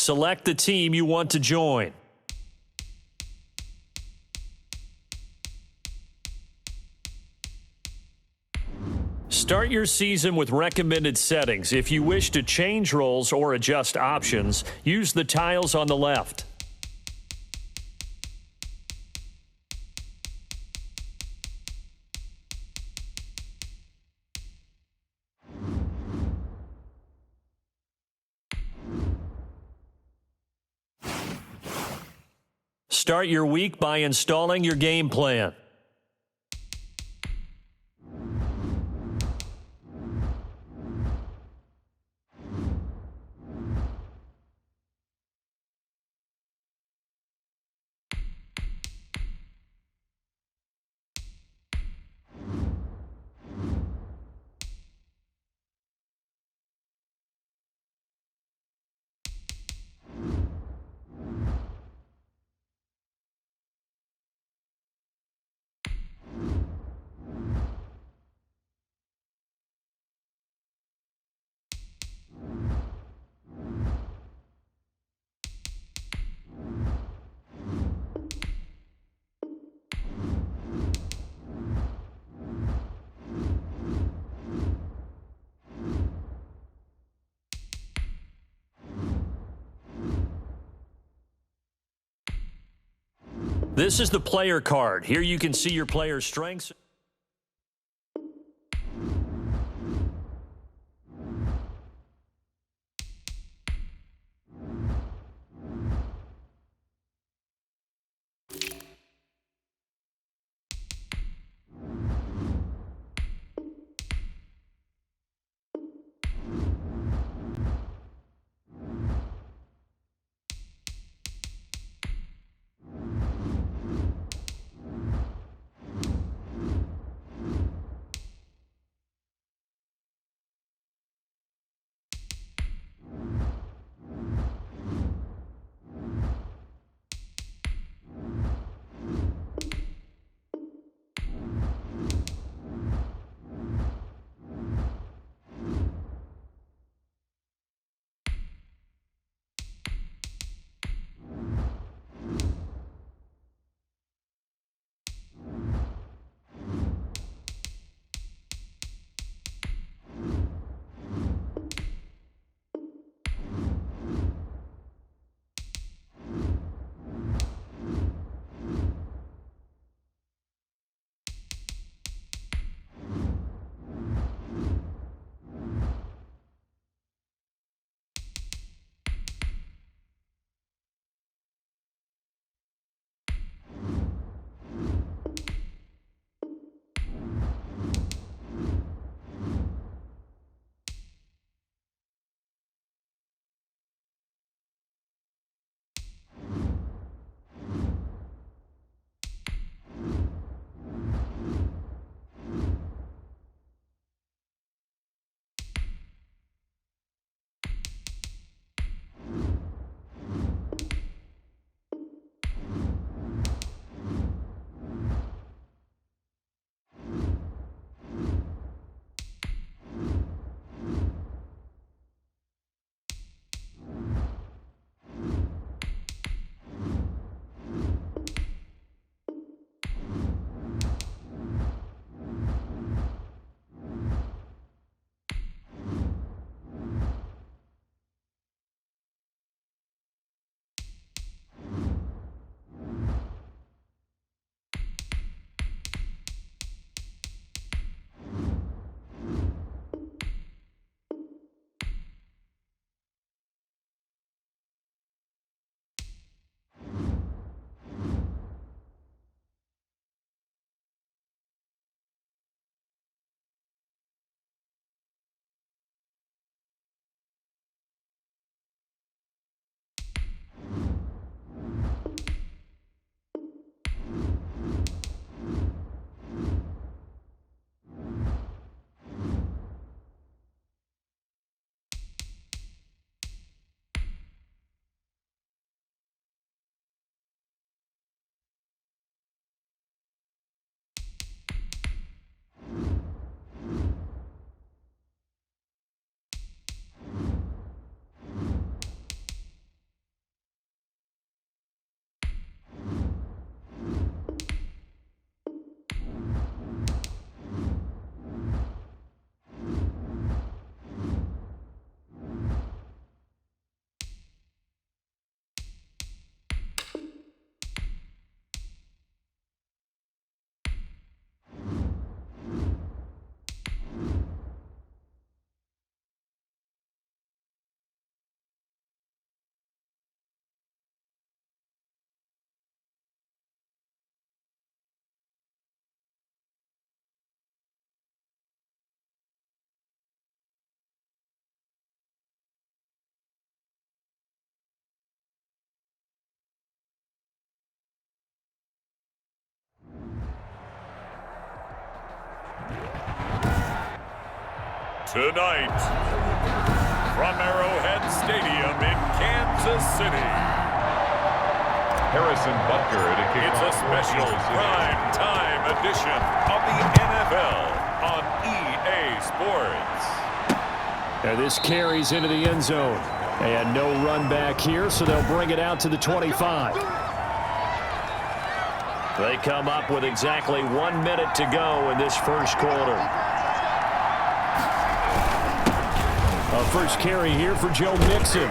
Select the team you want to join. Start your season with recommended settings. If you wish to change roles or adjust options, use the tiles on the left. Start your week by installing your game plan. This is the player card. Here you can see your player's strengths. Tonight, from Arrowhead Stadium in Kansas City, Harrison Butker to kick it's off. a special prime time edition of the NFL on EA Sports. And this carries into the end zone. And no run back here, so they'll bring it out to the 25. They come up with exactly 1 minute to go in this first quarter. A first carry here for Joe Mixon.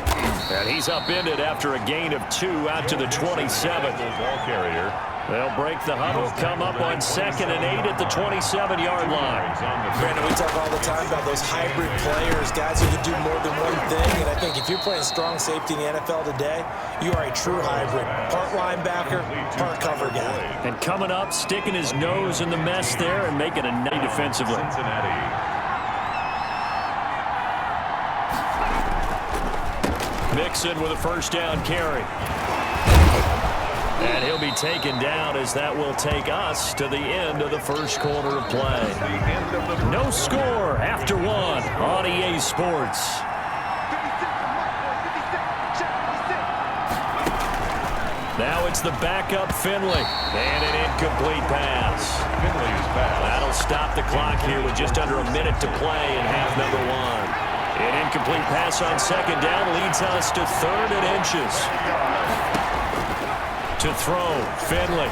And he's upended after a gain of 2 out to the 27. Ball carrier. They'll break the huddle, come up on 2nd and 8 at the 27-yard line. Brandon, we talk all the time about those hybrid players, guys who can do more than one thing. And I think if you're playing strong safety in the NFL today, you are a true hybrid. Part linebacker, part cover guy. And coming up, sticking his nose in the mess there and making a night defensively. Cincinnati. Mixon with a first down carry. And he'll be taken down as that will take us to the end of the first quarter of play. No score after 1 on EA Sports. Now it's the backup Finley. And an incomplete pass. Finley's pass. That'll stop the clock here with just under a minute to play in half number 1. An incomplete pass on 2nd down leads us to 3rd and inches. To throw, Finley.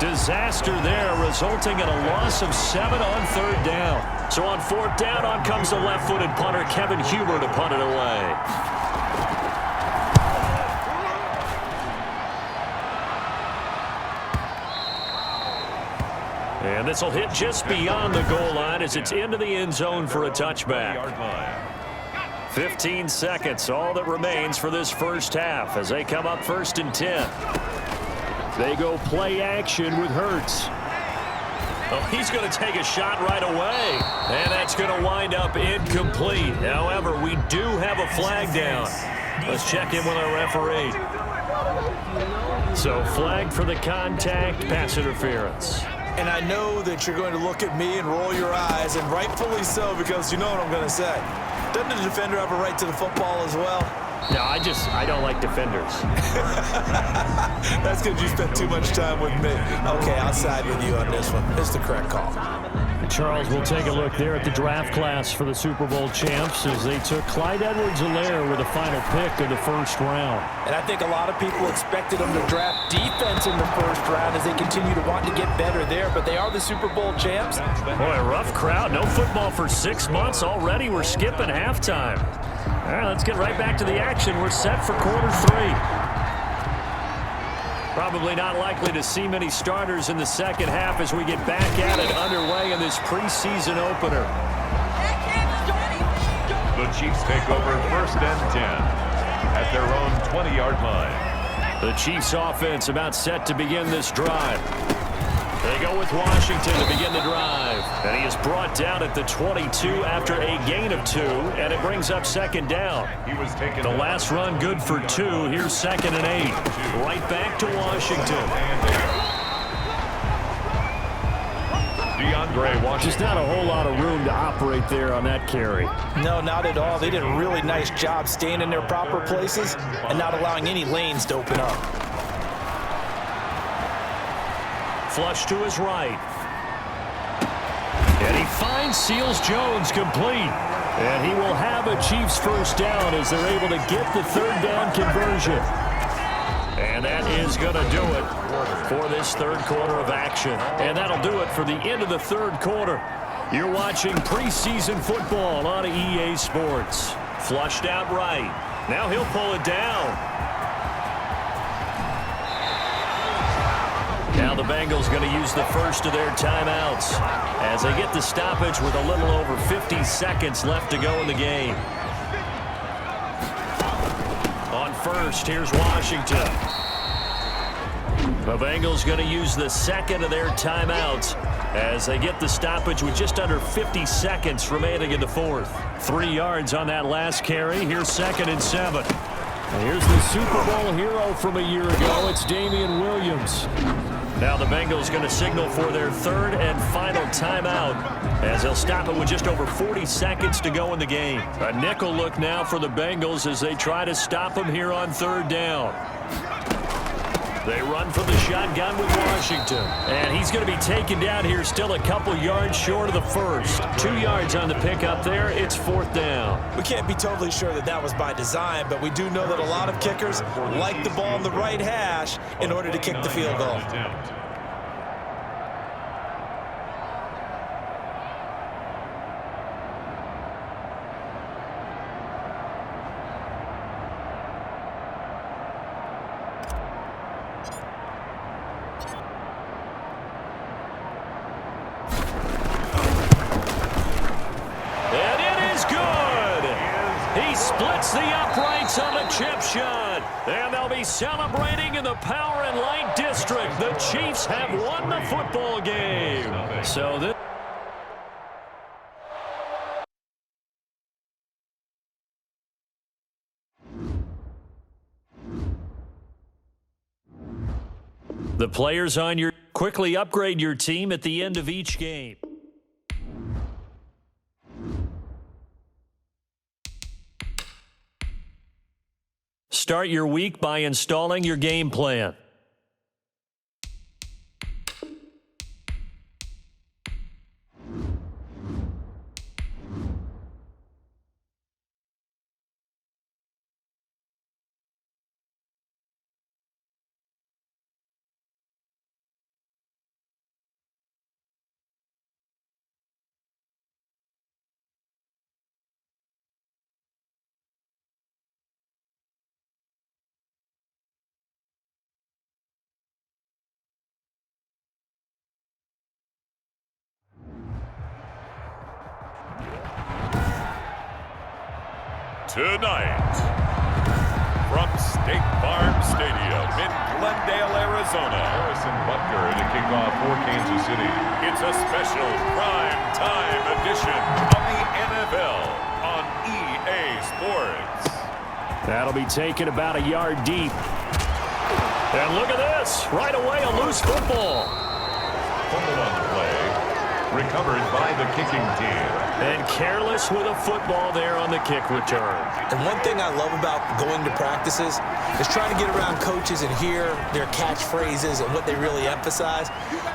Disaster there, resulting in a loss of 7 on 3rd down. So on 4th down, on comes the left-footed punter, Kevin Huber, to punt it away. And this will hit just beyond the goal line as it's into the end zone for a touchback. 15 seconds, all that remains for this first half as they come up 1st and 10. They go play action with Hurts. Oh, he's going to take a shot right away. And that's going to wind up incomplete. However, we do have a flag down. Let's check in with our referee. So flag for the contact, pass interference. And I know that you're going to look at me and roll your eyes, and rightfully so, because you know what I'm going to say. Doesn't the defender have a right to the football as well? No, I don't like defenders. That's because you spent too much time with me. Okay, I'll side with you on this one. It's the correct call. Charles will take a look there at the draft class for the Super Bowl champs as they took Clyde Edwards-Helaire with the final pick of the first round. And I think a lot of people expected them to draft defense in the first round as they continue to want to get better there, but they are the Super Bowl champs. Boy, a rough crowd. No football for 6 months already. We're skipping halftime. All right, let's get right back to the action. We're set for quarter 3. Probably not likely to see many starters in the second half as we get back at it underway in this preseason opener. The Chiefs take over 1st and 10 at their own 20-yard line. The Chiefs offense about set to begin this drive. They go with Washington to begin the drive. And he is brought down at the 22 after a gain of 2, and it brings up 2nd down. He was taken The last run good for 2. Here's 2nd and 8. Right back to Washington. DeAndre Washington. Just not a whole lot of room to operate there on that carry. No, not at all. They did a really nice job staying in their proper places and not allowing any lanes to open up. Flush to his right. And he finds Seals-Jones complete. And he will have a Chiefs first down as they're able to get the 3rd down conversion. And that is going to do it for this 3rd quarter of action. And that'll do it for the end of the 3rd quarter. You're watching preseason football on EA Sports. Flushed out right. Now he'll pull it down. Now the Bengals going to use the first of their timeouts as they get the stoppage with a little over 50 seconds left to go in the game. On first, here's Washington. The Bengals going to use the 2nd of their timeouts as they get the stoppage with just under 50 seconds remaining in the 4th. 3 yards on that last carry. Here's 2nd and 7. And here's the Super Bowl hero from a year ago. It's Damian Williams. Now the Bengals going to signal for their third and final timeout as they'll stop it with just over 40 seconds to go in the game. A nickel look now for the Bengals as they try to stop them here on third down. They run from the shotgun with Washington. And he's going to be taken down here still a couple yards short of the first. 2 yards on the pickup there. It's fourth down. We can't be totally sure that that was by design, but we do know that a lot of kickers like the ball in the right hash in order to kick the field goal. Splits the uprights on the chip shot. And they'll be celebrating in the Power and Light District. The Chiefs have won the football game. So this... The players on your... Quickly upgrade your team at the end of each game. Start your week by installing your game plan. Tonight, from State Farm Stadium in Glendale, Arizona, Harrison Butker to kick off for Kansas City. It's a special prime time edition of the NFL on EA Sports. That'll be taken about a yard deep. And look at this. Right away, a loose football. Fumbled on the play. Recovered by the kicking team. And careless with a football there on the kick return. And one thing I love about going to practices is trying to get around coaches and hear their catchphrases and what they really emphasize.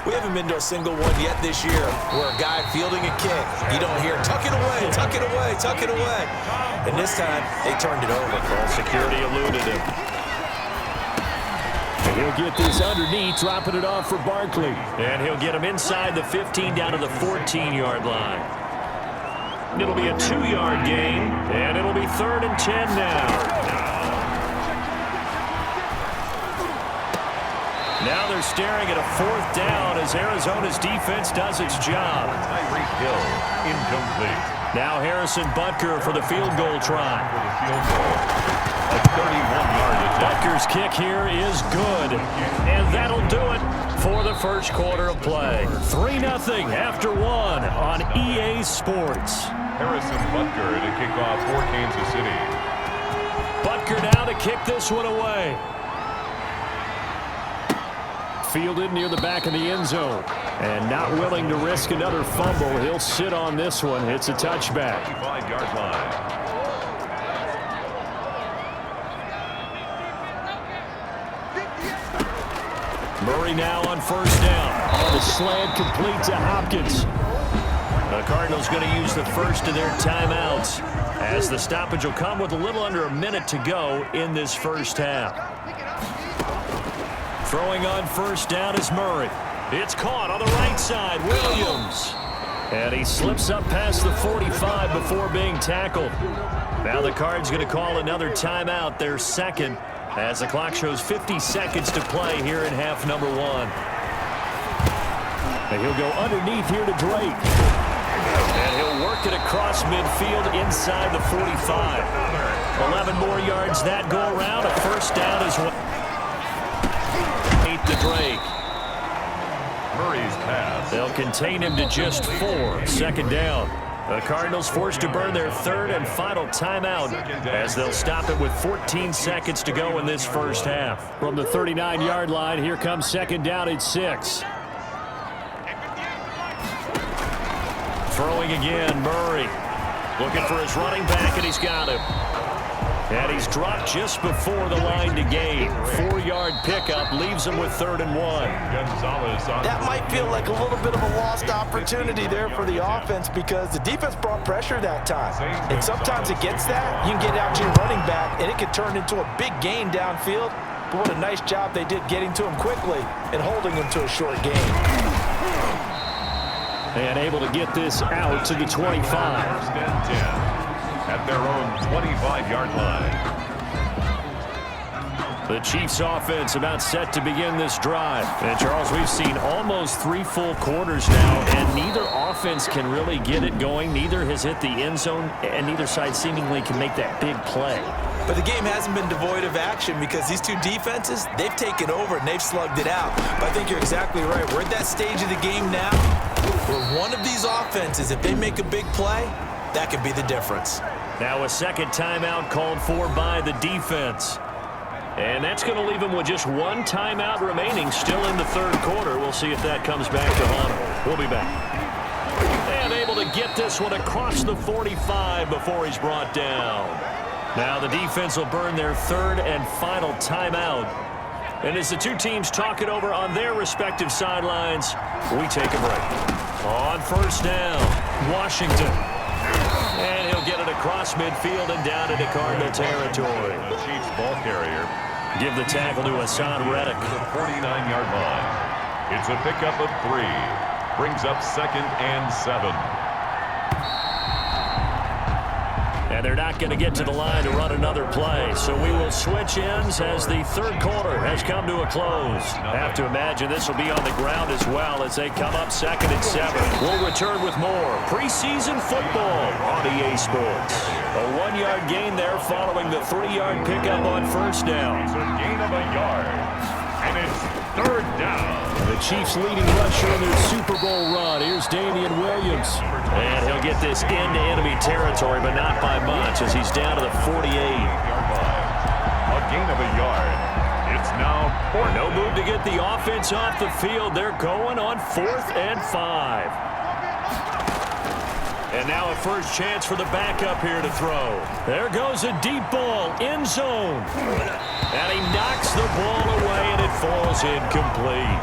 We haven't been to a single one yet this year where a guy fielding a kick, you don't hear, tuck it away, tuck it away, tuck it away. And this time, they turned it over. Well, security eluded him. And he'll get this underneath, dropping it off for Barkley. And he'll get him inside the 15 down to the 14-yard line. It'll be a 2-yard gain, and it'll be 3rd and 10 now. Now they're staring at a 4th down as Arizona's defense does its job. Tyreek Hill, incomplete. Now Harrison Butker for the field goal try. Field goal. A 31-yard attempt. Butker's kick here is good, and that'll do it for the first quarter of play. 3-0 after 1 on EA Sports. Harrison Butker to kick off for Kansas City. Butker now to kick this one away. Fielded near the back of the end zone. And not willing to risk another fumble. He'll sit on this one. It's a touchback. 25-yard line. Murray now on first down. On the slant, complete to Hopkins. The Cardinals going to use the first of their timeouts as the stoppage will come with a little under a minute to go in this first half. Throwing on first down is Murray. It's caught on the right side. Williams. And he slips up past the 45 before being tackled. Now the Cards going to call another timeout, their second, as the clock shows 50 seconds to play here in half number 1. And he'll go underneath here to Drake. And he'll work it across midfield inside the 45. 11 more yards that go around. A first down as well. 8 to Drake. Murray's pass. They'll contain him to just 4. Second down. The Cardinals forced to burn their third and final timeout as they'll stop it with 14 seconds to go in this first half. From the 39-yard line, here comes second down at 6. Throwing again, Murray. Looking for his running back, and he's got him. And he's dropped just before the line to gain. 4-yard pickup leaves him with 3rd and 1. That might feel like a little bit of a lost opportunity there for the offense because the defense brought pressure that time. And sometimes against that, you can get out to your running back, and it can turn into a big gain downfield. But what a nice job they did getting to him quickly and holding him to a short gain. And able to get this out to the 25. 1st and 10 at their own 25-yard line. The Chiefs offense about set to begin this drive. And Charles, we've seen almost 3 full quarters now, and neither offense can really get it going. Neither has hit the end zone, and neither side seemingly can make that big play. But the game hasn't been devoid of action because these two defenses, they've taken over and they've slugged it out. But I think you're exactly right. We're at that stage of the game now where one of these offenses, if they make a big play, that could be the difference. Now a second timeout called for by the defense. And that's going to leave him with just 1 timeout remaining still in the 3rd quarter. We'll see if that comes back to haunt him. We'll be back. And able to get this one across the 45 before he's brought down. Now the defense will burn their 3rd and final timeout. And as the two teams talk it over on their respective sidelines, we take a break. On 1st down, Washington. And he'll get it across midfield and down into Cardinal territory. The Chiefs ball carrier. Give the tackle to Hassan Reddick. The 49-yard line. It's a pickup of 3. Brings up 2nd and 7. And they're not going to get to the line to run another play. So we will switch ends as the 3rd quarter has come to a close. I have to imagine this will be on the ground as well as they come up 2nd and 7. We'll return with more preseason football on EA Sports. A 1-yard gain there following the 3-yard pickup on 1st down. It's a gain of a yard. And it's 3rd down. The Chiefs leading rusher in their Super Bowl run. Here's Damian Williams. And he'll get this into enemy territory, but not by much as he's down to the 48. A gain of a yard. It's now 4th. No move to get the offense off the field. They're going on 4th and 5. And now a first chance for the backup here to throw. There goes a deep ball, end zone. And he knocks the ball away, and it falls incomplete.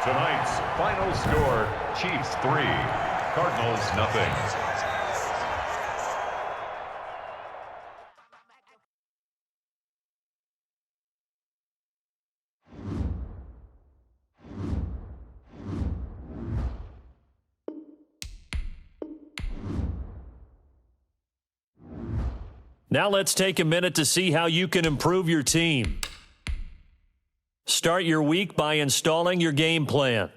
Tonight's final score, Chiefs 3, Cardinals nothing. Now let's take a minute to see how you can improve your team. Start your week by installing your game plan.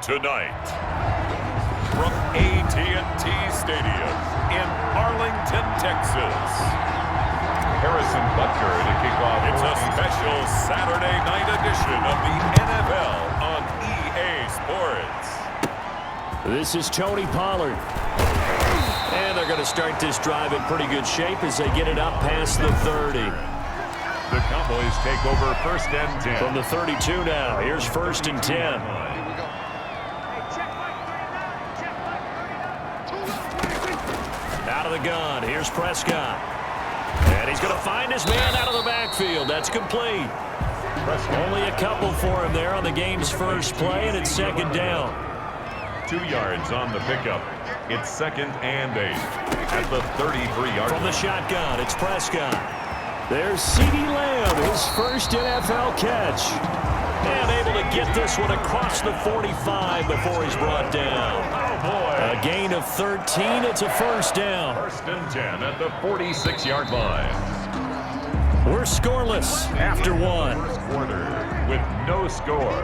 Tonight, from AT&T Stadium in Arlington, Texas. Harrison Butker to kick off. It's a special Saturday night edition of the NFL on EA Sports. This is Tony Pollard. And they're going to start this drive in pretty good shape as they get it up past the 30. The Cowboys take over 1st and 10. From the 32 now. Here's 1st and 10. Out of the gun. Here's Prescott. And he's going to find his man out of the backfield. That's complete. Only a couple for him there on the game's first play, and it's 2nd down. 2 yards on the pickup. It's 2nd and 8 at the 33-yard From the shotgun, it's Prescott. There's CeeDee Lamb, his first NFL catch. And able to get this one across the 45 before he's brought down. Oh, boy. A gain of 13. It's a 1st down. 1st and 10 at the 46-yard line. We're scoreless after 1. First quarter with no score.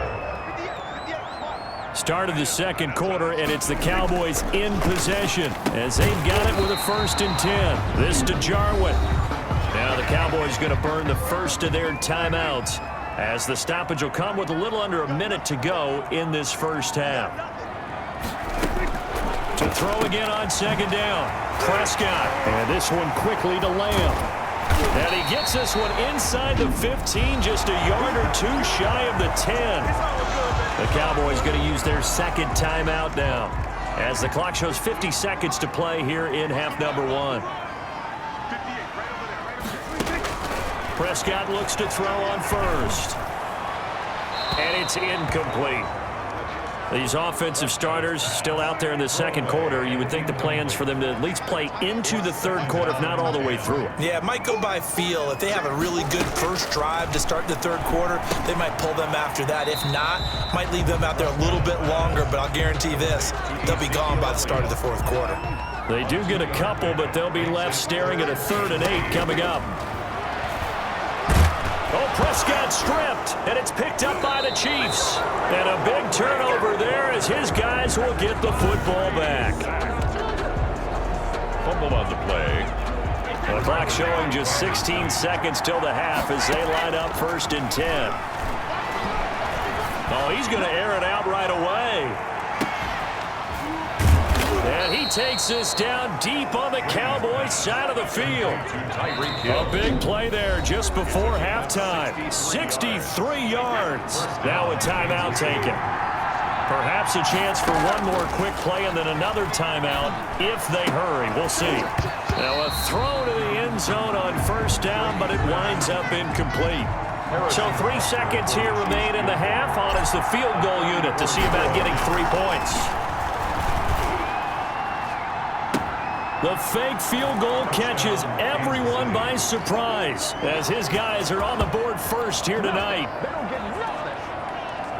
Start of the 2nd quarter, and it's the Cowboys in possession as they've got it with a 1st and 10. This to Jarwin. Now the Cowboys going to burn the first of their timeouts as the stoppage will come with a little under a minute to go in this first half. To throw again on 2nd down. Prescott. And this one quickly to Lamb. And he gets this one inside the 15, just a yard or 2 shy of the 10. The Cowboys going to use their 2nd timeout now as the clock shows 50 seconds to play here in half number 1. Prescott looks to throw on 1st. And it's incomplete. These offensive starters still out there in the 2nd quarter. You would think the plans for them to at least play into the 3rd quarter, if not all the way through it. Yeah, it might go by feel. If they have a really good first drive to start the 3rd quarter, they might pull them after that. If not, might leave them out there a little bit longer, but I'll guarantee this, they'll be gone by the start of the 4th quarter. They do get a couple, but they'll be left staring at a 3rd and 8 coming up. Oh, Prescott stripped, and it's picked up by the Chiefs. And a big turnover there as his guys will get the football back. Fumble on the play. The clock showing just 16 seconds till the half as they line up 1st and 10. Oh, he's going to air it out right away. And he takes this down deep on the Cowboys side of the field. A big play there just before halftime. 63 yards. Now a timeout taken. Perhaps a chance for one more quick play and then another timeout if they hurry. We'll see. Now a throw to the end zone on 1st down, but it winds up incomplete. So 3 seconds here remain in the half. On is the field goal unit to see about getting 3 points. The fake field goal catches everyone by surprise as his guys are on the board first here tonight.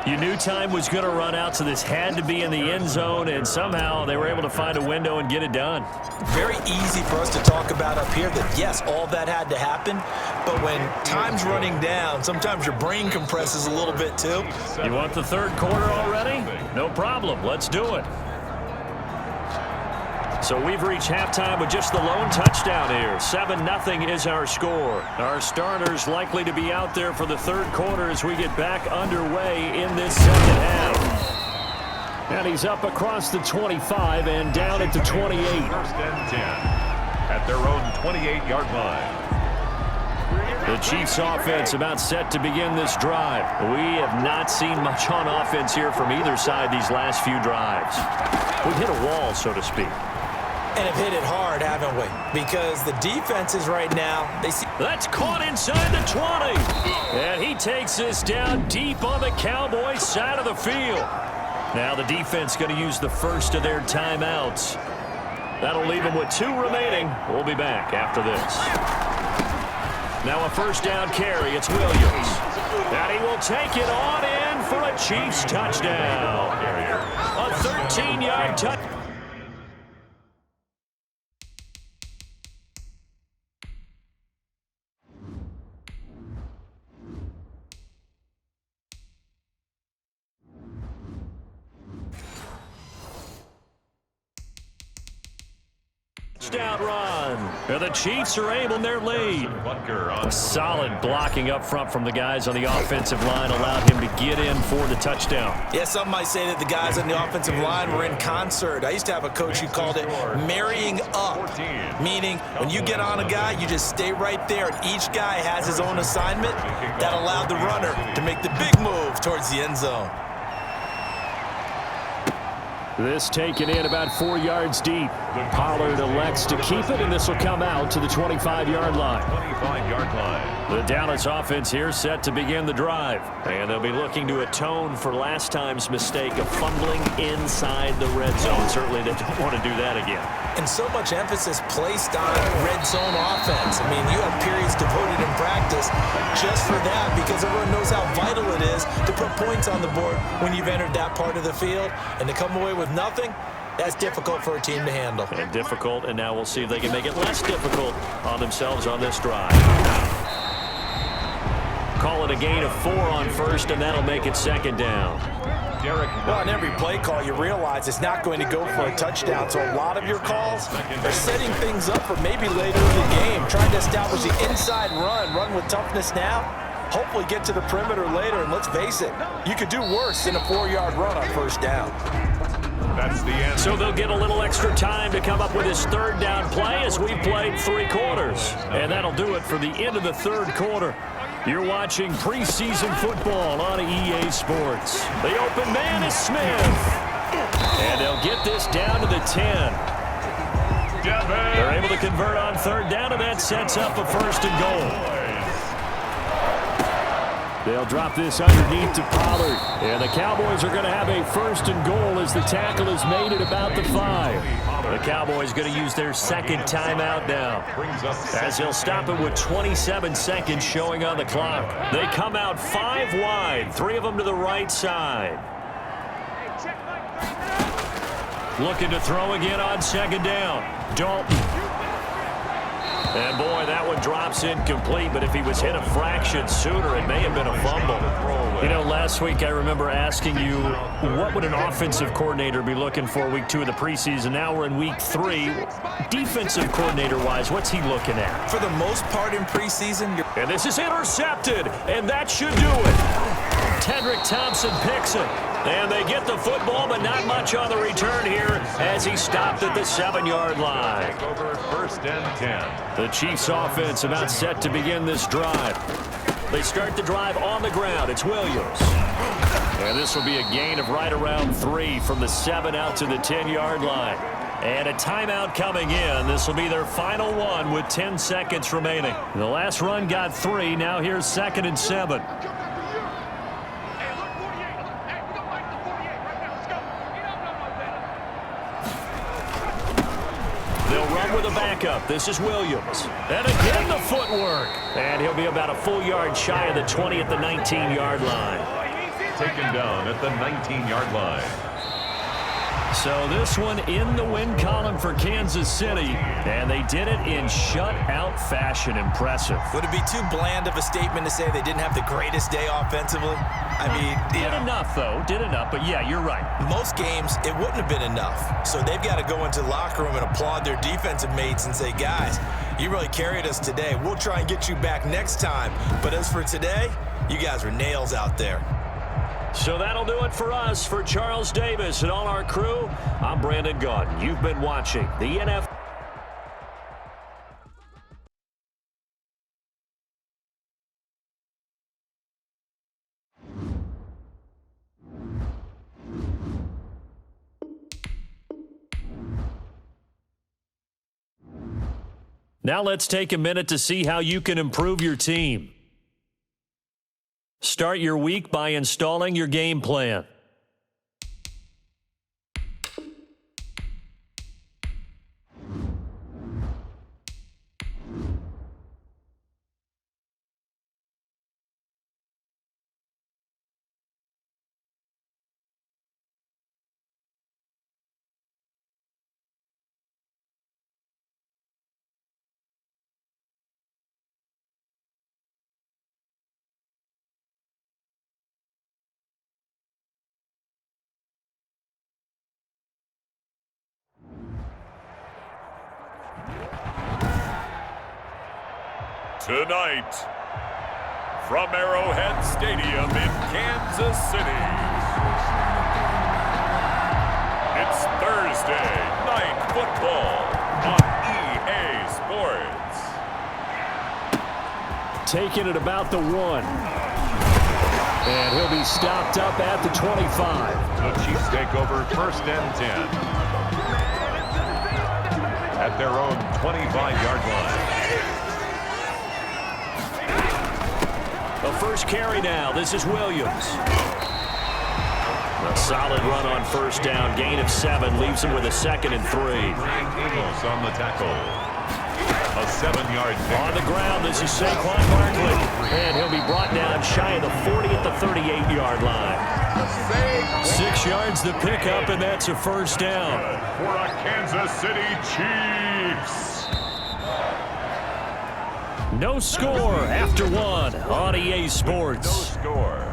You knew time was going to run out, so this had to be in the end zone, and somehow they were able to find a window and get it done. Very easy for us to talk about up here that, yes, all that had to happen, but when time's running down, sometimes your brain compresses a little bit too. You want the 3rd quarter already? No problem. Let's do it. So we've reached halftime with just the lone touchdown here. 7-0 is our score. Our starters likely to be out there for the 3rd quarter as we get back underway in this 2nd half. And he's up across the 25 and down at the 28. 1st and 10 at their own 28-yard line. The Chiefs offense about set to begin this drive. We have not seen much on offense here from either side these last few drives. We've hit a wall, so to speak. And have hit it hard, haven't we? Because the defenses right now, they see... That's caught inside the 20. And he takes this down deep on the Cowboys side of the field. Now the defense going to use the first of their timeouts. That'll leave them with 2 remaining. We'll be back after this. Now a 1st down carry. It's Williams. And he will take it on in for a Chiefs touchdown. A 13-yard touchdown. Touchdown run. And the Chiefs are able in their lead. Solid blocking up front from the guys on the offensive line allowed him to get in for the touchdown. Yeah, some might say that the guys on the offensive line were in concert. I used to have a coach who called it marrying up, meaning when you get on a guy, you just stay right there, and each guy has his own assignment. That allowed the runner to make the big move towards the end zone. This taken in about 4 yards deep. Pollard elects to keep it, and this will come out to the 25-yard line. 25-yard line. The Dallas offense here set to begin the drive. And they'll be looking to atone for last time's mistake of fumbling inside the red zone. Certainly they don't want to do that again. And so much emphasis placed on red zone offense. I mean, you have periods devoted in practice just for that because everyone knows how vital it is to put points on the board when you've entered that part of the field. And to come away with nothing, that's difficult for a team to handle. And difficult, and now we'll see if they can make it less difficult on themselves on this drive. Call it a gain of 4 on first, and that'll make it second down. Well, on every play call, you realize it's not going to go for a touchdown. So a lot of your calls are setting things up for maybe later in the game, trying to establish the inside run with toughness now, hopefully get to the perimeter later. And let's face it, you could do worse than a 4-yard run on first down. That's the end. So they'll get a little extra time to come up with his third down play as we played 3 quarters. And that'll do it for the end of the third quarter. You're watching preseason football on EA Sports. The open man is Smith. And they'll get this down to the 10. They're able to convert on third down, and that sets up a first and goal. They'll drop this underneath to Pollard. And the Cowboys are going to have a first and goal as the tackle is made at about the 5. The Cowboys going to use their second timeout now, as he'll stop it with 27 seconds showing on the clock. They come out 5 wide, 3 of them to the right side. Looking to throw again on second down. Dalton. And boy, that one drops incomplete, but if he was hit a fraction sooner, it may have been a fumble. You know, last week I remember asking you, what would an offensive coordinator be looking for week 2 of the preseason? Now we're in week 3. Defensive coordinator-wise, what's he looking at? For the most part in preseason, and this is intercepted, and that should do it. Tedrick Thompson picks it. And they get the football, but not much on the return here as he stopped at the 7-yard line. Over first and 10. The Chiefs offense about set to begin this drive. They start the drive on the ground. It's Williams. And this will be a gain of right around 3 from the 7 out to the 10-yard line. And a timeout coming in. This will be their final one with 10 seconds remaining. The last run got 3. Now here's 2nd and 7. With a backup. This is Williams. And again the footwork. And he'll be about a full yard shy of the 20 at the 19-yard line. Taken down at the 19-yard line. So this one in the win column for Kansas City. And they did it in shutout fashion. Impressive. Would it be too bland of a statement to say they didn't have the greatest day offensively? I mean, did enough, though. Did enough. But, yeah, you're right. Most games, it wouldn't have been enough. So they've got to go into the locker room and applaud their defensive mates and say, guys, you really carried us today. We'll try and get you back next time. But as for today, you guys were nails out there. So that'll do it for us. For Charles Davis and all our crew, I'm Brandon Gaudin. You've been watching the NFL. Now let's take a minute to see how you can improve your team. Start your week by installing your game plan. Tonight, from Arrowhead Stadium in Kansas City, it's Thursday Night Football on EA Sports. Taking it about the 1. And he'll be stopped up at the 25. The Chiefs take over 1st and 10. At their own 25-yard line. The first carry now. This is Williams. A solid run on 1st down. Gain of 7. Leaves him with a 2nd and 3. Amos on the tackle. A 7-yard pick. On the ground, this is Saquon Barkley. And he'll be brought down shy of the 40 at the 38-yard line. 6 yards the pickup, and that's a 1st down. For a Kansas City Chiefs. No score after 1 on EA Sports. No score.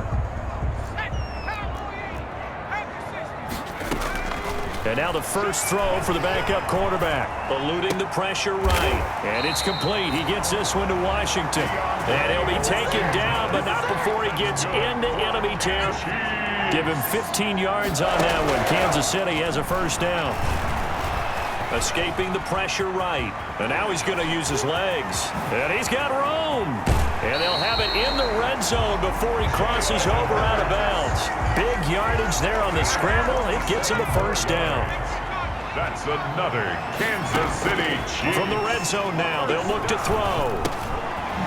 And now the first throw for the backup quarterback. Eluding the pressure right. And it's complete. He gets this one to Washington. And he'll be taken down, but not before he gets into enemy territory. Give him 15 yards on that one. Kansas City has a 1st down. Escaping the pressure right. And now he's going to use his legs. And he's got room. And they'll have it in the red zone before he crosses over out of bounds. Big yardage there on the scramble. It gets him a 1st down. That's another Kansas City Chiefs. From the red zone now, they'll look to throw.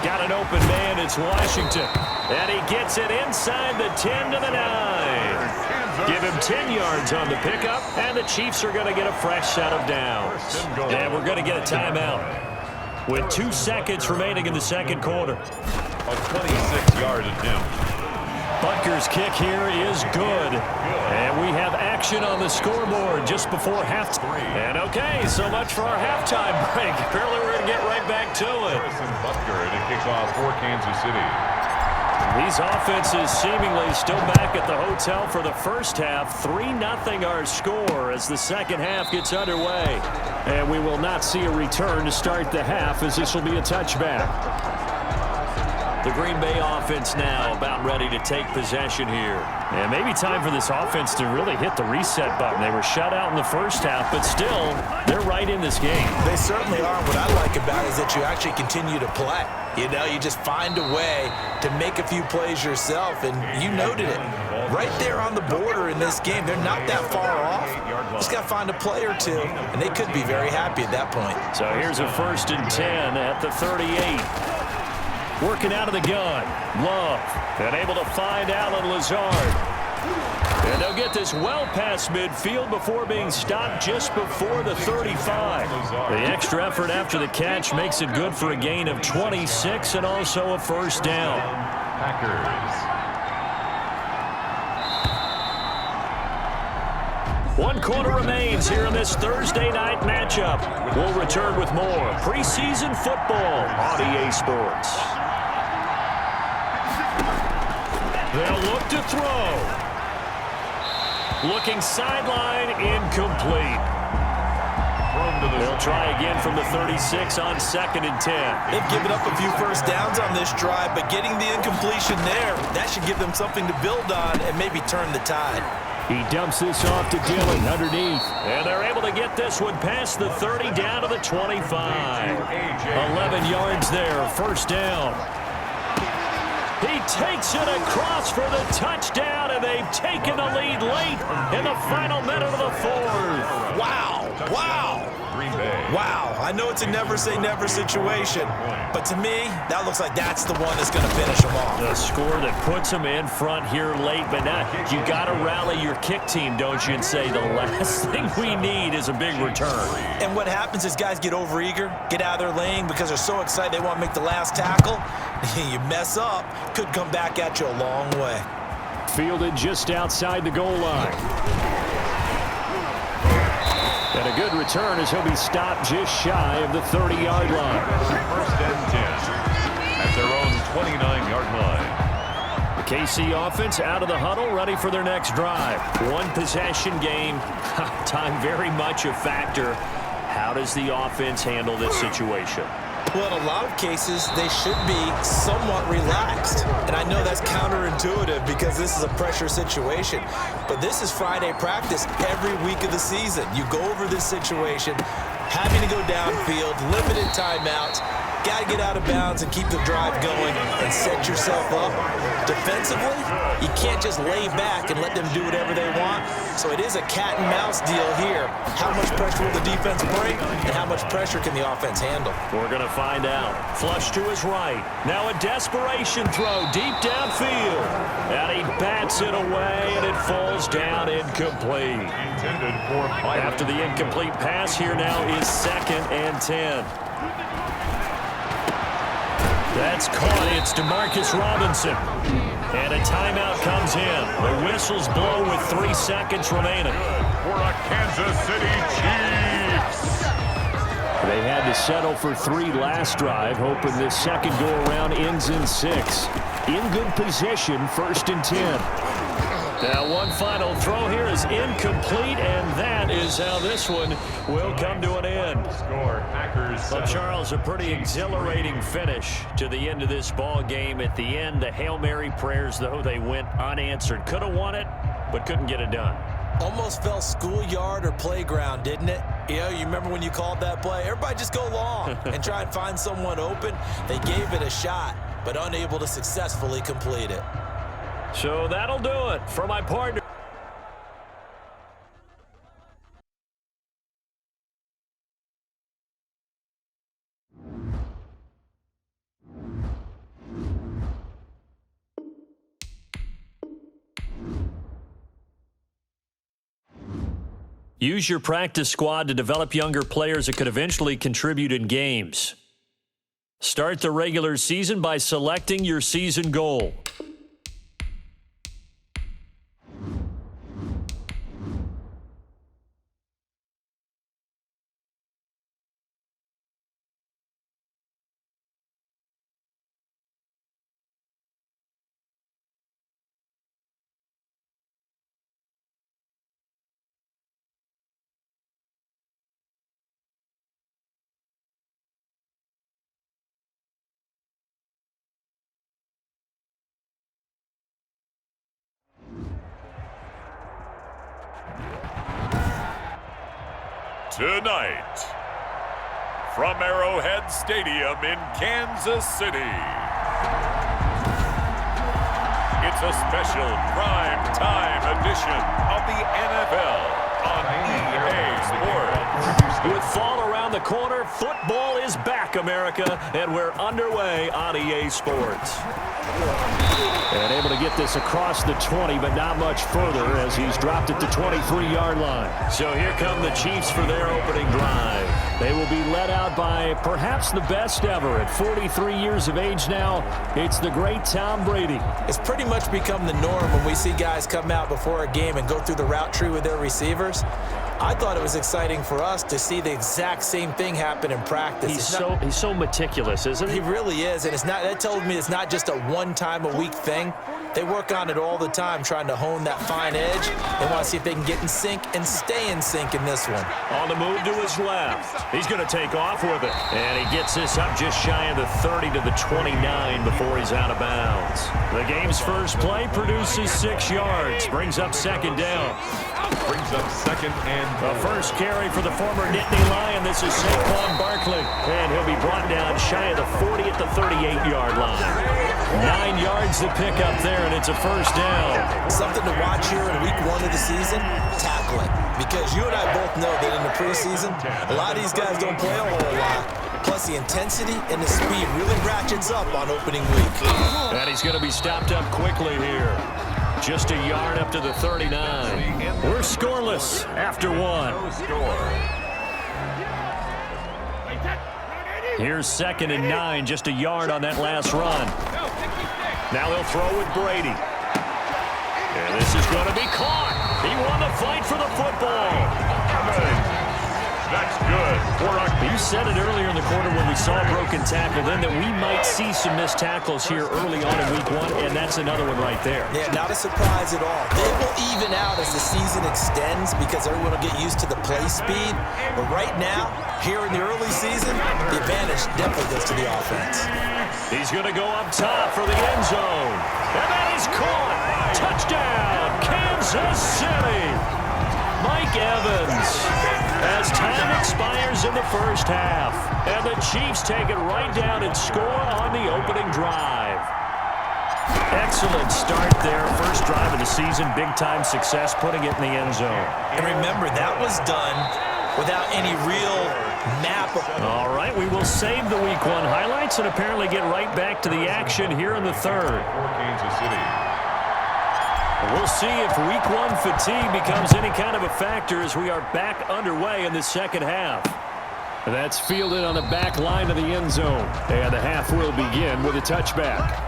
Got an open man, it's Washington. And he gets it inside the 10 to the 9. Give him 10 yards on the pickup, and the Chiefs are going to get a fresh set of downs. And we're going to get a timeout with 2 seconds remaining in the 2nd quarter. A 26-yard attempt. Butker's kick here is good. And we have action on the scoreboard just before halftime. And okay, so much for our halftime break. Apparently we're going to get right back to it. Butker to kick off for Kansas City. These offenses seemingly still back at the hotel for the first half. 3-0 our score as the second half gets underway. And we will not see a return to start the half, as this will be a touchback. The Green Bay offense now about ready to take possession here. And maybe time for this offense to really hit the reset button. They were shut out in the first half, but still, they're right in this game. They certainly are. What I like about it is that you actually continue to play. You know, you just find a way to make a few plays yourself, and you noted it. Right there on the border in this game, they're not that far off. Just got to find a play or two, and they could be very happy at that point. So here's a 1st and 10 at the 38. Working out of the gun. Love. And able to find Allen Lazard. And they'll get this well past midfield before being stopped just before the 35. The extra effort after the catch makes it good for a gain of 26 and also a 1st down. Packers. 1 quarter remains here in this Thursday night matchup. We'll return with more preseason football on EA Sports. They'll look to throw. Looking sideline, incomplete. They'll try again from the 36 on 2nd and 10. They've given up a few 1st downs on this drive, but getting the incompletion there, that should give them something to build on and maybe turn the tide. He dumps this off to Dillon underneath. And they're able to get this one past the 30 down to the 25. 11 yards there, 1st down. He takes it across for the touchdown, and they've taken the lead late in the final minute of the 4th. Wow. Wow. Green Bay. Wow. I know it's a never-say-never situation, but to me, that looks like that's the one that's going to finish them off. The score that puts them in front here late, but now you got to rally your kick team, don't you, and say the last thing we need is a big return. And what happens is guys get overeager, get out of their lane because they're so excited they want to make the last tackle. You mess up, could come back at you a long way. Fielded just outside the goal line. And a good return as he'll be stopped just shy of the 30-yard line. 1st and 10 at their own 29-yard line. The KC offense out of the huddle, ready for their next drive. 1 possession game. Time very much a factor. How does the offense handle this situation? Well, in a lot of cases, they should be somewhat relaxed. And I know that's counterintuitive because this is a pressure situation. But this is Friday practice every week of the season. You go over this situation, having to go downfield, limited timeouts, got to get out of bounds and keep the drive going and set yourself up. Defensively, you can't just lay back and let them do whatever they want. So it is a cat and mouse deal here. How much pressure will the defense bring and how much pressure can the offense handle? We're going to find out. Flush to his right. Now a desperation throw deep downfield. And he bats it away, and it falls down incomplete. After the incomplete pass, here now is 2nd and 10. That's caught. It's DeMarcus Robinson. And a timeout comes in. The whistles blow with 3 seconds remaining. For a Kansas City Chiefs. They had to settle for 3 last drive, hoping this second go-around ends in 6. In good position, 1st and 10. Now one final throw here is incomplete, and that is how this one will come to an end. Score, Packers. Well, Charles, a pretty exhilarating finish to the end of this ball game. At the end, the Hail Mary prayers, though, they went unanswered. Could have won it, but couldn't get it done. Almost felt schoolyard or playground, didn't it? You know, you remember when you called that play? Everybody just go long and try and find someone open. They gave it a shot, but unable to successfully complete it. So that'll do it for my partner. Use your practice squad to develop younger players that could eventually contribute in games. Start the regular season by selecting your season goal. Tonight, from Arrowhead Stadium in Kansas City, it's a special prime time edition of the NFL on EA Sports. With fall around the corner, football is back, America, and we're underway on EA Sports. And able to get this across the 20, but not much further as he's dropped it to 23-yard line. So here come the Chiefs for their opening drive. They will be led out by perhaps the best ever. At 43 years of age now, it's the great Tom Brady. It's pretty much become the norm when we see guys come out before a game and go through the route tree with their receivers. I thought it was exciting for us to see the exact same thing happen in practice. He's so meticulous, isn't he? He really is, and that tells me it's not just a one-time-a-week thing. They work on it all the time, trying to hone that fine edge. They want to see if they can get in sync and stay in sync in this one. On the move to his left. He's going to take off with it. And he gets this up just shy of the 30 to the 29 before he's out of bounds. The game's first play produces 6 yards. Brings up 2nd down. Brings up 2nd and The first carry for the former Nittany Lion. This is Saquon Barkley. And he'll be brought down shy of the 40 at the 38-yard line. 9 yards to pick up there, and it's a first down. Something to watch here in week 1 of the season, tackling. Because you and I both know that in the preseason, a lot of these guys don't play a whole lot. Plus, the intensity and the speed really ratchets up on opening week. And he's going to be stopped up quickly here. Just a yard up to the 39. We're scoreless after 1. no score. Here's 2nd and 9, just a yard on that last run. Now he'll throw with Brady. And this is going to be caught. He won the fight for the football. That's good. You said it earlier in the quarter when we saw a broken tackle then that we might see some missed tackles here early on in week 1, and that's another one right there. Yeah, not a surprise at all. They will even out as the season extends because everyone will get used to the play speed. But right now, here in the early season, the advantage definitely goes to the offense. He's going to go up top for the end zone. And that is caught. Touchdown, Kansas City. Mike Evans, as time expires in the first half. And the Chiefs take it right down and score on the opening drive. Excellent start there. First drive of the season. Big-time success, putting it in the end zone. And remember, that was done without any real map. All right, we will save the Week 1 highlights and apparently get right back to the action here in the third. For Kansas City. We'll see if Week 1 fatigue becomes any kind of a factor as we are back underway in the second half. That's fielded on the back line of the end zone. And the half will begin with a touchback.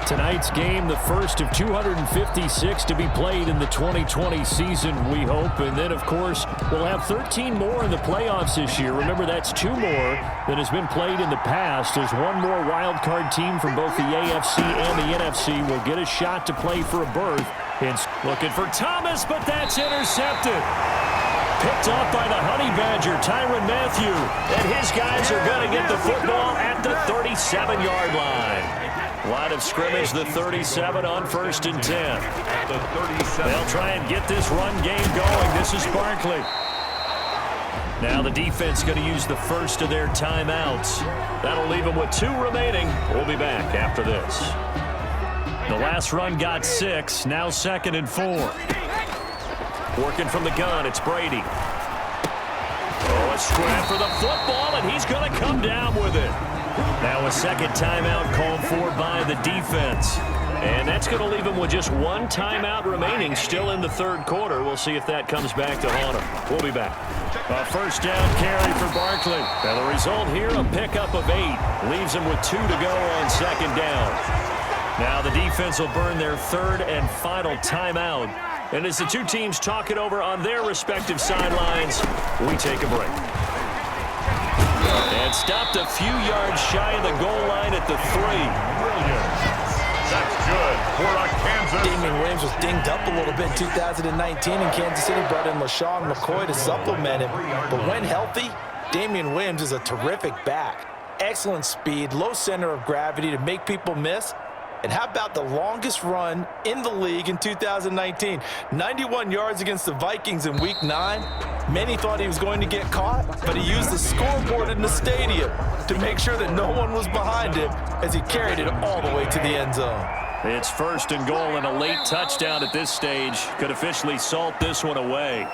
Tonight's game, the first of 256 to be played in the 2020 season, we hope. And then, of course, we'll have 13 more in the playoffs this year. Remember, that's 2 more than has been played in the past. There's 1 more wild card team from both the AFC and the NFC will get a shot to play for a berth. It's looking for Thomas, but that's intercepted. Picked off by the Honey Badger, Tyrann Mathieu. And his guys are going to get the football at the 37-yard line. Line of scrimmage, the 37 on 1st and 10. At the 37. They'll try and get this run game going. This is Barkley. Now the defense going to use the first of their timeouts. That'll leave them with 2 remaining. We'll be back after this. The last run got 6. Now 2nd and 4. Working from the gun, it's Brady. Oh, a scrap for the football, and he's going to come down with it. Now a second timeout called for by the defense. And that's going to leave him with just 1 timeout remaining still in the third quarter. We'll see if that comes back to haunt him. We'll be back. A first down carry for Barkley. Now the result here, a pickup of 8. Leaves him with 2 to go on second down. Now the defense will burn their third and final timeout. And as the 2 teams talk it over on their respective sidelines, we take a break. And stopped a few yards shy of the goal line at the 3. Williams. That's good for a Kansas. Damian Williams was dinged up a little bit in 2019, and Kansas City brought in LaShawn McCoy to supplement him. But when healthy, Damian Williams is a terrific back. Excellent speed, low center of gravity to make people miss. And how about the longest run in the league in 2019? 91 yards against the Vikings in Week 9. Many thought he was going to get caught, but he used the scoreboard in the stadium to make sure that no one was behind him as he carried it all the way to the end zone. It's 1st and goal and a late touchdown at this stage. Could officially salt this one away.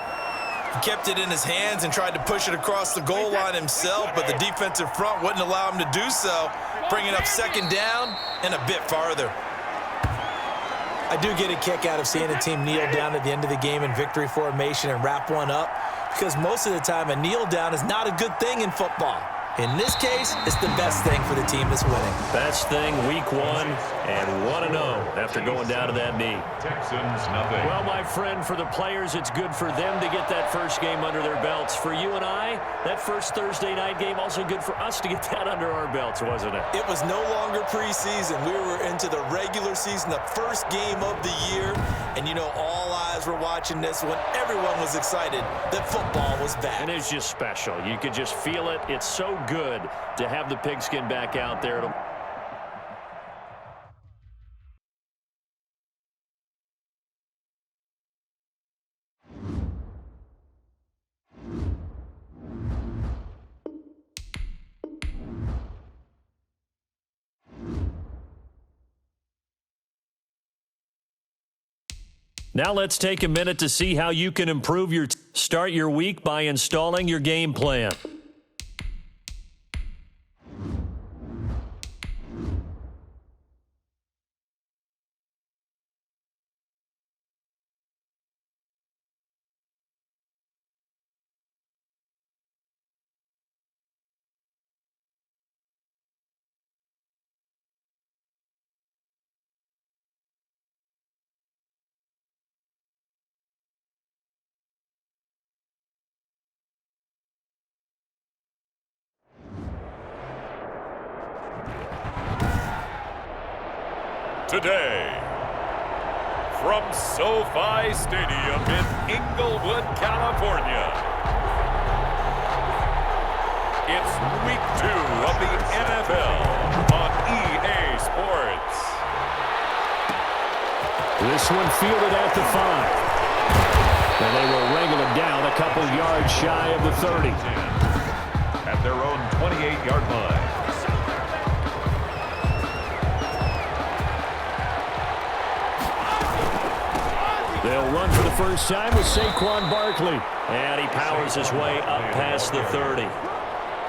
He kept it in his hands and tried to push it across the goal line himself, but the defensive front wouldn't allow him to do so, bringing up 2nd down and a bit farther. I do get a kick out of seeing a team kneel down at the end of the game in victory formation and wrap one up, because most of the time a kneel down is not a good thing in football. In this case, it's the best thing for the team that's winning. Best thing, Week 1, and 1-0 after going down to that knee. Texans, nothing. Well, my friend, for the players, it's good for them to get that first game under their belts. For you and I, that first Thursday night game, also good for us to get that under our belts, wasn't it? It was no longer preseason. We were into the regular season, the first game of the year. And, you know, all eyes were watching this when everyone was excited that football was back. And it's just special. You could just feel it. It's so good to have the pigskin back out there. Now let's take a minute to see how you can improve your start your week by installing your game plan. today. From SoFi Stadium in Inglewood, California, it's Week 2 of the NFL on EA Sports. This one fielded at the 5. And they will wrangle him down a couple yards shy of the 30. At their own 28-yard line. They'll run for the first time with Saquon Barkley. And he powers his way up past the 30.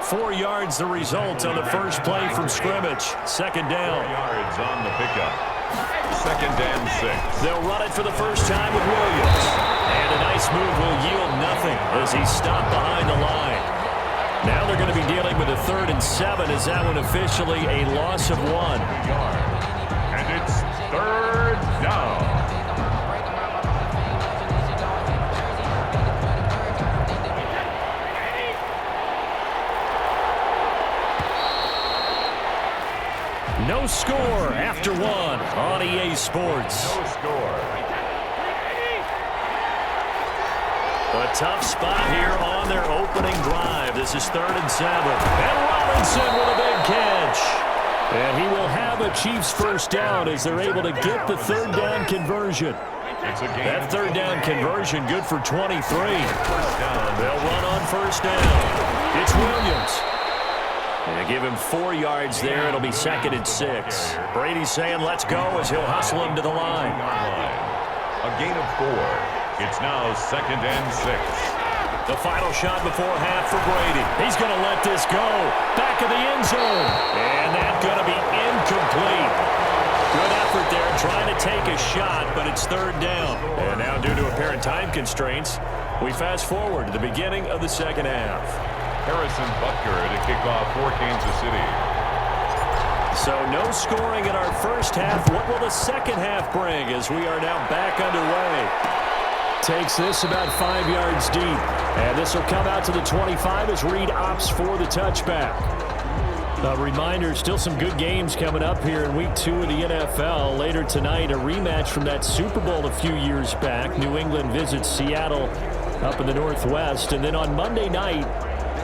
4 yards the result on the first play from scrimmage. Second down. 4 yards on the pickup. Second and 6. They'll run it for the first time with Williams. And a nice move will yield nothing as he's stopped behind the line. Now they're going to be dealing with a 3rd and 7 as that one officially a loss of 1. And it's 3rd down. No score after 1 on EA Sports. No score. A tough spot here on their opening drive. This is 3rd and 7. And Robinson with a big catch. And he will have a Chiefs first down as they're able to get the 3rd down conversion. That 3rd down conversion good for 23. They'll run on first down. It's Williams. And they give him 4 yards there. It'll be 2nd and 6. Brady's saying let's go as he'll hustle him to the line. A gain of 4. It's now 2nd and 6. The final shot before half for Brady. He's going to let this go. Back of the end zone. And that's going to be incomplete. Good effort there trying to take a shot, but it's 3rd down. And now due to apparent time constraints, we fast forward to the beginning of the second half. Harrison Butker to kick off for Kansas City. So no scoring in our first half. What will the second half bring as we are now back underway? Takes this about 5 yards deep. And this will come out to the 25 as Reed opts for the touchback. A reminder, still some good games coming up here in Week 2 of the NFL. Later tonight, a rematch from that Super Bowl a few years back. New England visits Seattle up in the Northwest. And then on Monday night,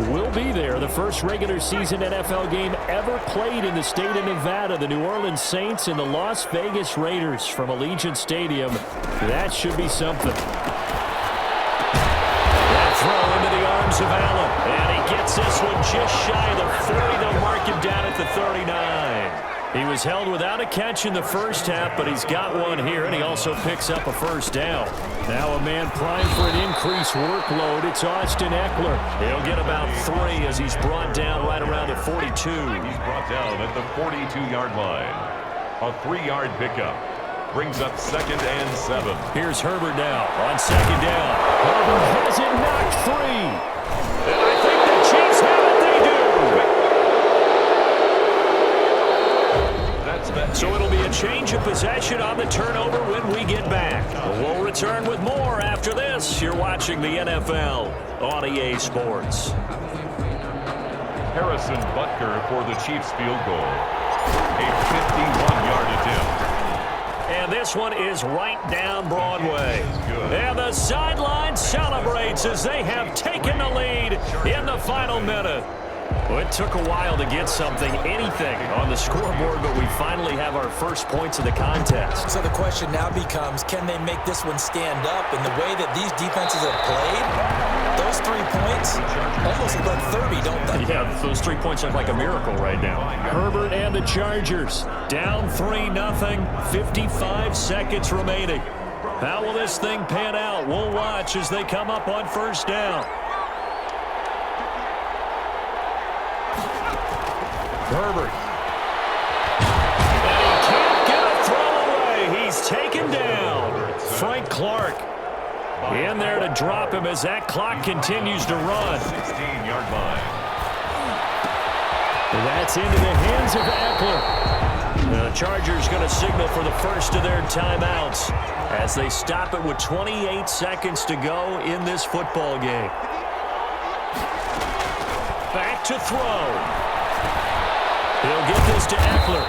we'll be there. The first regular season NFL game ever played in the state of Nevada. The New Orleans Saints and the Las Vegas Raiders from Allegiant Stadium. That should be something. That throw into the arms of Allen. And he gets this one just shy of the 40. They'll mark him down at the 39. He was held without a catch in the first half, but he's got one here, and he also picks up a first down. Now a man primed for an increased workload. It's Austin Eckler. He'll get about 3 as he's brought down right around the 42. He's brought down at the 42-yard line. A 3-yard pickup brings up 2nd and 7. Here's Herbert now on 2nd down. Herbert has it knocked free. And I think the Chiefs have it. They do. So it'll be a change of possession on the turnover when we get back. We'll return with more after this. You're watching the NFL on EA Sports. Harrison Butker for the Chiefs field goal. A 51-yard attempt. And this one is right down Broadway. And the sideline celebrates as they have taken the lead in the final minute. Well, it took a while to get anything on the scoreboard, but we finally have our first points of the contest. So the question now becomes, can they make this one stand up? And the way that these defenses have played, those 3 points almost look like 30, don't they? Yeah, those 3 points look like a miracle right now. Herbert and the Chargers down 3-0, 55 seconds remaining. How will this thing pan out? We'll watch as they come up on first down. Herbert. And he can't get a throw away. He's taken down. Frank Clark in there to drop him as that clock continues to run. 16-yard line. That's into the hands of Eckler. The Chargers going to signal for the first of their timeouts as they stop it with 28 seconds to go in this football game. Back to throw. He'll get this to Eckler.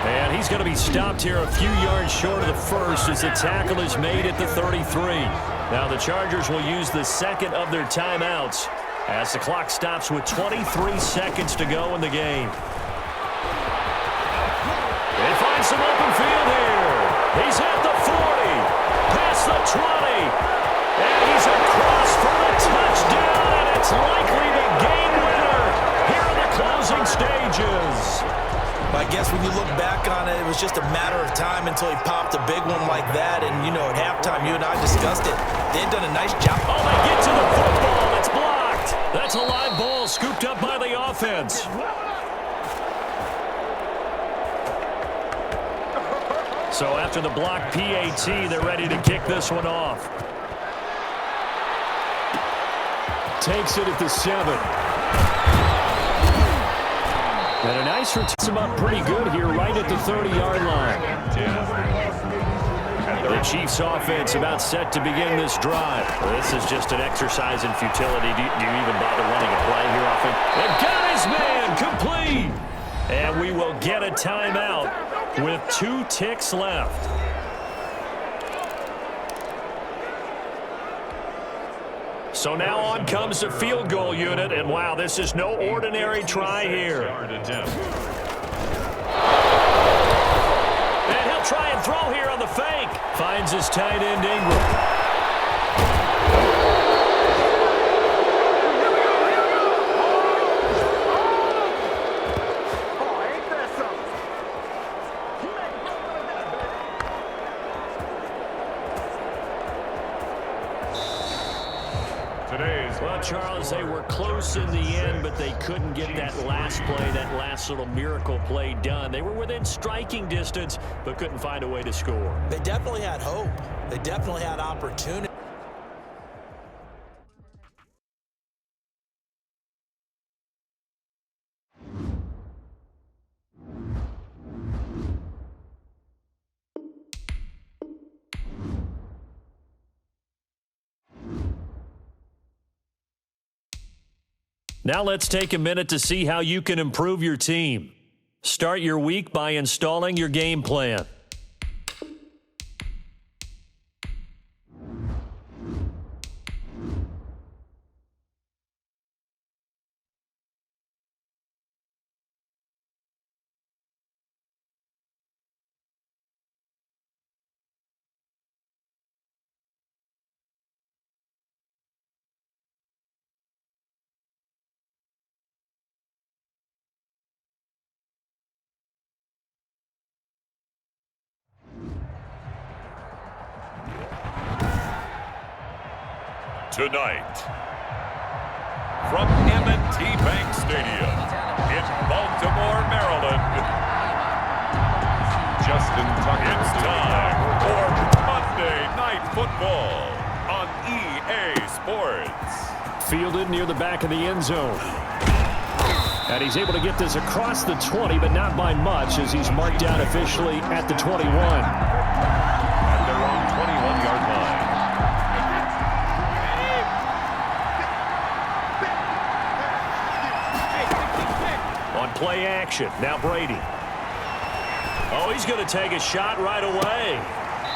And he's going to be stopped here a few yards short of the first as the tackle is made at the 33. Now the Chargers will use the second of their timeouts as the clock stops with 23 seconds to go in the game. They find some open field here. He's at the 40, past the 20, and he's across for the touchdown, and it's likely the game winner here in the closing stages. I guess when you look back on it, it was just a matter of time until he popped a big one like that. And, you know, at halftime, you and I discussed it. They had done a nice job. Oh, they get to the football. It's blocked. That's a live ball scooped up by the offense. So after the block PAT, they're ready to kick this one off. Takes it at the 7. And a nice return him up pretty good here right at the 30-yard line. The Chiefs offense about set to begin this drive. This is just an exercise in futility. Do you even bother running a play here often? They've got his man complete. And we will get a timeout with 2 ticks left. So now on comes the field goal unit, and wow, this is no ordinary try here. And he'll try and throw here on the fake. Finds his tight end Ingram. Well, Charles, they were close in the end, but they couldn't get that last play, that last little miracle play done. They were within striking distance, but couldn't find a way to score. They definitely had hope. They definitely had opportunity. Now let's take a minute to see how you can improve your team. Start your week by installing your game plan. Tonight, from M&T Bank Stadium in Baltimore, Maryland, Justin Tucker. It's time for Monday Night Football on EA Sports. Fielded near the back of the end zone. And he's able to get this across the 20, but not by much as he's marked down officially at the 21. At their own 21-yard line. Play action. Now Brady. Oh, he's going to take a shot right away.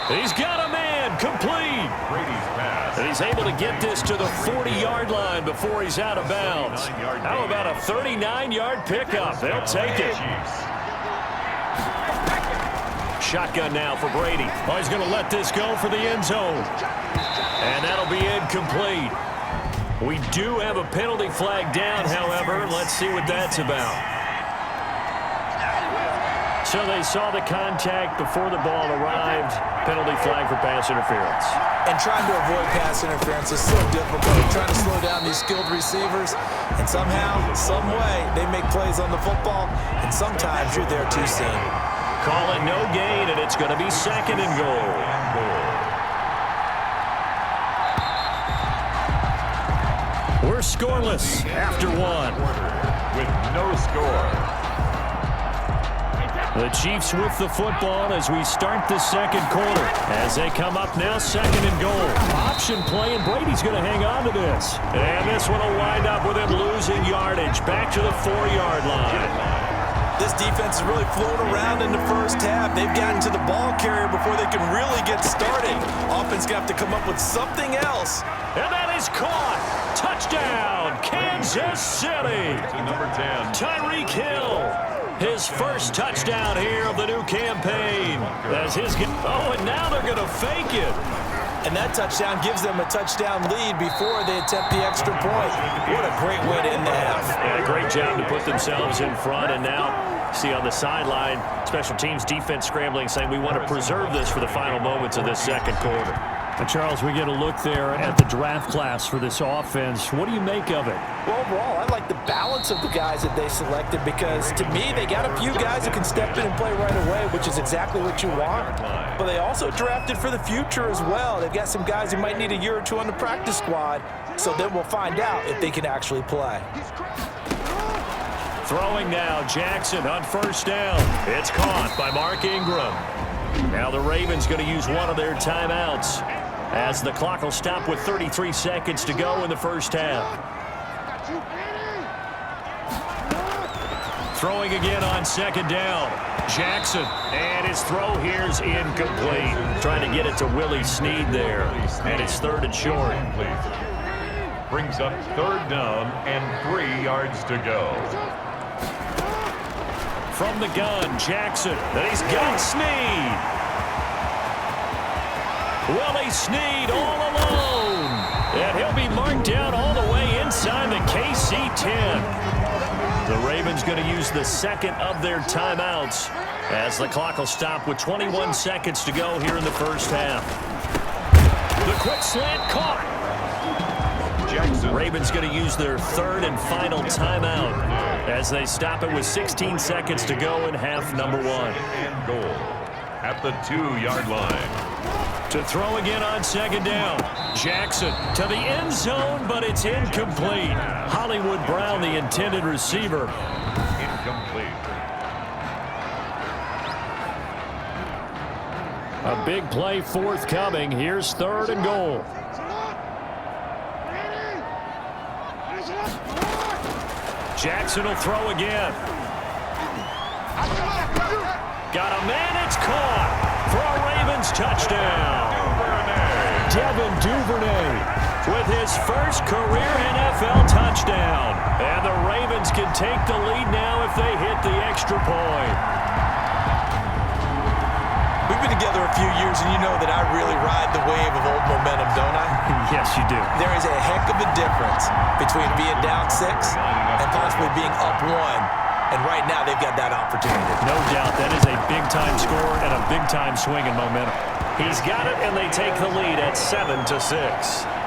He's got a man complete. Brady's pass. And he's able to get this to the 40-yard line before he's out of bounds. How about a 39-yard pickup? They'll take it. Shotgun now for Brady. Oh, he's going to let this go for the end zone. And that'll be incomplete. We do have a penalty flag down, however. Let's see what that's about. So they saw the contact before the ball arrived. Penalty flag for pass interference. And trying to avoid pass interference is so difficult. You're trying to slow down these skilled receivers, and somehow, some way, they make plays on the football, and sometimes you're there too soon. Call it no gain, and it's going to be 2nd and goal. We're scoreless after 1. With no score. The Chiefs with the football as we start the second quarter. As they come up now, 2nd and goal. Option play, and Brady's going to hang on to this. And this one will wind up with him losing yardage back to the 4-yard line. This defense is really flown around in the first half. They've gotten to the ball carrier before they can really get started. Offense going to have to come up with something else. And that is caught. Touchdown, Kansas City. To number 10. Tyreek Hill. His first touchdown here of the new campaign. That's his. Oh, and now they're going to fake it. And that touchdown gives them a touchdown lead before they attempt the extra point. What a great way to end the half. Yeah, great job to put themselves in front. And now, see on the sideline, special teams defense scrambling, saying we want to preserve this for the final moments of this second quarter. And Charles, we get a look there at the draft class for this offense. What do you make of it? Well, overall, I like the balance of the guys that they selected because, to me, they got a few guys that can step in and play right away, which is exactly what you want. But they also drafted for the future as well. They've got some guys who might need a year or two on the practice squad, so then we'll find out if they can actually play. Throwing now, Jackson on first down. It's caught by Mark Ingram. Now the Ravens going to use one of their timeouts as the clock will stop with 33 seconds to go in the first half. Throwing again on second down. Jackson, and his throw here is incomplete. Trying to get it to Willie Snead there, and it's third and short. Brings up third down and 3 yards to go. From the gun, Jackson, and he's got Snead. Willie Snead all alone. And he'll be marked down all the way inside the KC 10. The Ravens going to use the second of their timeouts as the clock will stop with 21 seconds to go here in the first half. The quick slant caught. Jackson. Ravens going to use their third and final timeout as they stop it with 16 seconds to go in half number 1. And goal at the 2-yard line. To throw again on second down. Jackson to the end zone, but it's incomplete. Hollywood Brown, the intended receiver. Incomplete. A big play forthcoming. Here's third and goal. Jackson will throw again. Got a man, it's caught for a Ravens touchdown. Devin Duvernay with his first career NFL touchdown. And the Ravens can take the lead now if they hit the extra point. We've been together a few years, and you know that I really ride the wave of old momentum, don't I? Yes, you do. There is a heck of a difference between being down 6 and possibly being up 1. And right now, they've got that opportunity. No doubt, that is a big-time score and a big-time swing in momentum. He's got it, and they take the lead at 7-6.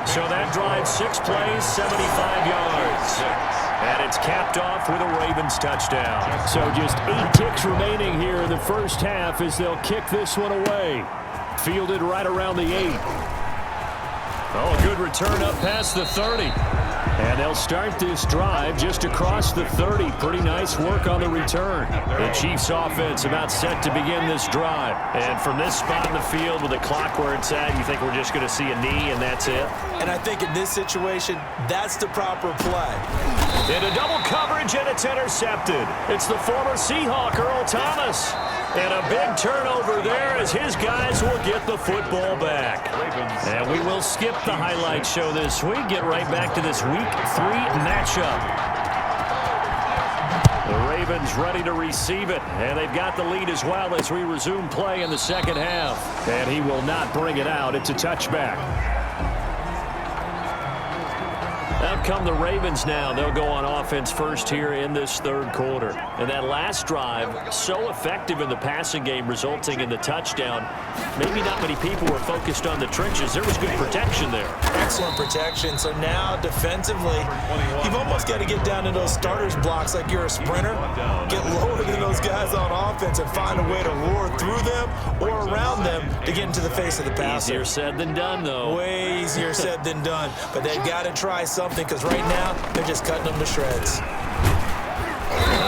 So that drive, 6 plays, 75 yards. And it's capped off with a Ravens touchdown. So just 8 ticks remaining here in the first half as they'll kick this one away. Fielded right around the 8. Oh, a good return up past the 30. And they'll start this drive just across the 30. Pretty nice work on the return. The Chiefs offense about set to begin this drive. And from this spot in the field with the clock where it's at, you think we're just going to see a knee and that's it? And I think in this situation, that's the proper play. Into double coverage, and it's intercepted. It's the former Seahawk, Earl Thomas. And a big turnover there as his guys will get the football back. And we will skip the highlight show this week. Get right back to this Week 3 matchup. The Ravens ready to receive it. And they've got the lead as well as we resume play in the second half. And he will not bring it out. It's a touchback. Out come the Ravens now. They'll go on offense first here in this third quarter. And that last drive, so effective in the passing game, resulting in the touchdown. Maybe not many people were focused on the trenches. There was good protection there. Excellent protection. So now, defensively, you've almost got to get down to those starters blocks like you're a sprinter. Get lower than those guys on offense and find a way to roar through them or around them to get into the face of the passer. Easier said than done, though. Way easier said than done. But they've got to try something, because right now they're just cutting them to shreds.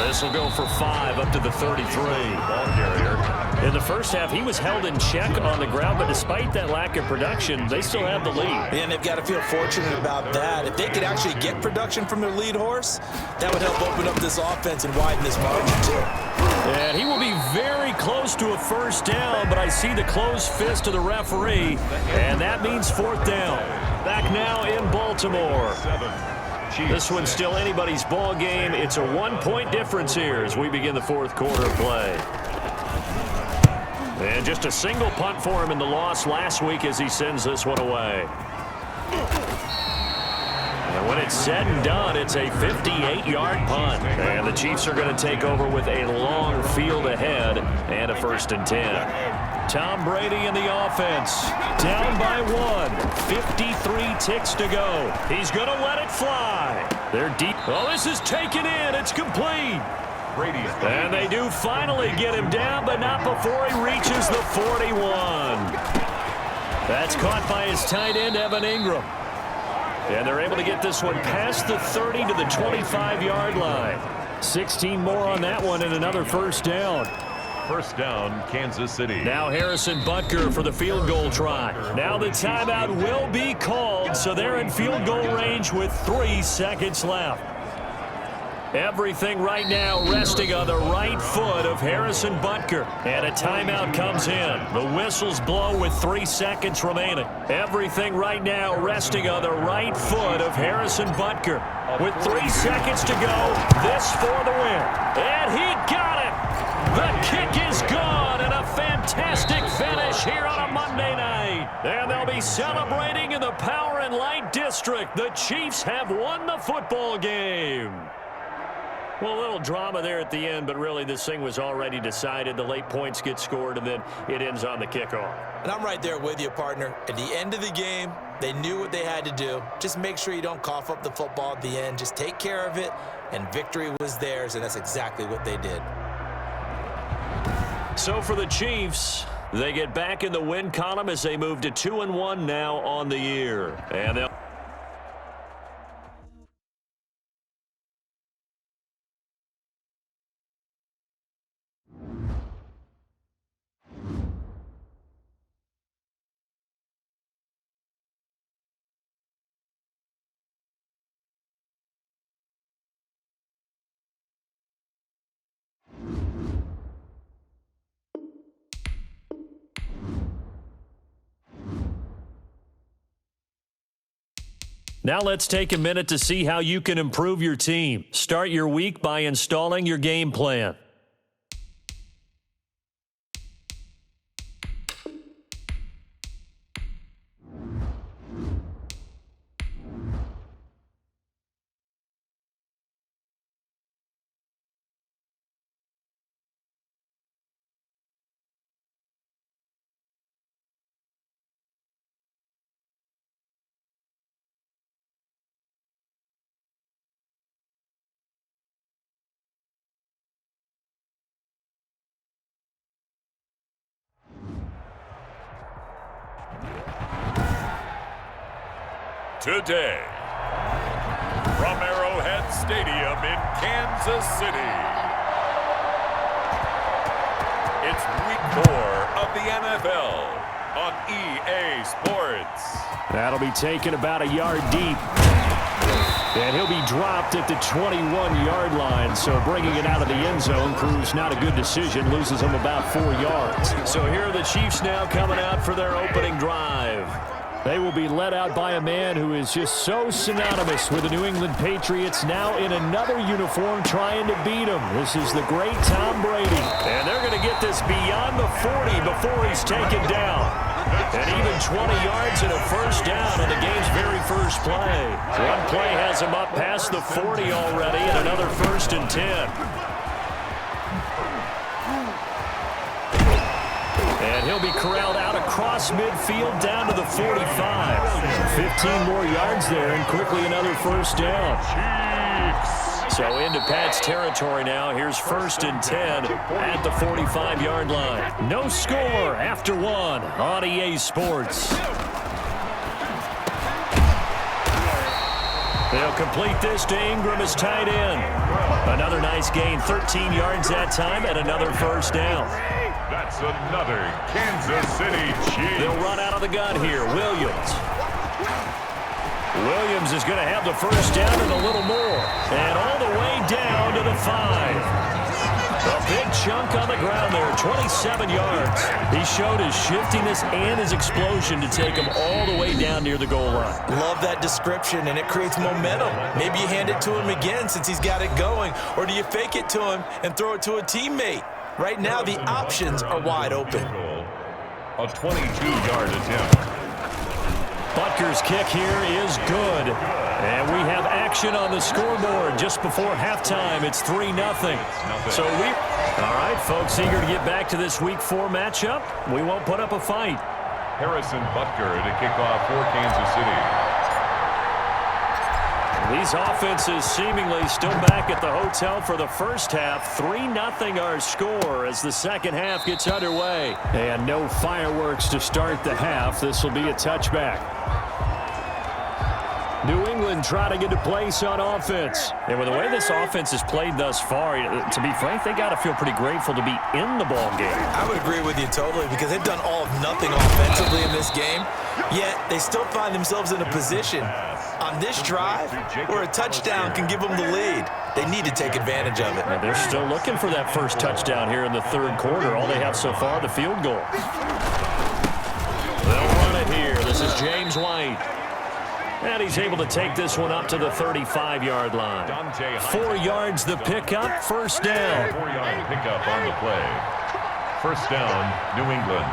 This will go for 5 up to the 33. Ball carrier In the first half, he was held in check on the ground, but despite that lack of production, they still have the lead. And they've got to feel fortunate about that. If they could actually get production from their lead horse, that would help open up this offense and widen this margin too. And he will be very close to a first down, but I see the closed fist of the referee, and that means fourth down. Back now in Baltimore. This one's still anybody's ball game. It's a 1-point difference here as we begin the fourth quarter play. And just a single punt for him in the loss last week as he sends this one away. And when it's said and done, it's a 58-yard punt. And the Chiefs are going to take over with a long field ahead and a 1st and 10. Tom Brady in the offense. Down by 1. 53 ticks to go. He's going to let it fly. They're deep. Oh, this is taken in. It's complete. And they do finally get him down, but not before he reaches the 41. That's caught by his tight end, Evan Ingram. And they're able to get this one past the 30 to the 25-yard line. 16 more on that one and another first down. First down, Kansas City. Now Harrison Butker for the field goal try. Now the timeout will be called, so they're in field goal range with 3 seconds left. Everything right now resting on the right foot of Harrison Butker. And a timeout comes in. The whistles blow with 3 seconds remaining. Everything right now resting on the right foot of Harrison Butker. With 3 seconds to go, this for the win. And he got it! The kick is gone, and a fantastic finish here on a Monday night. And they'll be celebrating in the Power and Light District. The Chiefs have won the football game. Well, a little drama there at the end, but really this thing was already decided. The late points get scored, and then it ends on the kickoff. And I'm right there with you, partner. At the end of the game, they knew what they had to do. Just make sure you don't cough up the football at the end. Just take care of it, and victory was theirs, and that's exactly what they did. So for the Chiefs, they get back in the win column as they move to 2-1 now on the year. And they'll Now let's take a minute to see how you can improve your team. Start your week by installing your game plan. Today, from Arrowhead Stadium in Kansas City, it's Week 4 of the NFL on EA Sports. That'll be taken about a yard deep. And he'll be dropped at the 21-yard line, so bringing it out of the end zone proves not a good decision, loses him about 4 yards. So here are the Chiefs now coming out for their opening drive. They will be led out by a man who is just so synonymous with the New England Patriots, now in another uniform trying to beat him. This is the great Tom Brady. And they're going to get this beyond the 40 before he's taken down. And even 20 yards and a first down on the game's very first play. One play has him up past the 40 already, and another 1st and 10. And he'll be corralled out across midfield down to the 45. 15 more yards there, and quickly another first down. So into Pat's territory now. Here's 1st and 10 at the 45-yard line. No score after 1 on EA Sports. They'll complete this to Ingram as tight end. Another nice gain, 13 yards that time, and another first down. That's another Kansas City Chiefs. They'll run out of the gun here. Williams. Williams is going to have the first down and a little more. And all the way down to the 5. A big chunk on the ground there, 27 yards. He showed his shiftiness and his explosion to take him all the way down near the goal line. Love that description, and it creates momentum. Maybe you hand it to him again since he's got it going, or do you fake it to him and throw it to a teammate? Right now, the options are wide open. A 22-yard attempt. Butker's kick here is good. And we have action on the scoreboard just before halftime. It's 3-0. All right, folks, eager to get back to this Week 4 matchup. We won't put up a fight. Harrison Butker to kick off for Kansas City. These offenses seemingly still back at the hotel for the first half. 3-0 our score as the second half gets underway. And no fireworks to start the half. This will be a touchback. New England trying to get a place on offense. And with the way this offense has played thus far, to be frank, they got to feel pretty grateful to be in the ball game. I would agree with you totally because they've done all of nothing offensively in this game, yet they still find themselves in a position on this drive where a touchdown can give them the lead. They need to take advantage of it. And they're still looking for that first touchdown here in the third quarter. All they have so far, the field goal. They'll run it here. This is James White. And he's able to take this one up to the 35-yard line. 4 yards the pickup, first down. 4-yard pickup on the play. First down, New England.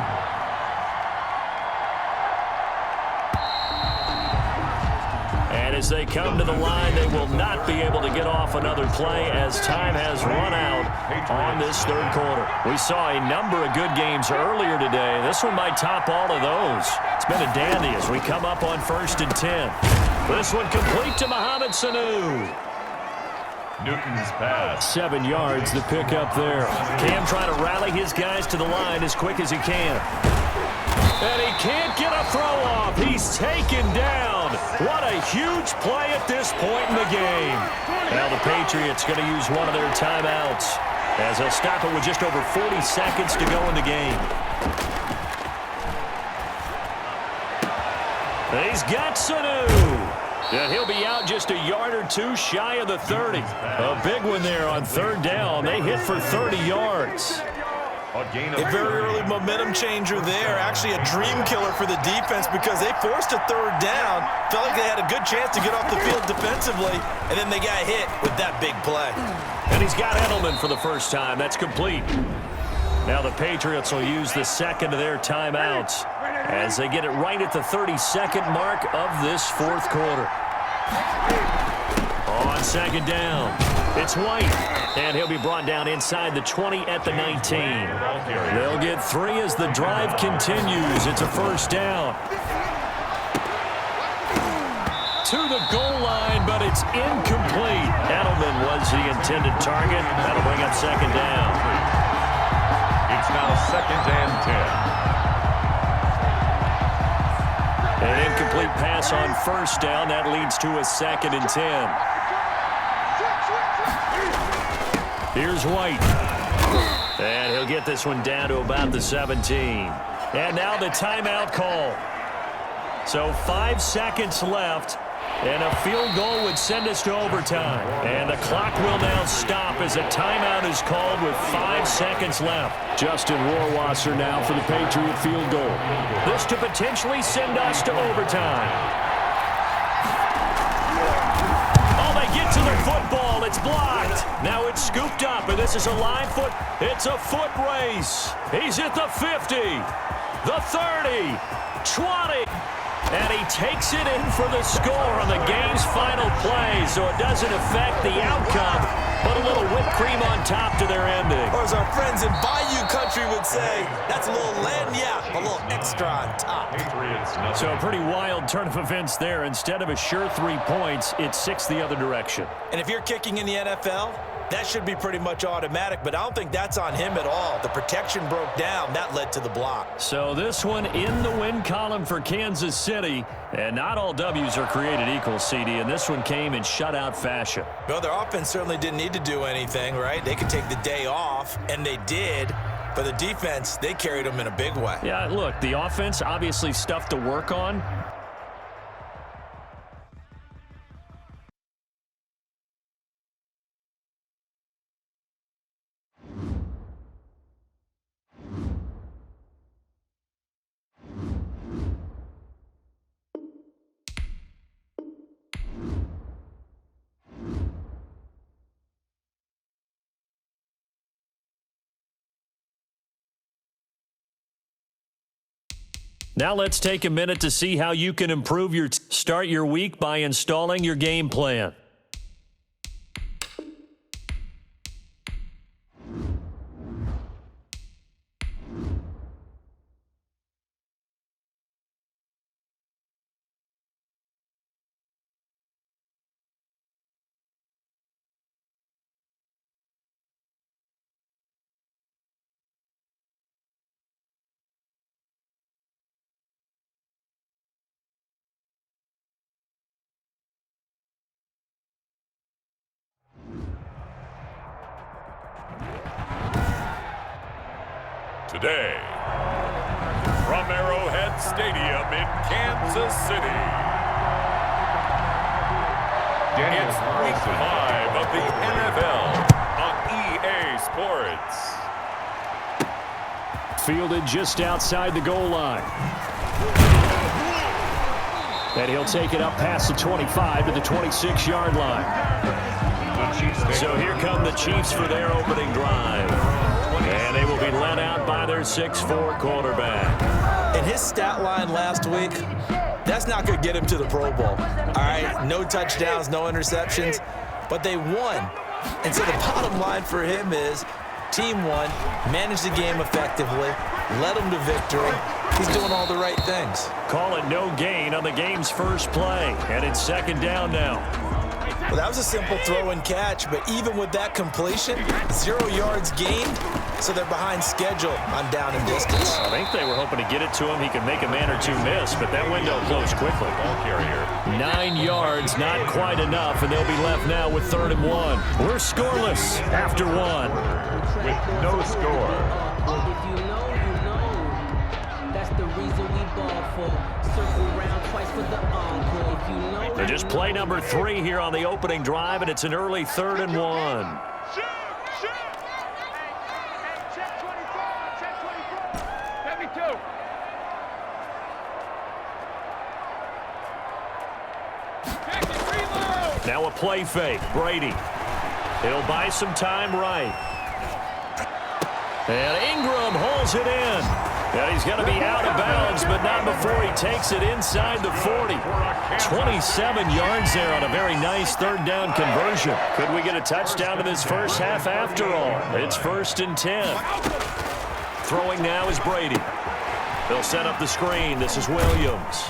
And as they come to the line, they will not be able to get off another play as time has run out on this third quarter. We saw a number of good games earlier today. This one might top all of those. It's been a dandy as we come up on 1st and 10. This one complete to Mohamed Sanu. Newton's pass. 7 yards the pickup there. Cam trying to rally his guys to the line as quick as he can. And he can't get a throw off. He's taken down. What a huge play at this point in the game. Now the Patriots going to use one of their timeouts as they'll stop it with just over 40 seconds to go in the game. He's got Sanu. And he'll be out just a yard or two shy of the 30. A big one there on third down. They hit for 30 yards. A very early momentum changer there. Actually a dream killer for the defense because they forced a third down. Felt like they had a good chance to get off the field defensively, and then they got hit with that big play. And he's got Edelman for the first time. That's complete. Now the Patriots will use the second of their timeouts as they get it right at the 32nd mark of this fourth quarter. On second down, it's White, and he'll be brought down inside the 20 at the 19. They'll get 3 as the drive continues. It's a first down. To the goal line, but it's incomplete. Edelman was the intended target. That'll bring up second down. It's now 2nd and 10. An incomplete pass on first down. That leads to a 2nd and 10. Here's White. And he'll get this one down to about the 17. And now the timeout call. So 5 seconds left. And a field goal would send us to overtime. And the clock will now stop as a timeout is called with 5 seconds left. Justin Rohrwasser now for the Patriot field goal. This to potentially send us to overtime. Oh, they get to the football. It's blocked. Now it's scooped up, and this is a live foot. It's a foot race. He's at the 50, the 30, 20. And he takes it in for the score on the game's final play, so it doesn't affect the outcome, but a little whipped cream on top to their ending. Or as our friends in Bayou Country would say, that's a little lagniappe, a little extra on top. So a pretty wild turn of events there. Instead of a sure 3 points, it's 6 the other direction. And if you're kicking in the NFL, that should be pretty much automatic, but I don't think that's on him at all. The protection broke down. That led to the block. So this one in the win column for Kansas City. And not all W's are created equal, CD, and this one came in shutout fashion. Well, their offense certainly didn't need to do anything, right? They could take the day off, and they did. But the defense, they carried them in a big way. Yeah, look, the offense, obviously stuff to work on. Now let's take a minute to see how you can improve your start your week by installing your game plan. Today, from Arrowhead Stadium in Kansas City, it's Week 5 of the NFL on EA Sports. Fielded just outside the goal line. And he'll take it up past the 25 to the 26-yard line. So here come the Chiefs for their opening drive. And they will be led out by their 6'4" quarterback. And his stat line last week, that's not going to get him to the Pro Bowl. All right, no touchdowns, no interceptions, but they won. And so the bottom line for him is team won, managed the game effectively, led them to victory. He's doing all the right things. Call it no gain on the game's first play. And it's second down now. Well, that was a simple throw and catch, but even with that completion, 0 yards gained, so they're behind schedule on down and distance. I think they were hoping to get it to him. He could make a man or two miss, but that window closed quickly. Ball carrier. 9 yards, not quite enough, and they'll be left now with 3rd and 1. We're scoreless after 1. With no score. If you know, you know. That's the reason we ball for. Circle round twice for the encore. If you know. They're just play number 3 here on the opening drive, and it's an early 3rd and 1. Now a play fake. Brady. He'll buy some time right. And Ingram holds it in. And he's going to be out of bounds, but not before he takes it inside the 40. 27 yards there on a very nice 3rd down conversion. Could we get a touchdown in this first half after all? It's 1st and 10. Throwing now is Brady. He'll set up the screen. This is Williams.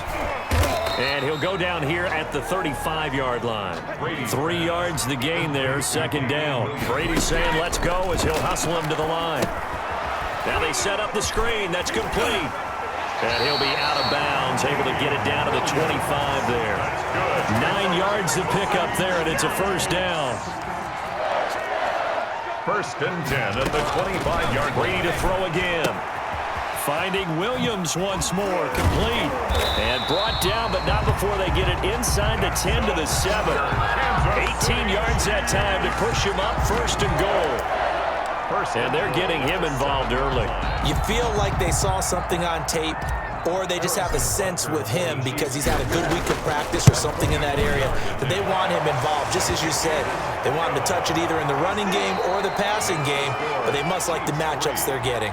And he'll go down here at the 35-yard line. 3 yards the gain there, 2nd down. Brady saying let's go as he'll hustle him to the line. Now they set up the screen. That's complete. And he'll be out of bounds, able to get it down to the 25 there. 9 yards to pick up there, and it's a 1st down. 1st and 10 at the 25-yard line. Brady to throw again. Finding Williams once more, complete. And brought down, but not before they get it inside the 10 to the 7. 18 yards that time to push him up, 1st and goal. And they're getting him involved early. You feel like they saw something on tape, or they just have a sense with him because he's had a good week of practice or something in that area that they want him involved. Just as you said, they want him to touch it either in the running game or the passing game, but they must like the matchups they're getting.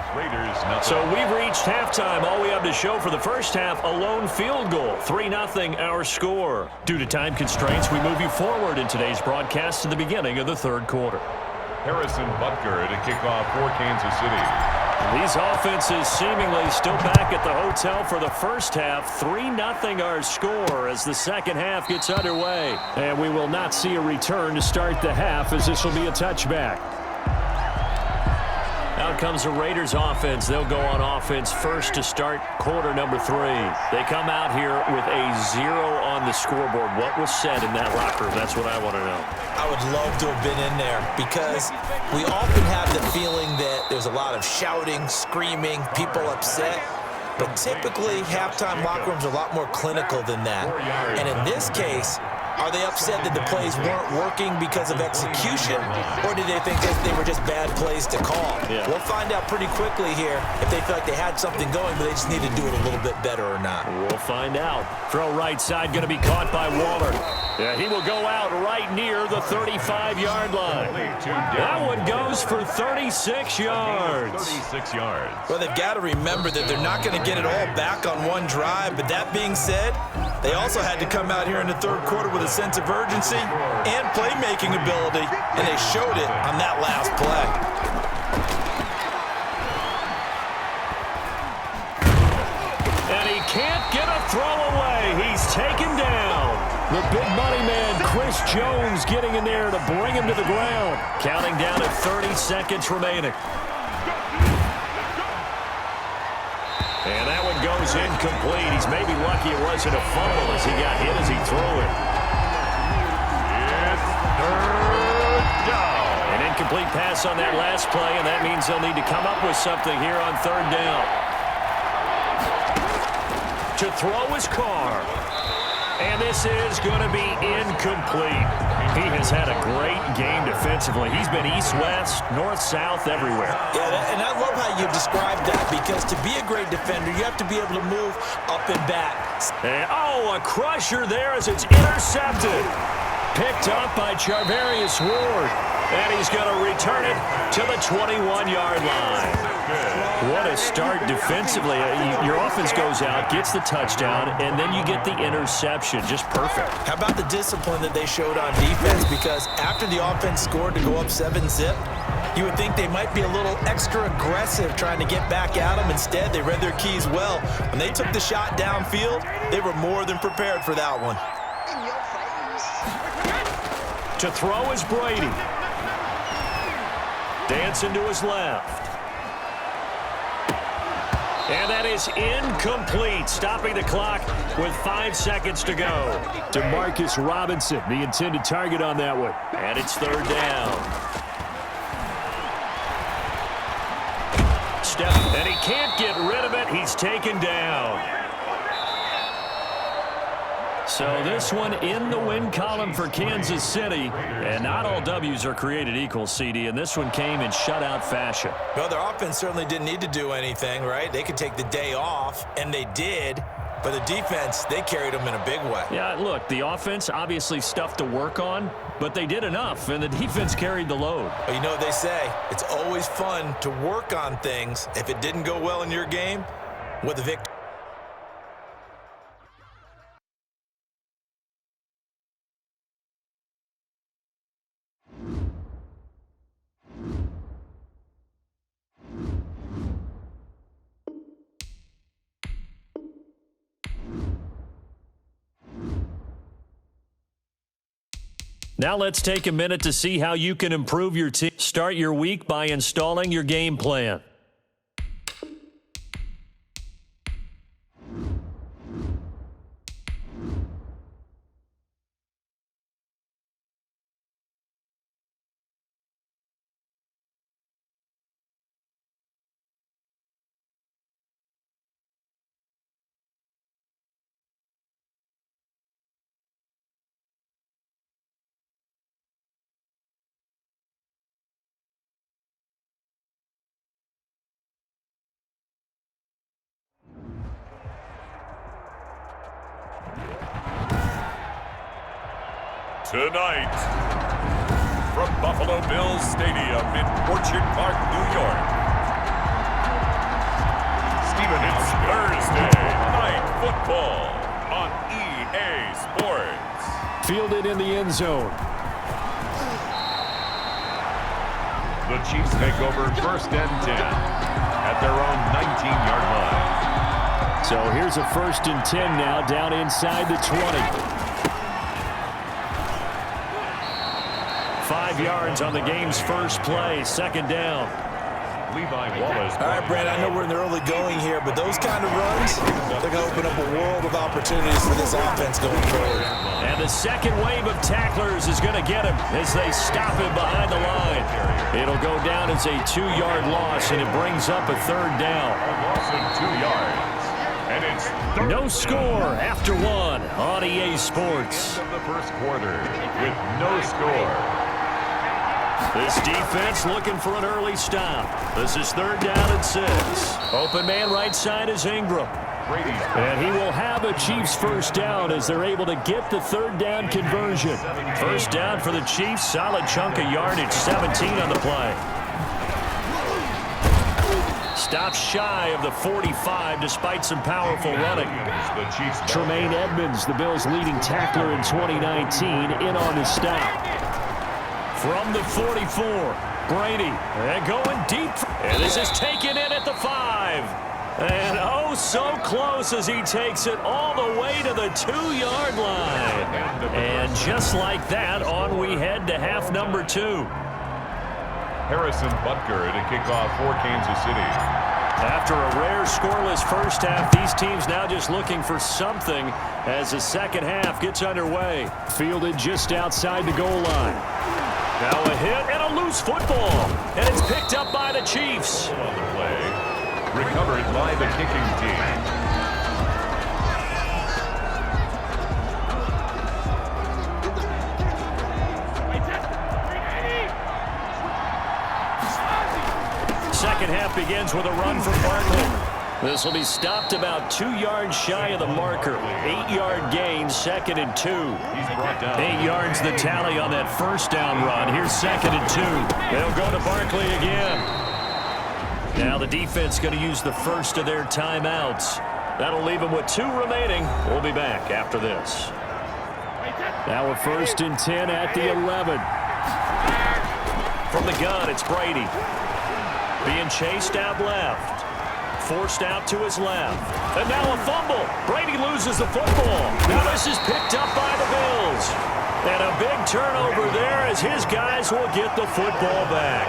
So we've reached halftime. All we have to show for the first half, a lone field goal. 3-0 our score. Due to time constraints, we move you forward in today's broadcast to the beginning of the 3rd quarter. Harrison Butker to kick off for Kansas City. These offenses seemingly still back at the hotel for the first half. 3-0 our score as the second half gets underway. And we will not see a return to start the half as this will be a touchback. Out comes the Raiders offense. They'll go on offense first to start quarter number 3. They come out here with a 0 on the scoreboard. What was said in that locker room? That's what I want to know. I would love to have been in there because we often have the feeling that there's a lot of shouting, screaming, people upset. But typically, halftime locker rooms are a lot more clinical than that. And in this case, are they upset that the plays weren't working because of execution, or did they think that they were just bad plays to call? Yeah. We'll find out pretty quickly here if they feel like they had something going, but they just need to do it a little bit better or not. We'll find out. Throw right side going to be caught by Waller. Yeah, he will go out right near the 35-yard line. That one goes for 36 yards. 36 yards. Well, they've got to remember that they're not going to get it all back on one drive, but that being said, they also had to come out here in the third quarter with a sense of urgency and playmaking ability, and they showed it on that last play. And he can't get a throw away. He's taken down. The big money man, Chris Jones, getting in there to bring him to the ground. Counting down at 30 seconds remaining. And that one goes incomplete. He's maybe lucky it wasn't a fumble as he got hit as he threw it. It's third down. An incomplete pass on that last play, and that means they'll need to come up with something here on third down. To throw his car. And this is going to be incomplete. He has had a great game defensively. He's been east-west, north-south, everywhere. Yeah, and I love how you described that because to be a great defender, you have to be able to move up and back. And, oh, a crusher there as it's intercepted. Picked up by Charvarius Ward. And he's going to return it to the 21-yard line. What a start defensively. Your offense goes out, gets the touchdown, and then you get the interception. Just perfect. How about the discipline that they showed on defense? Because after the offense scored to go up 7-zip, you would think they might be a little extra aggressive trying to get back at them. Instead, they read their keys well. When they took the shot downfield, they were more than prepared for that one. To throw is Brady. Dancing to his left. And that is incomplete, stopping the clock with 5 seconds to go. Demarcus Robinson, the intended target on that one. And it's third down. Step, and he can't get rid of it. He's taken down. So this one in the win column for Kansas City. And not all W's are created equal, CD. And this one came in shutout fashion. Well, their offense certainly didn't need to do anything, right? They could take the day off, and they did. But the defense, they carried them in a big way. Yeah, look, the offense, obviously stuff to work on. But they did enough, and the defense carried the load. Well, you know what they say. It's always fun to work on things. If it didn't go well in your game, with a victory. Now let's take a minute to see how you can improve your team. Start your week by installing your game plan. Tonight, from Buffalo Bills Stadium in Orchard Park, New York. It's Thursday Night Football on EA Sports. Fielded in the end zone. The Chiefs take over first and 10 at their own 19-yard line. So here's a 1st and 10 now, down inside the 20. 5 yards on the game's first play, 2nd down. All right, Brad, I know we're in the early going here, but those kind of runs, they're going to open up a world of opportunities for this offense going forward. And the second wave of tacklers is going to get him as they stop him behind the line. It'll go down as a 2-yard loss, and it brings up a third down. A loss of 2 yards. And it's no score after 1 on EA Sports. Of the first quarter with no score. This defense looking for an early stop. This is 3rd down and 6. Open man right side is Ingram. Brady. And he will have a Chiefs first down as they're able to get the 3rd down conversion. First down for the Chiefs. Solid chunk of yardage. 17 on the play. Stops shy of the 45 despite some powerful running. Tremaine Edmonds, the Bills' leading tackler in 2019, in on the stop. From the 44, Brady, and going deep. And this is taken in at the 5. And oh, so close as he takes it all the way to the 2-yard line. And just like that, on we head to half number 2. Harrison Butker to kick off for Kansas City. After a rare scoreless first half, these teams now just looking for something as the second half gets underway. Fielded just outside the goal line. Now a hit and a loose football. And it's picked up by the Chiefs. On the play. Recovered by the kicking team. Second half begins with a run from Barkley. This will be stopped about 2 yards shy of the marker. 8-yard gain, 2nd and 2. He's brought down. 8 yards the tally on that first down run. Here's 2nd and 2. They'll go to Barkley again. Now the defense going to use the first of their timeouts. That'll leave them with 2 remaining. We'll be back after this. Now a 1st and 10 at the 11. From the gun, it's Brady. Being chased out left. Forced out to his left. And now a fumble. Brady loses the football. Now this is picked up by the Bills. And a big turnover there as his guys will get the football back.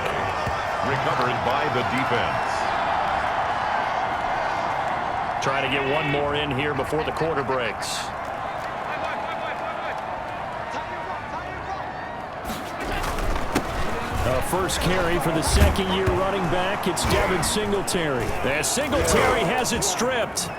Recovered by the defense. Trying to get one more in here before the quarter breaks. First carry for the second-year running back. It's Devin Singletary. And Singletary has it stripped.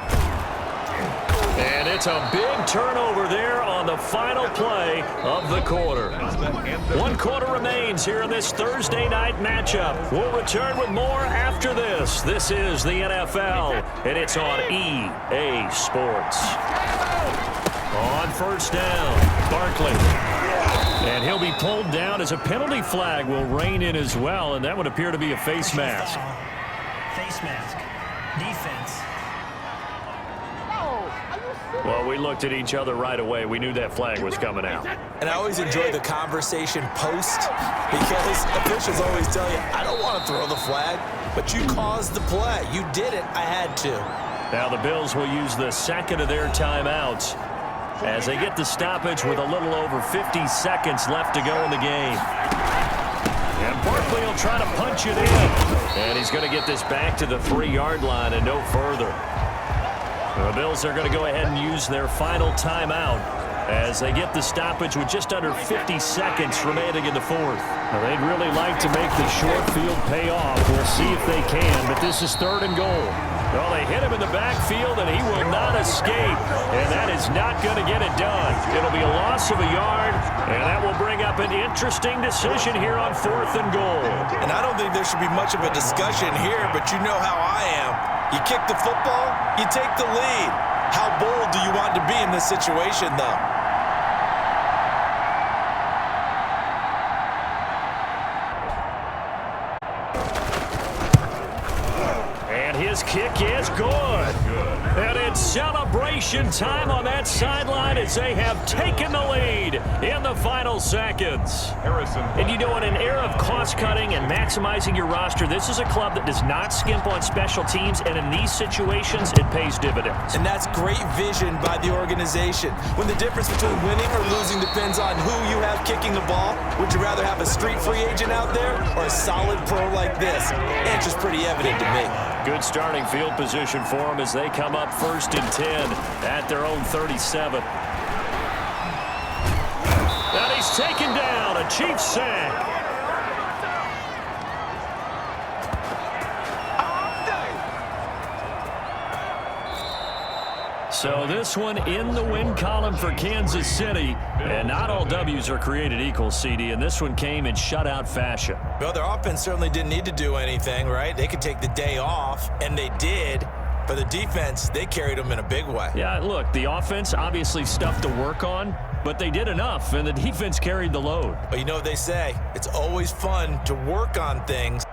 And it's a big turnover there on the final play of the quarter. 1 quarter remains here in this Thursday night matchup. We'll return with more after this. This is the NFL, and it's on EA Sports. On first down, Barkley. And he'll be pulled down as a penalty flag will rein in as well, and that would appear to be a face mask. Face mask. Defense. Well, we looked at each other right away. We knew that flag was coming out. And I always enjoy the conversation post because officials always tell you, I don't want to throw the flag, but you caused the play. You did it. I had to. Now the Bills will use the second of their timeouts as they get the stoppage with a little over 50 seconds left to go in the game. And Barkley will try to punch it in. And he's going to get this back to the 3-yard line and no further. The Bills are going to go ahead and use their final timeout as they get the stoppage with just under 50 seconds remaining in the fourth. Now, they'd really like to make the short field pay off. We'll see if they can, but this is 3rd and goal. Well, they hit him in the backfield, and he will not escape. And that is not going to get it done. It'll be a loss of a yard, and that will bring up an interesting decision here on 4th and goal. And I don't think there should be much of a discussion here, but you know how I am. You kick the football, you take the lead. How bold do you want to be in this situation, though? his kick is good. And it's celebration time on that sideline as they have taken the lead in the final seconds. And you know, in an era of cost-cutting and maximizing your roster, this is a club that does not skimp on special teams, and in these situations, it pays dividends. And that's great vision by the organization. When the difference between winning or losing depends on who you have kicking the ball, would you rather have a street free agent out there or a solid pro like this? The answer's pretty evident to me. Good starting field position for them as they come up 1st and 10 at their own 37. And he's taken down, a Chiefs sack. So this one in the win column for Kansas City. And not all W's are created equal, CD, and this one came in shutout fashion. Well, their offense certainly didn't need to do anything, right? They could take the day off, and they did. For the defense, they carried them in a big way. Yeah, look, the offense obviously stuff to work on, but they did enough, and the defense carried the load. But you know what they say, it's always fun to work on things.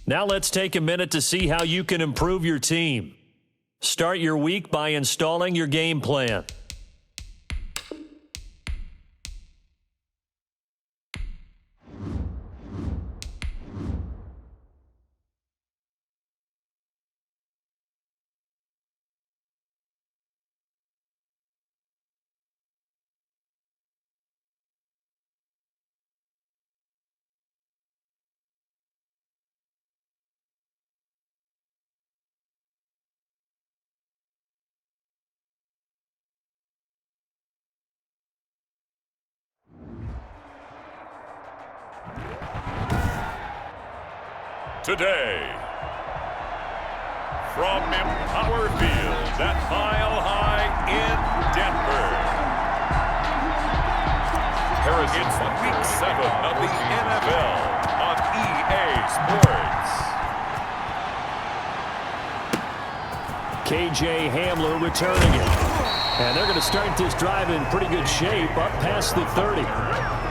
Now let's take a minute to see how you can improve your team. Start your week by installing your game plan. Today, from Empower Field at Mile High in Denver, it's Week 7 of the NFL on EA Sports. KJ Hamler returning it. And they're going to start this drive in pretty good shape, up past the 30.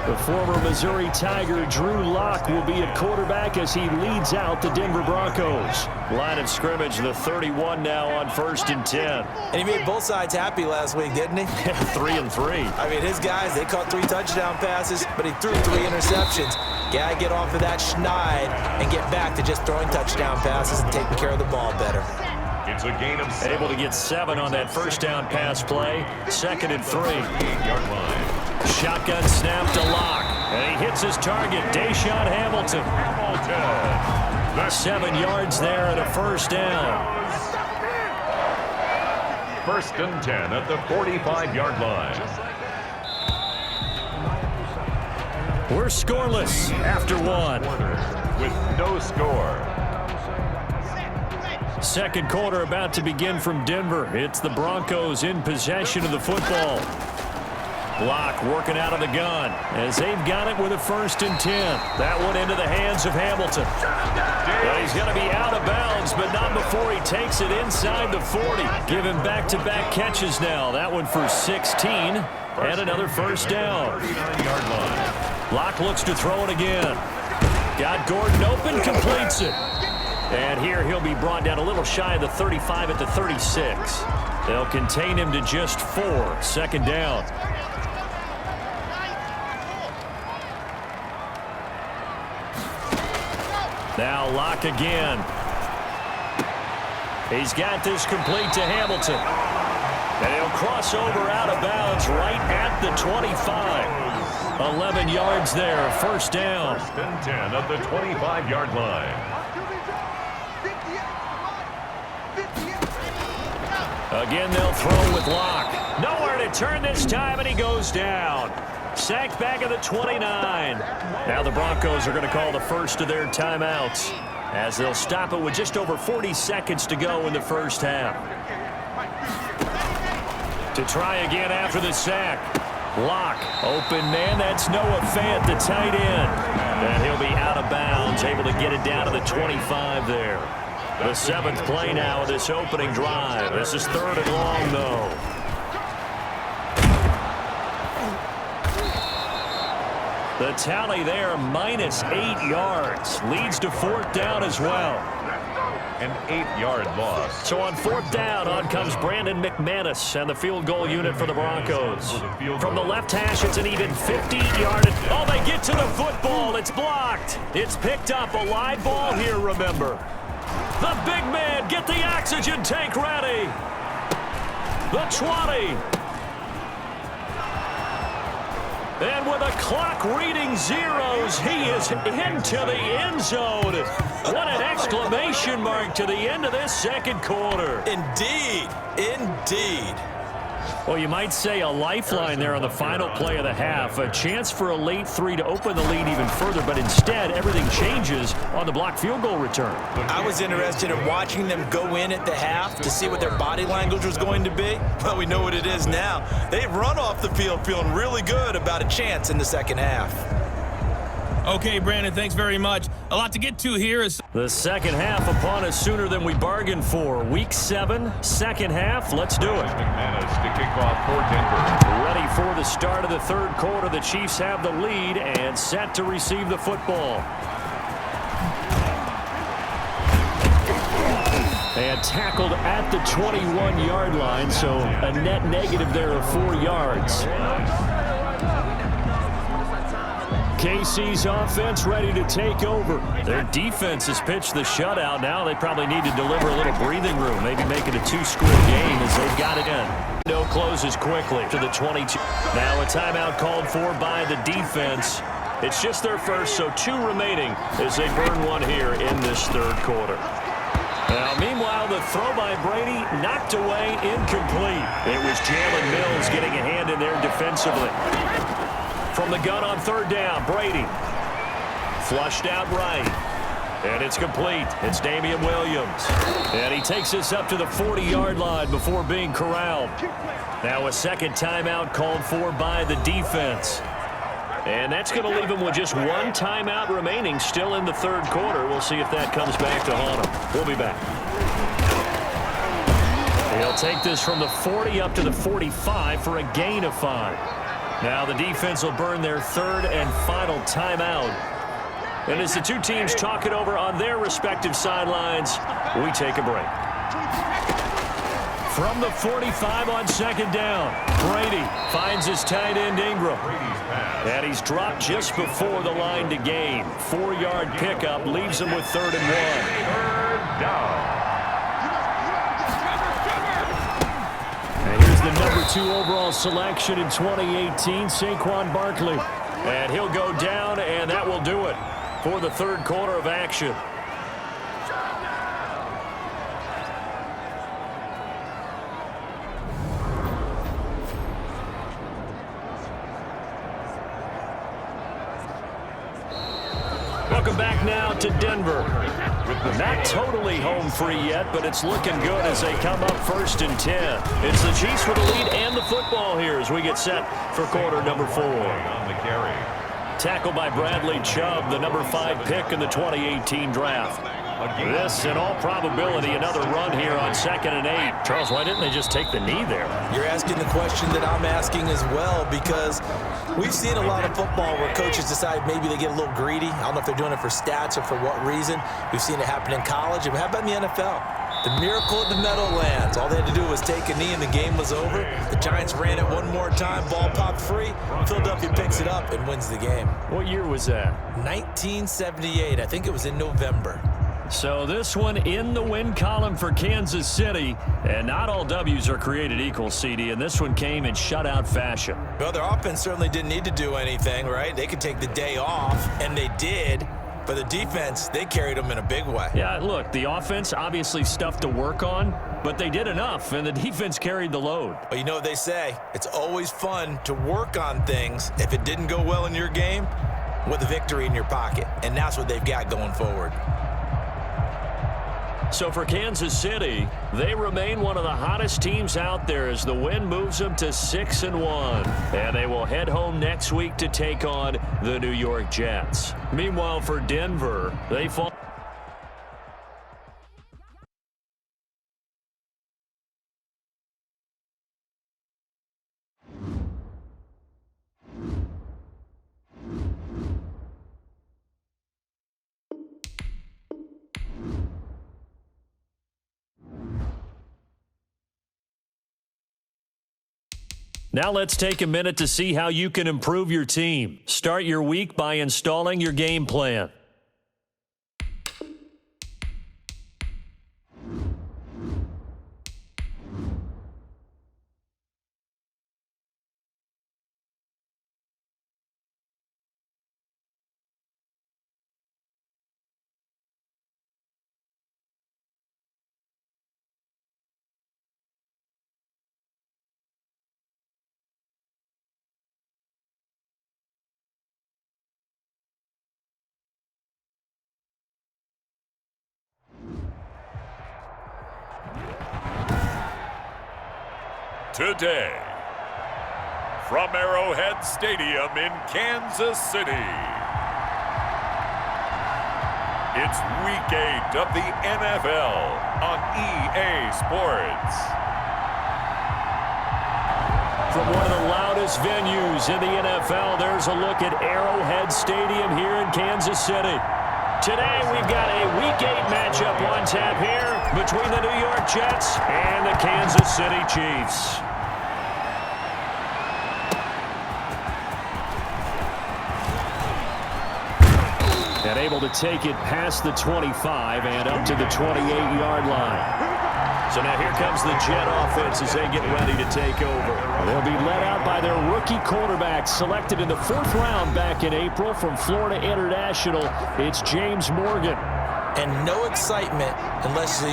The former Missouri Tiger Drew Lock will be at quarterback as he leads out the Denver Broncos. Line of scrimmage, the 31 now on 1st and 10. And he made both sides happy last week, didn't he? 3 and 3. I mean, his guys, they caught 3 touchdown passes, but he threw 3 interceptions. Gotta get off of that schneid and get back to just throwing touchdown passes and taking care of the ball better. It's a gain of 7. Able to get 7 on that first down pass play. 2nd and 3. 8-yard line. Shotgun snap to Lock. And he hits his target, Deshaun Hamilton. 7 yards there and a first down. 1st and 10 at the 45-yard line. We're scoreless after 1. With no score. Second quarter about to begin from Denver. It's the Broncos in possession of the football. Lock working out of the gun as they've got it with a 1st and 10. That one into the hands of Hamilton. But he's going to be out of bounds, but not before he takes it inside the 40. Giving back-to-back catches now. That one for 16 and another first down. 39-yard line. Lock looks to throw it again. Got Gordon open, completes it. And here he'll be brought down a little shy of the 35 at the 36. They'll contain him to just 4. 2nd down. Now Lock again. He's got this complete to Hamilton. And he'll cross over out of bounds right at the 25. 11 yards there, 1st down. 1st and 10 at the 25-yard line. Again, they'll throw with Lock. Nowhere to turn this time, and he goes down. Sacked back at the 29. Now the Broncos are going to call the first of their timeouts as they'll stop it with just over 40 seconds to go in the first half. To try again after the sack. Block. Open man. That's Noah Fant, the tight end. And he'll be out of bounds, able to get it down to the 25 there. The 7th play now of this opening drive. This is 3rd and long, though. The tally there, -8 yards. Leads to 4th down as well. An 8-yard loss. So on 4th down, on comes Brandon McManus and the field goal unit for the Broncos. From the left hash, it's an even 50-yard. Oh, they get to the football. It's blocked. It's picked up. A live ball here, remember. The big man, get the oxygen tank ready. The 20. And with a clock reading zeros, he is into the end zone. What an exclamation mark to the end of this 2nd quarter. Indeed. Indeed. Well, you might say a lifeline there on the final play of the half. A chance for a late 3 to open the lead even further, but instead everything changes on the blocked field goal return. I was interested in watching them go in at the half to see what their body language was going to be. Well, we know what it is now. They've run off the field feeling really good about a chance in the 2nd half. Okay, Brandon, thanks very much. A lot to get to here. The 2nd half upon us sooner than we bargained for. Week 7, 2nd half. Let's do it. McManus to kick off for Denver. Ready for the start of the 3rd quarter. The Chiefs have the lead and set to receive the football. And tackled at the 21-yard line, so a net negative there of 4 yards. KC's offense ready to take over. Their defense has pitched the shutout. Now they probably need to deliver a little breathing room, maybe make it a 2-score game as they've got it in. No closes quickly to the 22. Now a timeout called for by the defense. It's just their first, so 2 remaining as they burn one here in this 3rd quarter. Now, meanwhile, the throw by Brady knocked away, incomplete. It was Jalen Mills getting a hand in there defensively. From the gun on 3rd down, Brady. Flushed out right. And it's complete. It's Damian Williams. And he takes us up to the 40-yard line before being corralled. Now a 2nd timeout called for by the defense. And that's going to leave him with just 1 timeout remaining still in the 3rd quarter. We'll see if that comes back to haunt him. We'll be back. He'll take this from the 40 up to the 45 for a gain of 5. Now the defense will burn their 3rd and final timeout. And as the 2 teams talk it over on their respective sidelines, we take a break. From the 45 on 2nd down, Brady finds his tight end Ingram. And he's dropped just before the line to gain. 4-yard pickup leaves him with 3rd and 1. 3rd down. The number 2 overall selection in 2018, Saquon Barkley. And he'll go down, and that will do it for the 3rd quarter of action. Welcome back now to Denver. Not totally home free yet, but it's looking good as they come up 1st and 10. It's the Chiefs with the lead and the football here as we get set for quarter number 4. On the carry. Tackled by Bradley Chubb, the number 5 pick in the 2018 draft. This, in all probability, another run here on 2nd and 8. Charles, why didn't they just take the knee there? You're asking the question that I'm asking as well, because we've seen a lot of football where coaches decide maybe they get a little greedy. I don't know if they're doing it for stats or for what reason. We've seen it happen in college. And how about in the NFL? The miracle at the Meadowlands. All they had to do was take a knee and the game was over. The Giants ran it one more time. Ball popped free. Philadelphia picks it up and wins the game. What year was that? 1978. I think it was in November. So this one in the win column for Kansas City. And not all W's are created equal, CD. And this one came in shutout fashion. Well, their offense certainly didn't need to do anything, right? They could take the day off, and they did. But the defense, they carried them in a big way. Yeah, look, the offense obviously stuff to work on, but they did enough, and the defense carried the load. Well, you know what they say. It's always fun to work on things if it didn't go well in your game with a victory in your pocket. And that's what they've got going forward. So for Kansas City, they remain one of the hottest teams out there as the win moves them to 6-1. And they will head home next week to take on the New York Jets. Meanwhile, for Denver, they fall. Now let's take a minute to see how you can improve your team. Start your week by installing your game plan. Today, from Arrowhead Stadium in Kansas City, it's Week 8 of the NFL on EA Sports. From one of the loudest venues in the NFL, there's a look at Arrowhead Stadium here in Kansas City. Today, we've got a Week 8 matchup on tap here between the New York Jets and the Kansas City Chiefs. And able to take it past the 25 and up to the 28-yard line. So now here comes the Jet offense as they get ready to take over. They'll be led out by their rookie quarterback, selected in the 4th round back in April from Florida International. It's James Morgan. And no excitement unless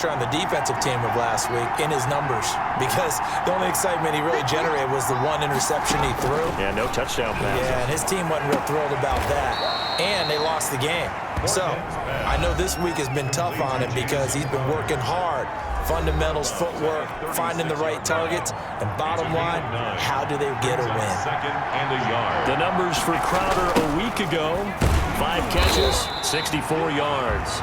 you're on the defensive team of last week in his numbers, because the only excitement he really generated was the one interception he threw. Yeah, no touchdown pass. Yeah, and his team wasn't real thrilled about that. And they lost the game. So I know this week has been tough on him because he's been working hard. Fundamentals, footwork, finding the right targets, and bottom line, how do they get a win? The numbers for Crowder a week ago: 5 catches, 64 yards.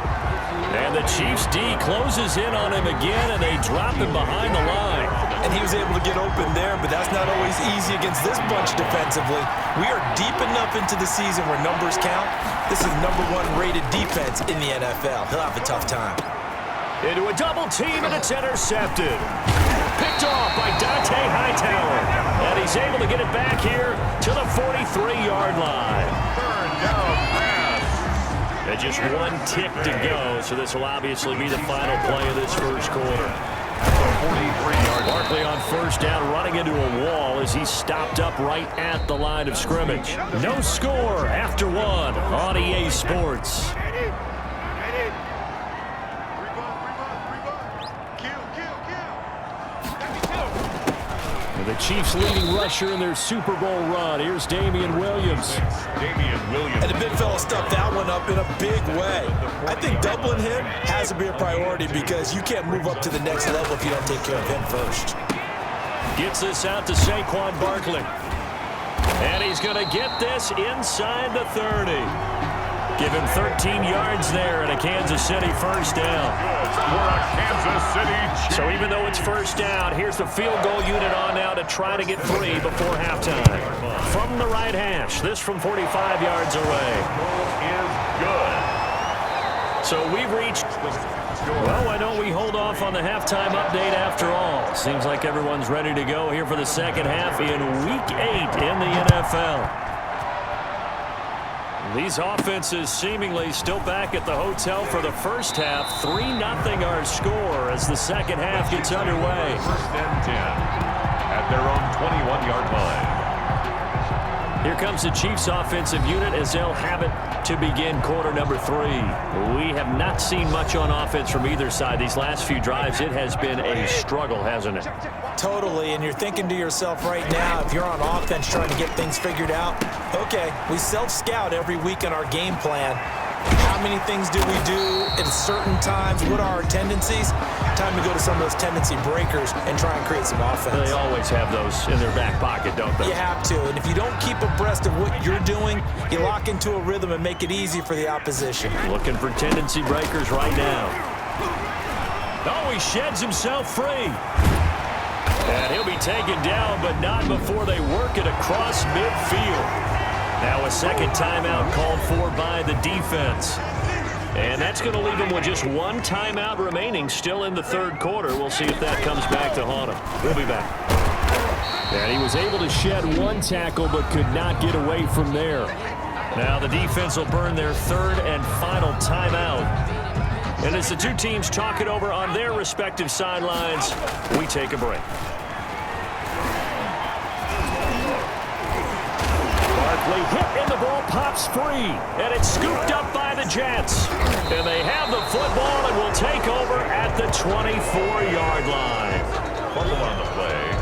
And the Chiefs D closes in on him again, and they drop him behind the line. And he was able to get open there, but that's not always easy against this bunch defensively. We are deep enough into the season where numbers count. This is #1 rated defense in the NFL. He'll have a tough time. Into a double team, and it's intercepted. Picked off by Dante Hightower. And he's able to get it back here to the 43-yard line. And just one tick to go, so this will obviously be the final play of this first quarter. Barkley on first down, running into a wall as he's stopped up right at the line of scrimmage. No score after 1 on EA Sports. The Chiefs' leading rusher in their Super Bowl run. Here's Damian Williams. And the big fella stuffed that one up in a big way. I think doubling him has to be a priority because you can't move up to the next level if you don't take care of him first. Gets this out to Saquon Barkley. And he's going to get this inside the 30. Give him 13 yards there and a Kansas City first down. So even though it's first down, here's the field goal unit on now to try to get 3 before halftime. From the right hash, this from 45 yards away. So we've reached, well, why don't we hold off on the halftime update after all? Seems like everyone's ready to go here for the second half in Week 8 in the NFL. These offenses seemingly still back at the hotel for the first half. 3-0 our score as the second half gets underway. First and 10 at their own 21-yard line. Here comes the Chiefs offensive unit as they'll have it to begin quarter number 3. We have not seen much on offense from either side. These last few drives, it has been a struggle, hasn't it? Totally, and you're thinking to yourself right now, if you're on offense trying to get things figured out, okay, we self-scout every week in our game plan. How How many things do we do at certain times? What are our tendencies? Time to go to some of those tendency breakers and try and create some offense. They always have those in their back pocket, don't they? You have to. And if you don't keep abreast of what you're doing, you lock into a rhythm and make it easy for the opposition. Looking for tendency breakers right now. Oh, he sheds himself free. And he'll be taken down, but not before they work it across midfield. Now a second timeout called for by the defense. And that's going to leave him with just one timeout remaining still in the third quarter. We'll see if that comes back to haunt him. We'll be back. And he was able to shed one tackle but could not get away from there. Now the defense will burn their third and final timeout. And as the two teams talk it over on their respective sidelines, we take a break. Barkley hit and the ball pops free. And it's scooped up by the Jets. And they have the football and will take over at the 24-yard line. Fumble on the play.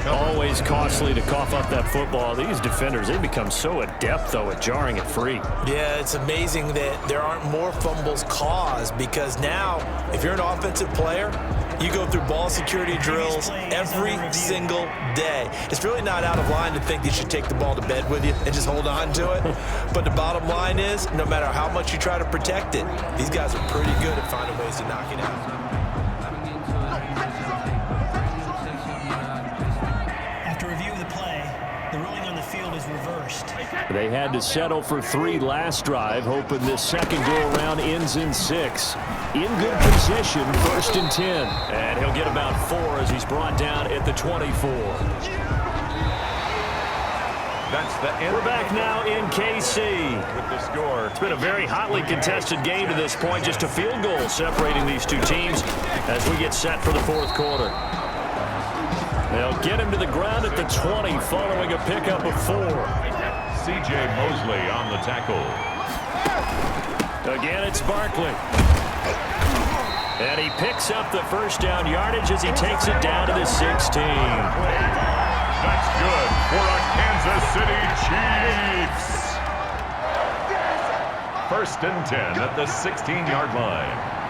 Always costly to cough up that football. These defenders, they become so adept, though, at jarring it free. Yeah, it's amazing that there aren't more fumbles caused because now, if you're an offensive player, you go through ball security drills every single day. It's really not out of line to think you should take the ball to bed with you and just hold on to it. But the bottom line is, no matter how much you try to protect it, these guys are pretty good at finding ways to knock it out. They had to settle for 3 last drive, hoping this second go-around ends in 6. In good position, 1st and 10. And he'll get about 4 as he's brought down at the 24. That's the end. We're back now in KC. With the score. It's been a very hotly contested game to this point. Just a field goal separating these two teams as we get set for the 4th quarter. They'll get him to the ground at the 20 following a pickup of 4. C.J. Mosley on the tackle. Again, it's Barkley. And he picks up the first down yardage as he takes it down to the 16. That's good for a Kansas City Chiefs. 1st and 10 at the 16-yard line.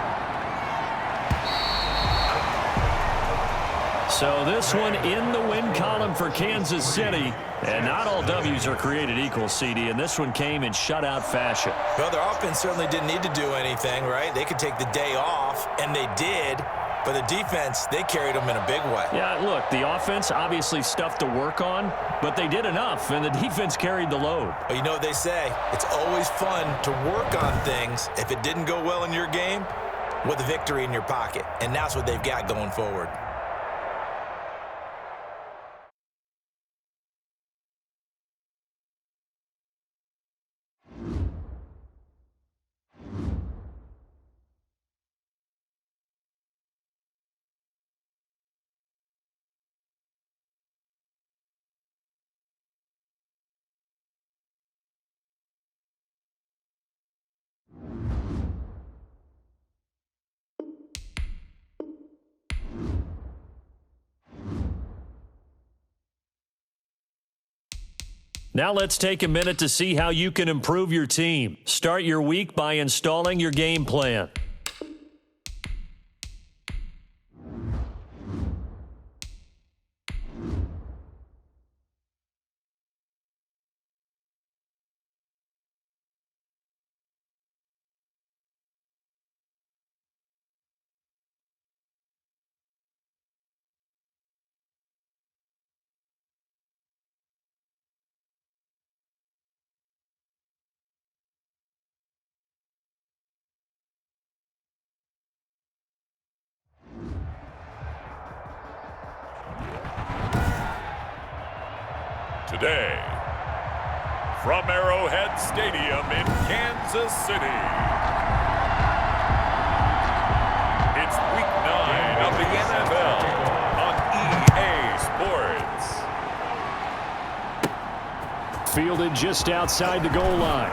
So this one in the win column for Kansas City. And not all W's are created equal, CD, and this one came in shutout fashion. Well, their offense certainly didn't need to do anything, right? They could take the day off, and they did. But the defense, they carried them in a big way. Yeah, look, the offense obviously stuff to work on, but they did enough, and the defense carried the load. Well, you know what they say. It's always fun to work on things if it didn't go well in your game with a victory in your pocket. And that's what they've got going forward. Now let's take a minute to see how you can improve your team. Start your week by installing your game plan. Today, from Arrowhead Stadium in Kansas City, it's Week 9 of the NFL on EA Sports. Fielded just outside the goal line.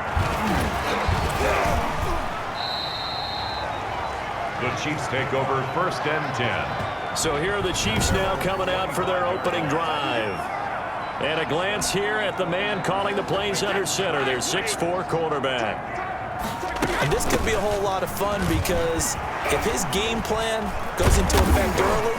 The Chiefs take over 1st and 10. So here are the Chiefs now coming out for their opening drive. And a glance here at the man calling the plays under center, their 6'4" quarterback. And this could be a whole lot of fun because if his game plan goes into effect early,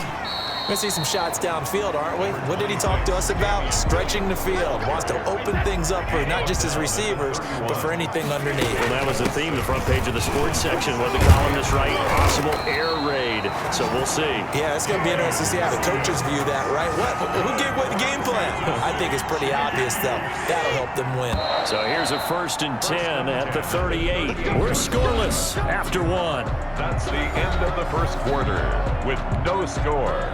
we're going to see some shots downfield, aren't we? What did he talk to us about? Stretching the field. Wants to open things up for not just his receivers, but for anything underneath. Well, that was the theme, the front page of the sports section. What the columnist write? Possible air raid. So we'll see. Yeah, it's going to be interesting to see how the coaches view that, right? Who gave away the game plan? I think it's pretty obvious, though. That'll help them win. So here's a 1st and 10 at the 38. We're scoreless after one. That's the end of the first quarter with no score.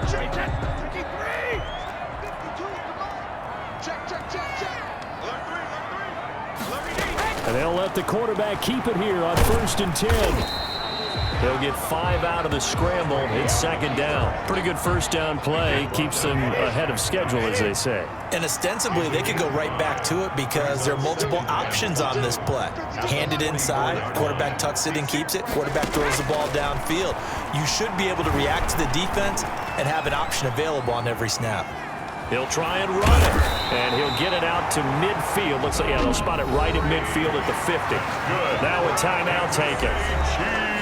And they'll let the quarterback keep it here on 1st and 10. They'll get 5 out of the scramble. It's 2nd down. Pretty good first down play. Keeps them ahead of schedule, as they say. And ostensibly, they could go right back to it because there are multiple options on this play. Hand it inside, quarterback tucks it and keeps it, quarterback throws the ball downfield. You should be able to react to the defense and have an option available on every snap. He'll try and run it, and he'll get it out to midfield. Looks like, yeah, they'll spot it right at midfield at the 50. Now a timeout taken.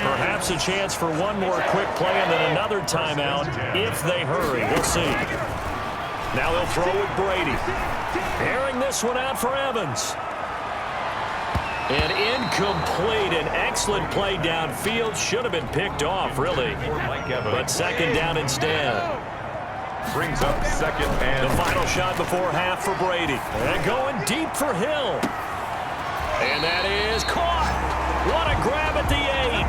Perhaps a chance for one more quick play and then another timeout if they hurry. We'll see. Now they'll throw with Brady. Airing this one out for Evans. And incomplete. An excellent play downfield. Should have been picked off, really. But 2nd down instead. Brings up 2nd and the final shot before half for Brady. And going deep for Hill. And that is caught. What a grab at the 8.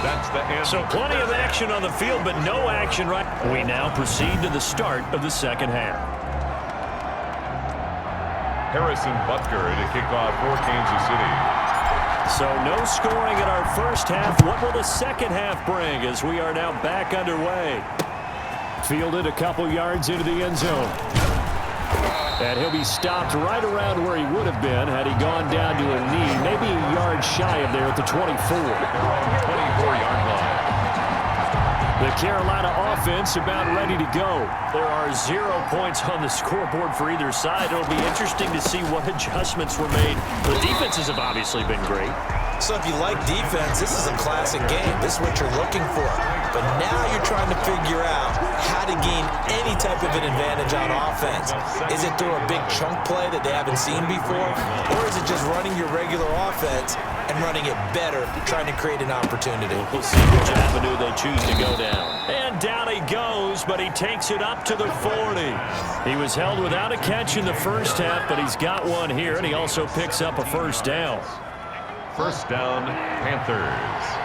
That's the end. So plenty of action on the field, but no action right. We now proceed to the start of the 2nd half. Harrison Butker to kick off for Kansas City. So no scoring in our first half. What will the 2nd half bring as we are now back underway? Fielded a couple yards into the end zone. And he'll be stopped right around where he would have been had he gone down to a knee, maybe a yard shy of there at the 24. 24-yard line. The Carolina offense about ready to go. There are 0 points on the scoreboard for either side. It'll be interesting to see what adjustments were made. The defenses have obviously been great. So if you like defense, this is a classic game. This is what you're looking for. But now you're trying to figure out how to gain any type of an advantage on offense. Is it through a big chunk play that they haven't seen before? Or is it just running your regular offense and running it better, trying to create an opportunity? We'll see which avenue they choose to go down. And down he goes, but he takes it up to the 40. He was held without a catch in the first half, but he's got one here, and he also picks up a 1st down. 1st down, Panthers.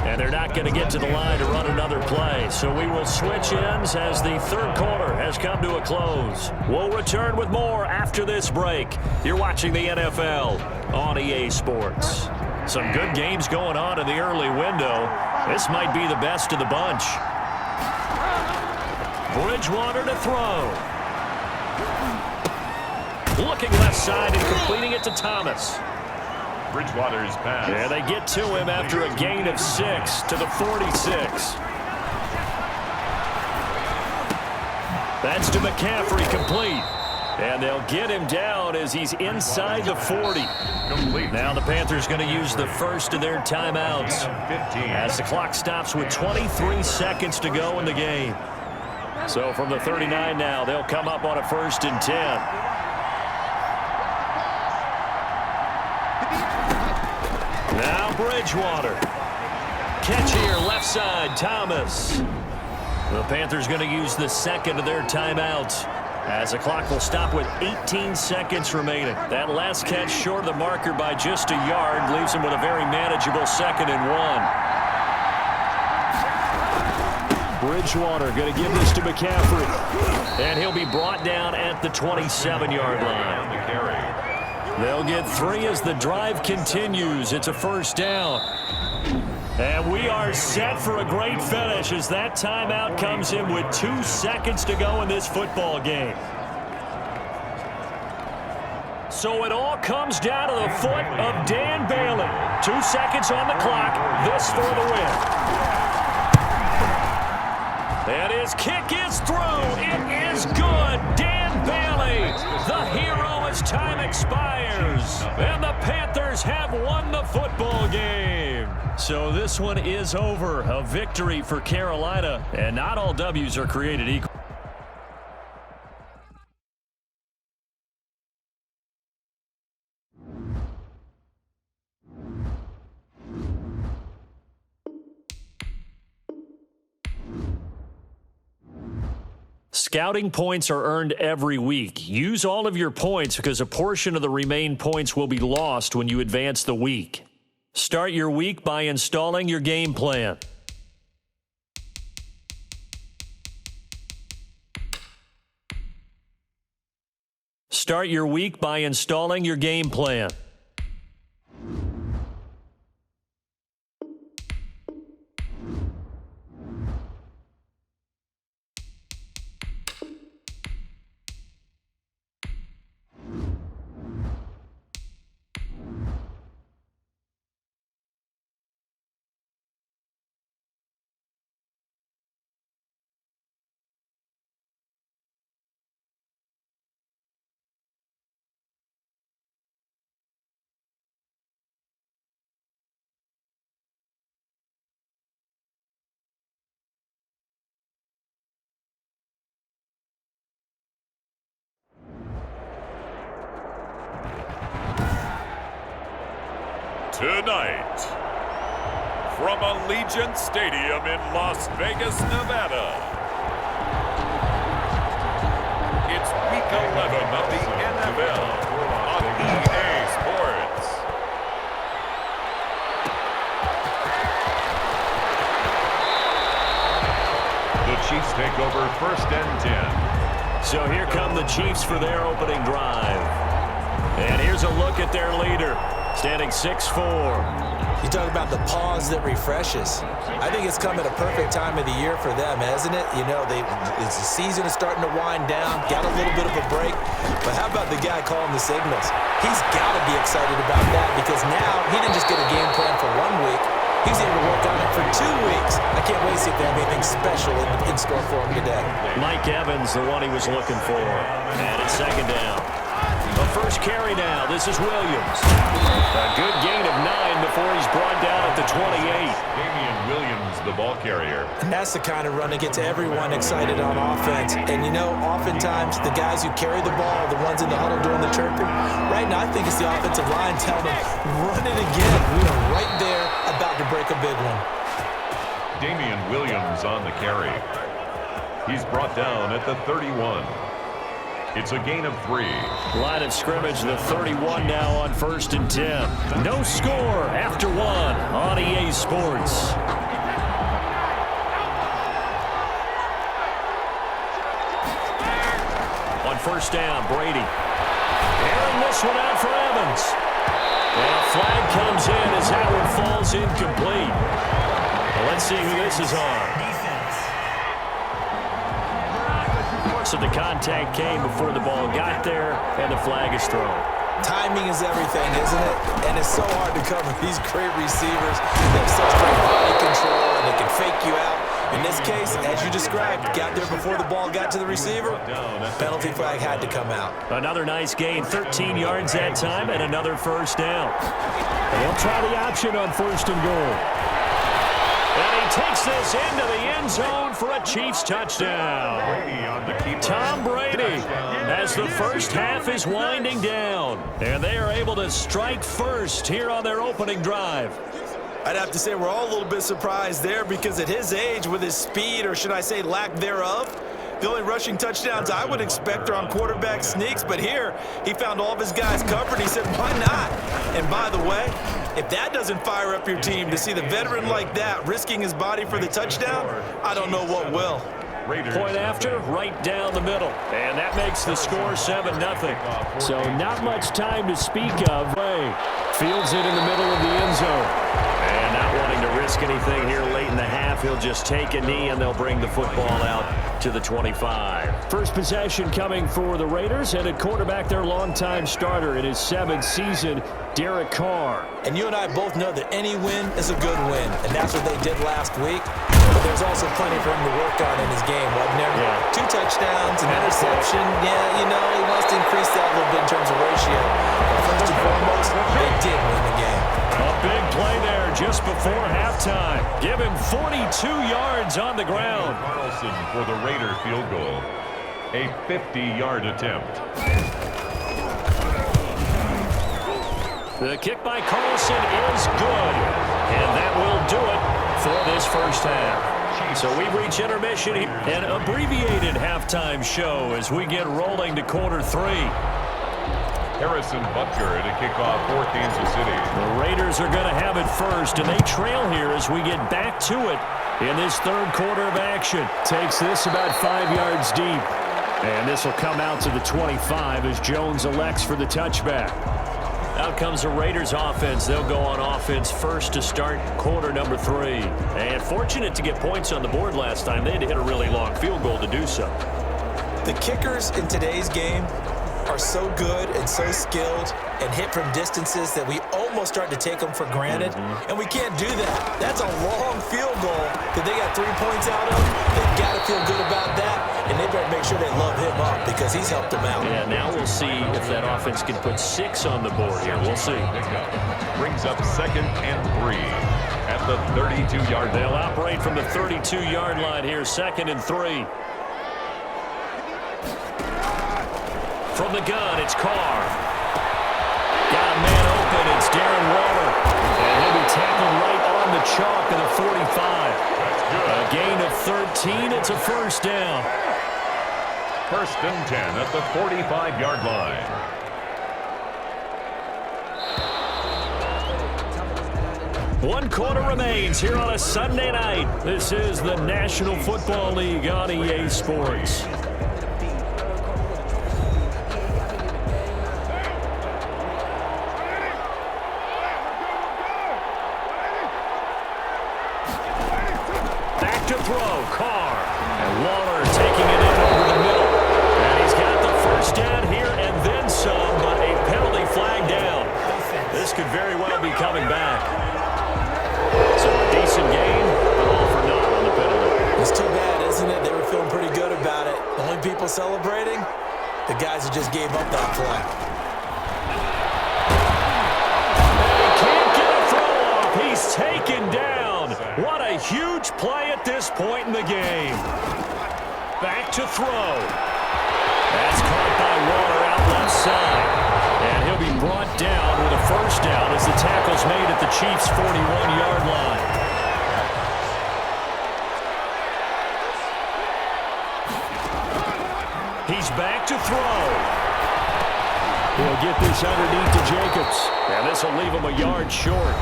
And they're not going to get to the line to run another play. So we will switch ends as the 3rd quarter has come to a close. We'll return with more after this break. You're watching the NFL on EA Sports. Some good games going on in the early window. This might be the best of the bunch. Bridgewater to throw. Looking left side and completing it to Thomas. Bridgewater's pass. Yeah, they get to him after a gain of 6 to the 46. That's to McCaffrey, complete. And they'll get him down as he's inside the 40. Complete. Now the Panthers going to use the first of their timeouts 15. as the clock stops with 23 seconds to go in the game. So from the 39 now, they'll come up on a 1st and 10. Now Bridgewater. Catch here, left side, Thomas. The Panthers going to use the 2nd of their timeouts as the clock will stop with 18 seconds remaining. That last catch short of the marker by just a yard leaves them with a very manageable 2nd and 1. Bridgewater going to give this to McCaffrey. And he'll be brought down at the 27-yard line. They'll get 3 as the drive continues. It's a 1st down. And we are set for a great finish as that timeout comes in with 2 seconds to go in this football game. So it all comes down to the foot of Dan Bailey. 2 seconds on the clock. This for the win. And his kick is through. It is good. Dan Bailey, the hero as time expires. And the Panthers have won the football game. So this one is over. A victory for Carolina. And not all W's are created equal. Scouting points are earned every week. Use all of your points because a portion of the remaining points will be lost when you advance the week. Start your week by installing your game plan. Start your week by installing your game plan. Tonight, from Allegiant Stadium in Las Vegas, Nevada, it's Week 11 of the NFL on EA Sports. The Chiefs take over 1st and 10. So here come the Chiefs for their opening drive. And here's a look at their leader, standing 6'4". You talk about the pause that refreshes. I think it's come at a perfect time of the year for them, hasn't it? You know, the season is starting to wind down, got a little bit of a break. But how about the guy calling the signals? He's got to be excited about that because now he didn't just get a game plan for 1 week. He's able to work on it for 2 weeks. I can't wait to see if they have anything special in store for him today. Mike Evans, the one he was looking for. And it's 2nd down. The first carry now. This is Williams. A good gain of 9 before he's brought down at the 28. Damian Williams, the ball carrier. And that's the kind of run that gets everyone excited on offense. And, you know, oftentimes the guys who carry the ball are the ones in the huddle doing the chirping. Right now, I think it's the offensive line telling them, run it again. We are right there about to break a big one. Damian Williams on the carry. He's brought down at the 31. It's a gain of 3. Line of scrimmage, the 31 now on 1st and 10. No score after 1 on EA Sports. On 1st down, Brady. Airing this one out for Evans. And a flag comes in as that one falls incomplete. Well, let's see who this is on. So the contact came before the ball got there, and the flag is thrown. Timing is everything, isn't it? And it's so hard to cover these great receivers. They have such great body control, and they can fake you out. In this case, as you described, got there before the ball got to the receiver. Penalty flag had to come out. Another nice gain, 13 yards that time, and another 1st down. And he'll try the option on 1st and goal. And he takes this into the end zone for a Chiefs touchdown. Tom Brady, as the first half is winding down. And they are able to strike first here on their opening drive. I'd have to say we're all a little bit surprised there because at his age, with his speed, or should I say lack thereof, the only rushing touchdowns I would expect are on quarterback sneaks, but here he found all of his guys covered. He said, why not? And by the way, if that doesn't fire up your team to see the veteran like that risking his body for the touchdown, I don't know what will. Point after, right down the middle. And that makes the score 7-0. So not much time to speak of. Fields it in the middle of the end zone. And not wanting to risk anything here late in the half, he'll just take a knee and they'll bring the football out to the 25. First possession coming for the Raiders, and at quarterback, their longtime starter in his 7th season, Derek Carr. And you and I both know that any win is a good win, and that's what they did last week. but there's also plenty for him to work on in his game, wasn't there? Yeah. 2 touchdowns, an interception. Yeah, you know, he wants to increase that a little bit in terms of ratio. But first and foremost, they did win the game. A big play there just before halftime. Give him 42 yards on the ground. Carlson for the Raider field goal. A 50-yard attempt. The kick by Carlson is good. And that will do it for this first half. So we've reached intermission here. An abbreviated halftime show as we get rolling to quarter 3. Harrison Butker to kick off for Kansas City. The Raiders are going to have it first, and they trail here as we get back to it in this third quarter of action. Takes this about 5 yards deep. And this will come out to the 25 as Jones elects for the touchback. Out comes the Raiders offense. They'll go on offense first to start quarter number 3. And fortunate to get points on the board last time. They had to hit a really long field goal to do so. The kickers in today's game are so good and so skilled and hit from distances that we almost start to take them for granted. And we can't do that. That's a long field goal that they got 3 points out of. They've got to feel good about that, and they better make sure they love him up because he's helped them out. Yeah, now we'll see if that offense can put 6 on the board here. We'll see. Brings up 2nd and 3 at the 32-yard line. They'll operate from the 32-yard line here, 2nd and 3. From the gun, it's Carr. Got a man open. It's Darren Waller. And he'll be tackled right on the chalk of the 45. A gain of 13. It's a first down. 1st and 10 at the 45-yard line. One quarter remains here on a Sunday night. This is the National Football League on EA Sports. To throw, Carr, and Waller taking it in over the middle. And he's got the first down here and then some, but a penalty flag down. This could very well be coming back. So a decent game, but all for naught on the penalty. It's too bad, isn't it? They were feeling pretty good about it. The only people celebrating, the guys who just gave up that play. They can't get a throw off. He's taken down. What a huge play at this point in the game. Back to throw. That's caught by Waller out left side. And he'll be brought down with a first down as the tackle's made at the Chiefs' 41-yard line. He's back to throw. He'll get this underneath to Jacobs. And this will leave him a yard short.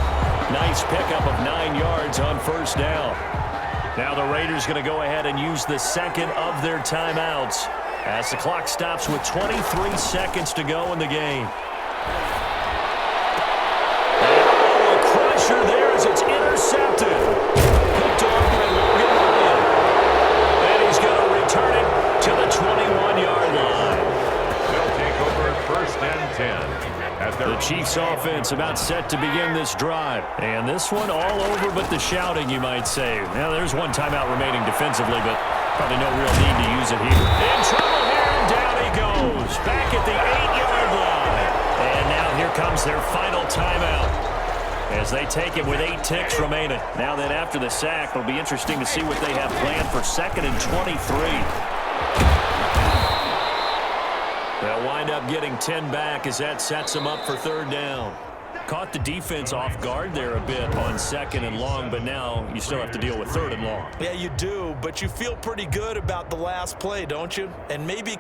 Nice pickup of 9 yards on first down. Now the Raiders going to go ahead and use the second of their timeouts as the clock stops with 23 seconds to go in the game. And a crusher there as it's intercepted. Picked off by Logan Ryan. And he's going to return it to the 21-yard line. They'll take over 1st and 10. The Chiefs offense about set to begin this drive. And this one all over but the shouting, you might say. Now, there's one timeout remaining defensively, but probably no real need to use it here. In trouble here, and down he goes. Back at the 8-yard line. And now here comes their final timeout as they take it with 8 ticks remaining. Now then, after the sack, it'll be interesting to see what they have planned for 2nd and 23. They'll wind up getting 10 back as that sets them up for 3rd down. Caught the defense off guard there a bit on 2nd and long, but now you still have to deal with 3rd and long. Yeah, you do, but you feel pretty good about the last play, don't you? And maybe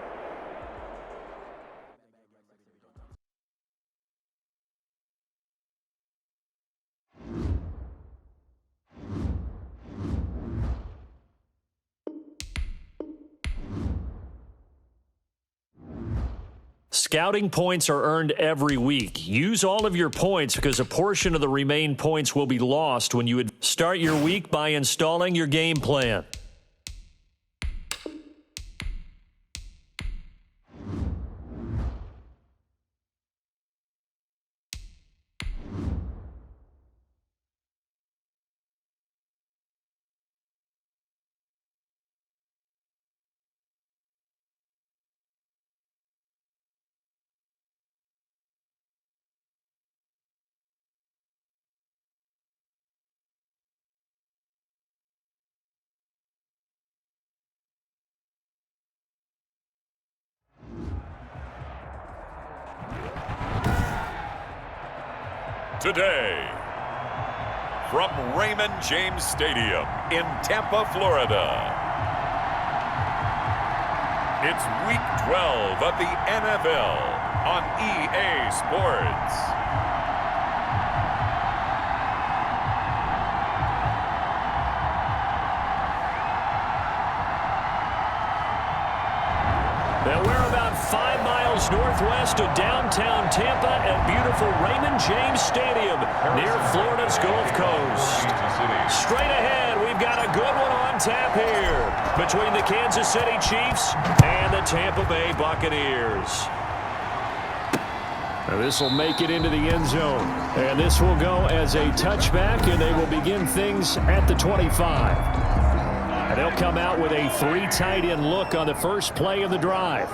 Scouting points are earned every week. Use all of your points because a portion of the remaining points will be lost when you would start your week by installing your game plan. today. From Raymond James Stadium in Tampa, Florida, it's Week 12 of the NFL on EA Sports. Now we're about 5 miles northwest of downtown Tampa at beautiful Raymond James Stadium near Florida's Gulf Coast. Straight ahead, we've got a good one on tap here between the Kansas City Chiefs and the Tampa Bay Buccaneers. Now this will make it into the end zone, and this will go as a touchback, and they will begin things at the 25. And they'll come out with a 3 tight end look on the first play of the drive.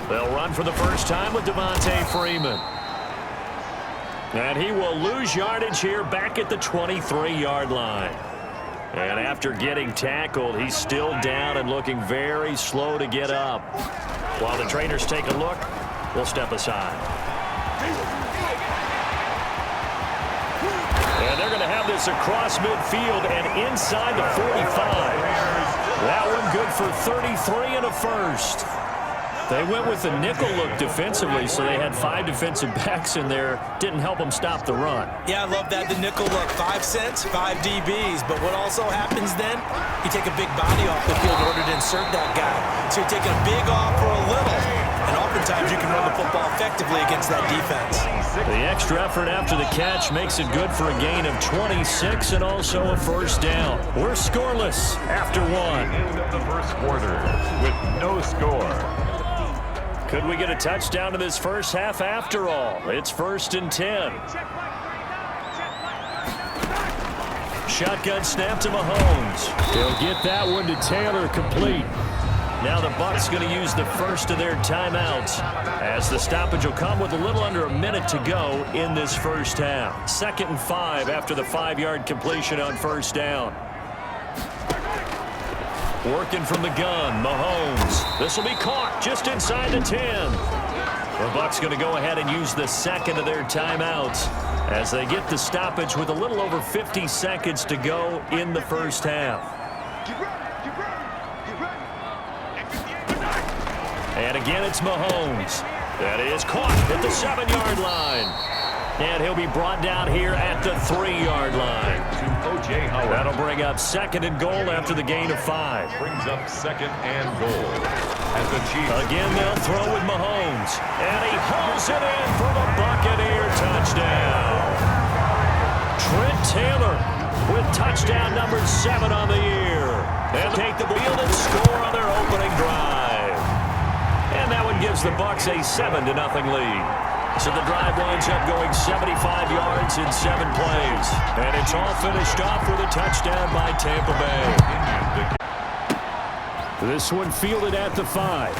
They'll run for the first time with Devontae Freeman. And he will lose yardage here back at the 23-yard line. And after getting tackled, he's still down and looking very slow to get up. While the trainers take a look, we'll step aside. And they're going to have this across midfield and inside the 45. That one good for 33 and a first. They went with the nickel look defensively, so they had 5 defensive backs in there. Didn't help them stop the run. Yeah, I love that, the nickel look. 5 cents, 5 DBs. But what also happens then, you take a big body off the field in order to insert that guy. So you're taking a big off for a little. And oftentimes you can run the football effectively against that defense. The extra effort after the catch makes it good for a gain of 26 and also a first down. We're scoreless after 1. End of the first quarter with no score. Could we get a touchdown in this first half after all? It's 1st and 10. Shotgun snap to Mahomes. They'll get that one to Taylor, complete. Now the Bucs going to use the first of their timeouts as the stoppage will come with a little under a minute to go in this first half. 2nd and 5 after the 5-yard completion on first down. Working from the gun, Mahomes. This will be caught just inside the 10. The Bucs going to go ahead and use the second of their timeouts as they get the stoppage with a little over 50 seconds to go in the first half. And again, it's Mahomes. That is caught at the 7-yard line. And he'll be brought down here at the 3-yard line. That'll bring up 2nd and goal after the gain of 5. Brings up 2nd and goal. As the Chiefs again, they'll throw with Mahomes. And he hauls it in for the Buccaneer touchdown. Trent Taylor with touchdown number 7 on the year. And take the field and score on their opening drive. And that one gives the Bucs a 7-0 lead. So the drive winds up going 75 yards in 7 plays. And it's all finished off with a touchdown by Tampa Bay. This one fielded at the 5.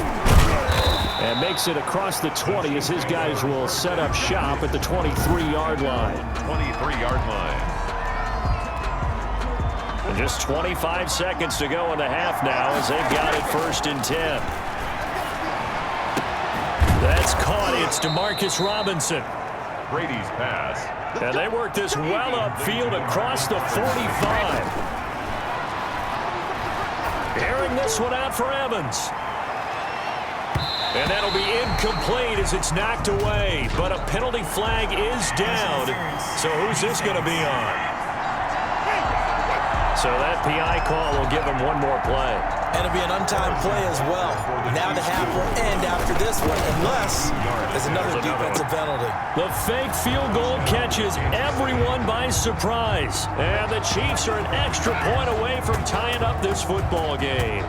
And makes it across the 20 as his guys will set up shop at the 23-yard line. 23-yard line. And just 25 seconds to go in the half now as they've got it 1st and 10. That's caught. It's DeMarcus Robinson. Brady's pass. And they work this well upfield across the 45. Airing this one out for Evans. And that'll be incomplete as it's knocked away. But a penalty flag is down. So who's this going to be on? So that PI call will give him one more play. And it'll be an untimed play as well. Now the half will end after this one, unless there's another defensive penalty. The fake field goal catches everyone by surprise. And the Chiefs are an extra point away from tying up this football game.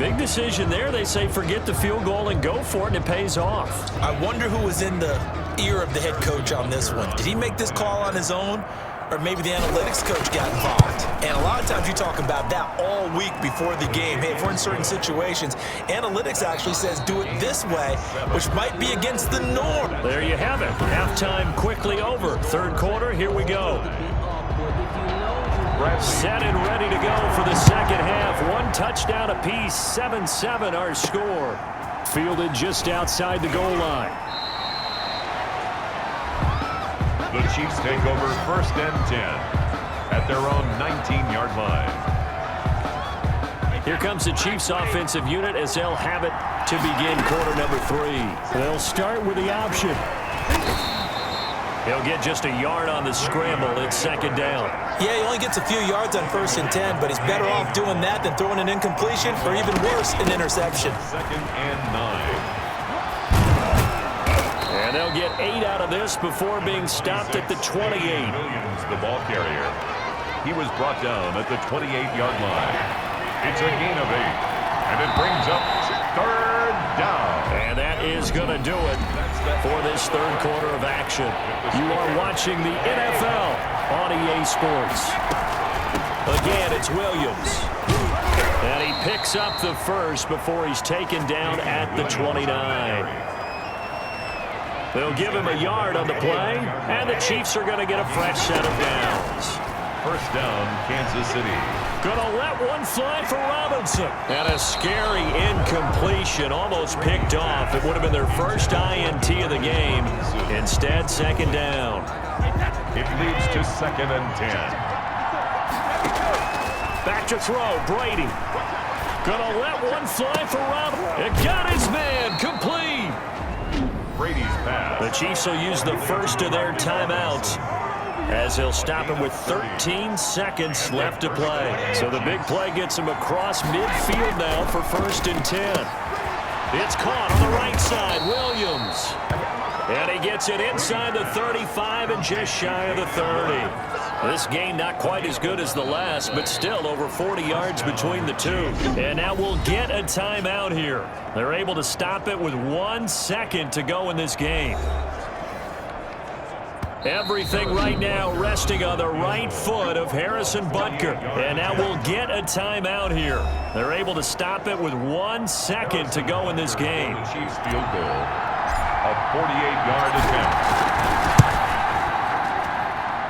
Big decision there. They say forget the field goal and go for it, and it pays off. I wonder who was in the ear of the head coach on this one. Did he make this call on his own? Or maybe the analytics coach got involved. And a lot of times you talk about that all week before the game. Hey, if we're in certain situations, analytics actually says do it this way, which might be against the norm. There you have it. Halftime quickly over. 3rd quarter, here we go. Set and ready to go for the 2nd half. 1 touchdown apiece, 7-7 our score. fielded just outside the goal line. The Chiefs take over 1st and 10 at their own 19-yard line. Here comes the Chiefs offensive unit as they'll have it to begin quarter number 3. They'll start with the option. He'll get just a yard on the scramble. It's 2nd down. Yeah, he only gets a few yards on 1st and 10, but he's better off doing that than throwing an incompletion or even worse, an interception. 2nd and 9. And they'll get 8 out of this before being stopped at the 28. Williams, the ball carrier. He was brought down at the 28-yard line. It's a gain of 8, and it brings up 3rd down. And that is going to do it for this 3rd quarter of action. You are watching the NFL on EA Sports. Again, it's Williams. And he picks up the first before he's taken down at the 29. They'll give him a yard on the play, and the Chiefs are going to get a fresh set of downs. 1st down, Kansas City. Gonna let one fly for Robinson. And a scary incompletion, almost picked off. It would have been their first INT of the game. Instead, 2nd down. It leads to 2nd and 10. Back to throw, Brady. Gonna let one fly for Robinson. It got his man, complete. Brady's pass. The Chiefs will use the first of their timeouts as they'll stop him with 13 seconds left to play. So the big play gets him across midfield now for 1st and 10. It's caught on the right side, Williams. And he gets it inside the 35 and just shy of the 30. This game not quite as good as the last, but still over 40 yards between the two. And now we'll get a timeout here. They're able to stop it with 1 second to go in this game. Everything right now resting on the right foot of Harrison Butker. And now we'll get a timeout here. They're able to stop it with 1 second to go in this game. The Chiefs field goal. A 48-yard attempt.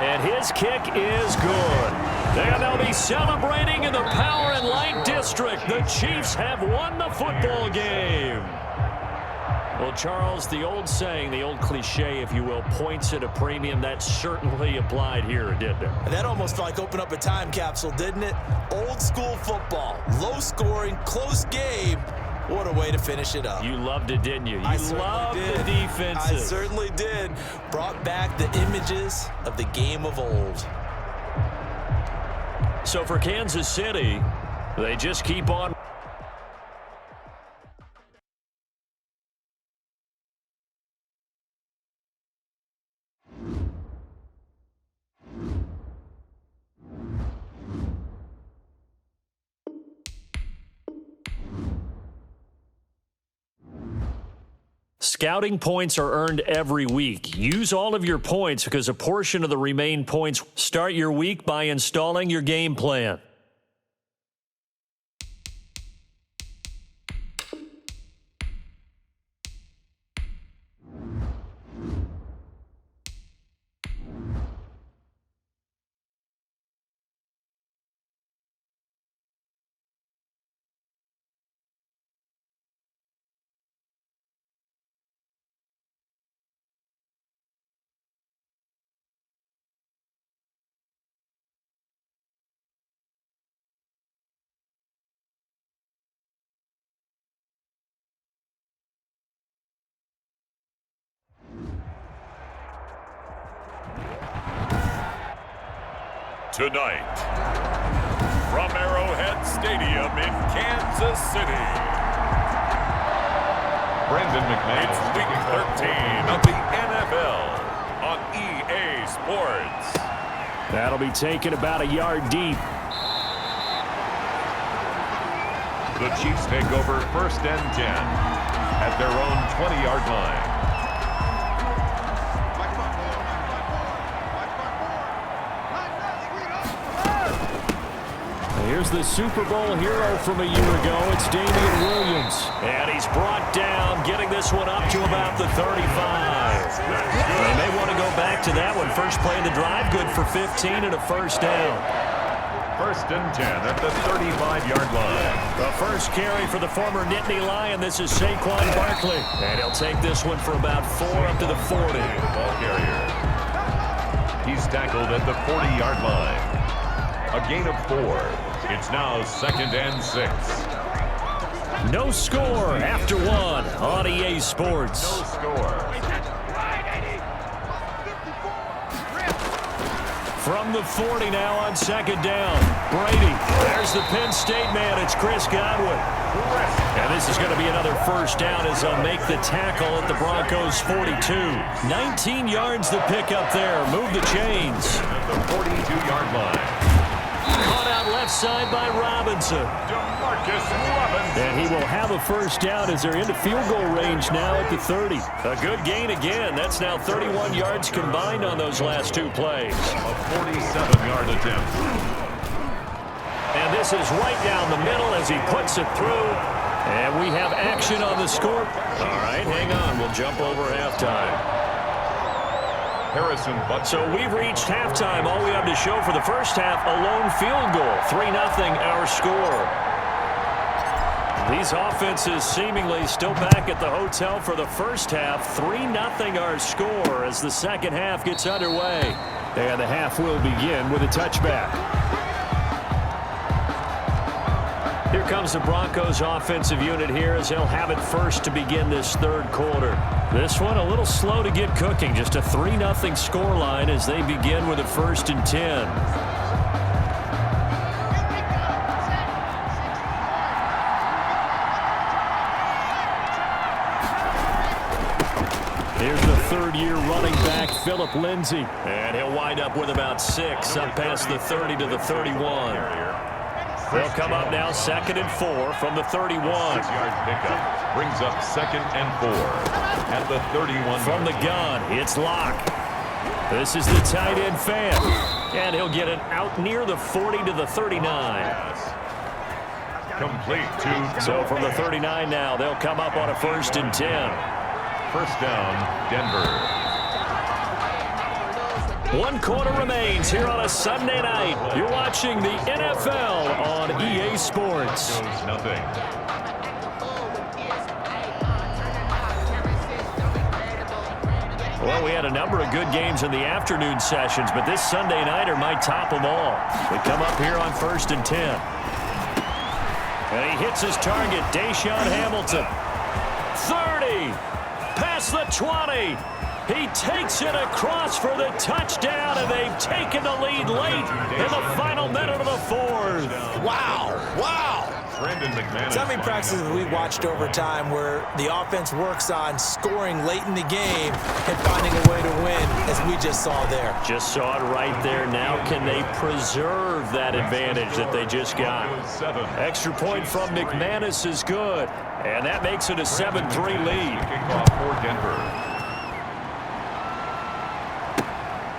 And his kick is good. And they'll be celebrating in the Power and Light District. The Chiefs have won the football game. Well, Charles, the old saying, the old cliche, if you will, points at a premium, that certainly applied here, didn't it? That almost felt like open up a time capsule, didn't it? Old school football, low scoring, close game. What a way to finish it up. You loved it, didn't you? You loved the defenses. I certainly did. Brought back the images of the game of old. So for Kansas City, they just keep on. Scouting points are earned every week. Use all of your points because a portion of the remaining points start your week by installing your game plan. Tonight, from Arrowhead Stadium in Kansas City, Brandon McMahon. it's Week 13 of the NFL on EA Sports. That'll be taken about a yard deep. The Chiefs take over 1st and 10 at their own 20-yard line. Here's the Super Bowl hero from a year ago. It's Damian Williams. And he's brought down, getting this one up to about the 35. They may want to go back to that one. First play of the drive, good for 15 and a 1st down. First and 10 at the 35-yard line. The first carry for the former Nittany Lion. This is Saquon Barkley. And he'll take this one for about 4 up to the 40. Ball carrier. He's tackled at the 40-yard line. A gain of 4. It's now 2nd and 6. No score after 1 on EA Sports. No score. From the 40 now on 2nd down. Brady. There's the Penn State man. It's Chris Godwin. And this is going to be another first down as they'll make the tackle at the Broncos 42. 19 yards to pick up there. Move the chains. At the 42-yard line. Caught out left side by Robinson. And he will have a first down as they're into field goal range now at the 30. A good gain again. That's now 31 yards combined on those last 2 plays. A 47-yard attempt. And this is right down the middle as he puts it through. And we have action on the score. All right, hang on. We'll jump over halftime. So we've reached halftime. All we have to show for the first half, a lone field goal. 3-0 our score. These offenses seemingly still back at the hotel for the first half. 3-0 our score as the second half gets underway. And the half will begin with a touchback. Here comes the Broncos offensive unit here as they'll have it first to begin this third quarter. This one a little slow to get cooking. Just a 3-0 scoreline as they begin with a 1st and 10. Here's the third-year running back, Phillip Lindsay. And he'll wind up with about 6 up past the 30 to the 31. They'll come up now 2nd and 4 from the 31. 6-yard pickup brings up 2nd and 4 at the 31. From the gun, it's Locke. This is the tight end fan. And he'll get it out near the 40 to the 39. Complete to... So from the 39 now, they'll come up on a 1st and 10. First down, Denver. 1 quarter remains here on a Sunday night. You're watching the NFL on EA Sports. Nothing. Well, we had a number of good games in the afternoon sessions, but this Sunday nighter might top them all. We come up here on 1st and 10. And he hits his target, Deshaun Hamilton. 30, past the 20. He takes it across for the touchdown, and they've taken the lead late in the final minute of the 4th. Wow. Wow. So many practices we've watched over time where the offense works on scoring late in the game and finding a way to win, as we just saw there. Just saw it right there. Now can they preserve that advantage that they just got? Extra point from McManus is good, and that makes it a 7-3 lead. Kickoff for Denver.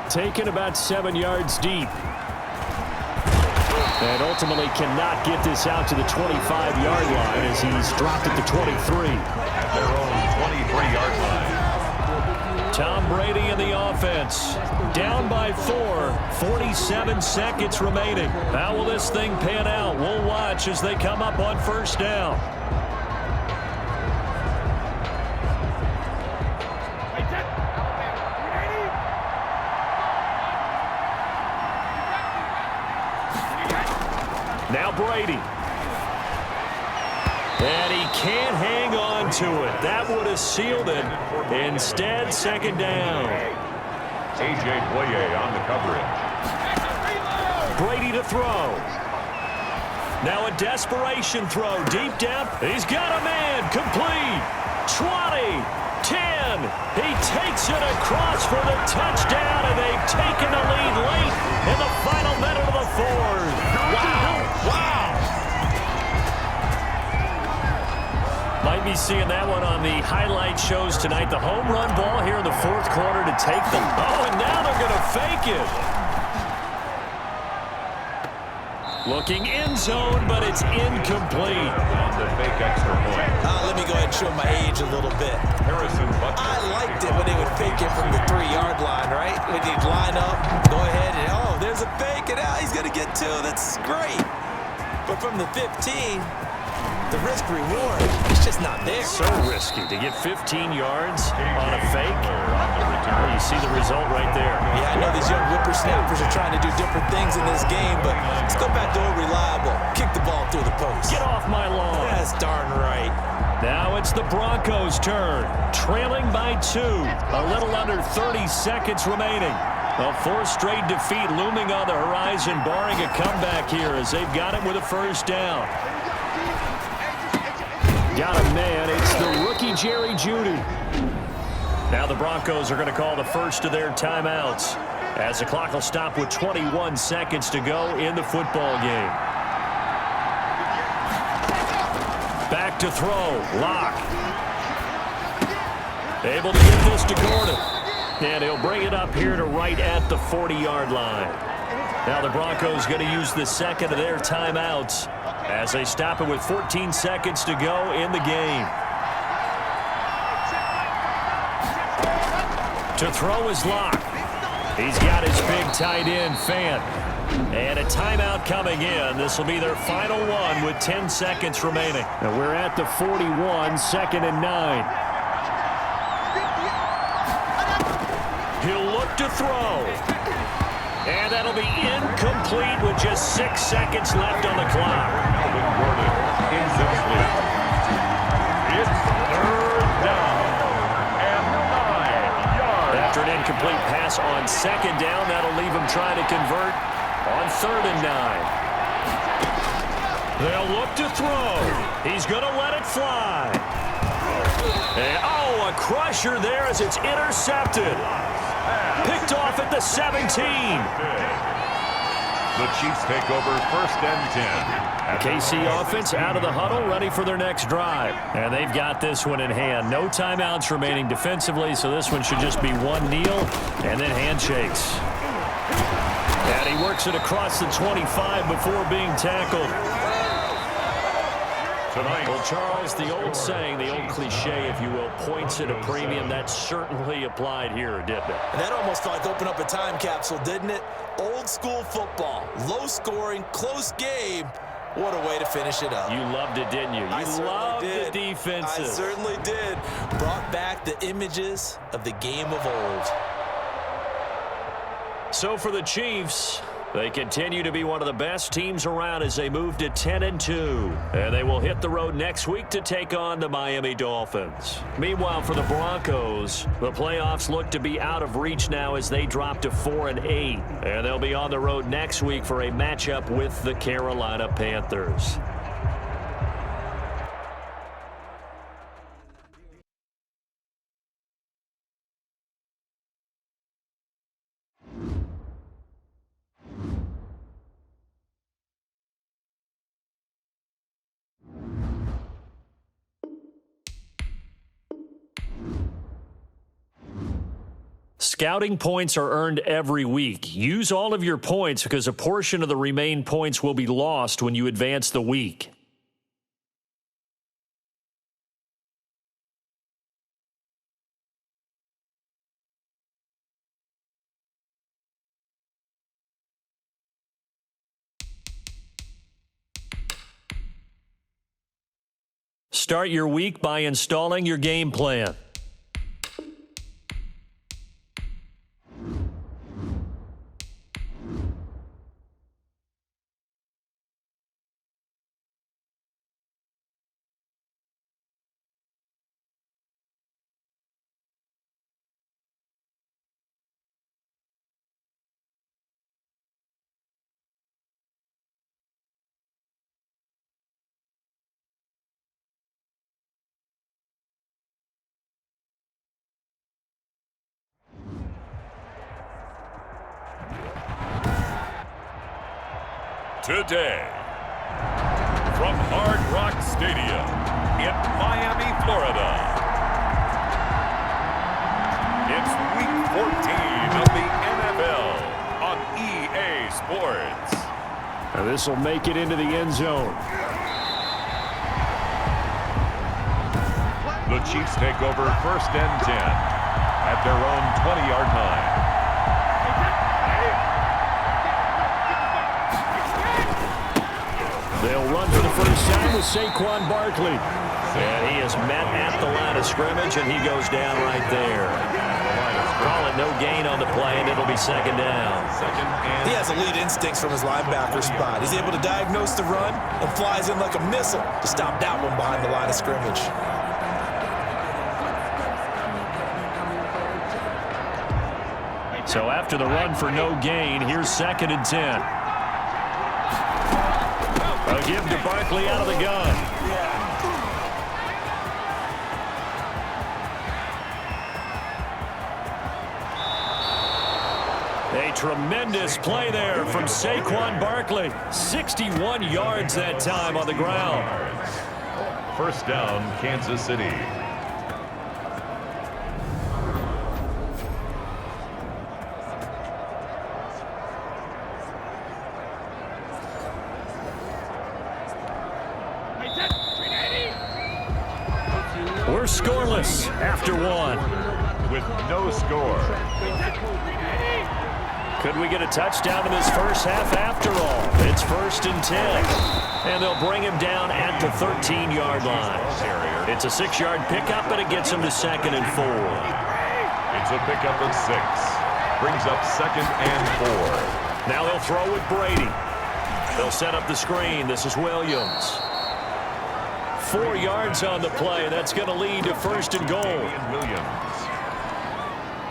Taken about 7 yards deep. And ultimately cannot get this out to the 25-yard line as he's dropped at the 23. At their own 23-yard line. Tom Brady in the offense. Down by 4. 47 seconds remaining. How will this thing pan out? We'll watch as they come up on 1st down. Now Brady. And he can't hang on to it. That would have sealed it. Instead, 2nd down. A.J. Boye on the coverage. Brady to throw. Now a desperation throw deep down. He's got a man. Complete. 20. 10. He takes it across for the touchdown, and they've taken the lead late in the final minute of the 4th. Wow. Wow. Might be seeing that one on the highlight shows tonight. The home run ball here in the 4th quarter to take them. Oh, and now they're going to fake it. Looking end zone, but it's incomplete. On the fake extra point. Let me go ahead and show my age a little bit. I liked it when they would fake it from the 3-yard line, right? When you'd line up, go ahead, and oh, there's throws a fake, and now he's going to get 2. That's great. But from the 15, the risk reward, it's just not there. So risky to get 15 yards on a fake. Well, you see the result right there. Yeah, I know these young whippersnappers are trying to do different things in this game, but let's go back to old reliable. Kick the ball through the post. Get off my lawn. That's darn right. Now it's the Broncos' turn. Trailing by 2. A little under 30 seconds remaining. A 4th straight defeat looming on the horizon, barring a comeback here as they've got it with a first down. Got a man. It's the rookie Jerry Jeudy. Now the Broncos are going to call the first of their timeouts as the clock will stop with 21 seconds to go in the football game. Back to throw. Lock. Able to get this to Gordon. And he'll bring it up here to right at the 40-yard line. Now the Broncos going to use the second of their timeouts as they stop it with 14 seconds to go in the game. To throw is Lock. He's got his big tight end, Fant. And a timeout coming in. This will be their final one with 10 seconds remaining. And we're at the 41, 2nd and 9. He'll look to throw. And that'll be incomplete with just 6 seconds left on the clock. Gordon, incomplete. It's 3rd down and 9 yards. After an incomplete pass on 2nd down, that'll leave him trying to convert on 3rd and 9. They'll look to throw. He's going to let it fly. And, a crusher there as it's intercepted. Picked off at the 17. The Chiefs take over 1st and 10. KC offense out of the huddle, ready for their next drive. And they've got this one in hand. No timeouts remaining defensively, so this one should just be one kneel and then handshakes. And he works it across the 25 before being tackled. Tonight. Well, Charles, the old saying, the old cliche, if you will, points at a premium, that certainly applied here, didn't it? And that almost felt like opened up a time capsule, didn't it? Old school football, low scoring, close game. What a way to finish it up. You loved it, didn't you? You loved the defenses. I certainly did. Brought back the images of the game of old. So for the Chiefs, they continue to be one of the best teams around as they move to 10-2. And they will hit the road next week to take on the Miami Dolphins. Meanwhile, for the Broncos, the playoffs look to be out of reach now as they drop to 4-8. And they'll be on the road next week for a matchup with the Carolina Panthers. Scouting points are earned every week. Use all of your points because a portion of the remaining points will be lost when you advance the week. Start your week by installing your game plan. Today, from Hard Rock Stadium in Miami, Florida, it's Week 14 of the NFL on EA Sports. Now this will make it into the end zone. The Chiefs take over 1st and 10 at their own 20-yard line. They'll run for the first time with Saquon Barkley. And he is met at the line of scrimmage, and he goes down right there. Call it no gain on the play, and it'll be second down. He has elite instincts from his linebacker spot. He's able to diagnose the run and flies in like a missile to stop that one behind the line of scrimmage. So after the run for no gain, here's 2nd and 10. A give to Barkley out of the gun. A tremendous play there from Saquon Barkley. 61 yards that time on the ground. First down, Kansas City. We're scoreless after one. With no score. Could we get a touchdown in this first half after all? It's 1st and 10. And they'll bring him down at the 13-yard line. It's a 6-yard pickup, and it gets him to 2nd and 4. It's a pickup of 6. Brings up 2nd and 4. Now they'll throw with Brady. They'll set up the screen. This is Williams. 4 yards on the play. That's going to lead to 1st and goal. Damian Williams.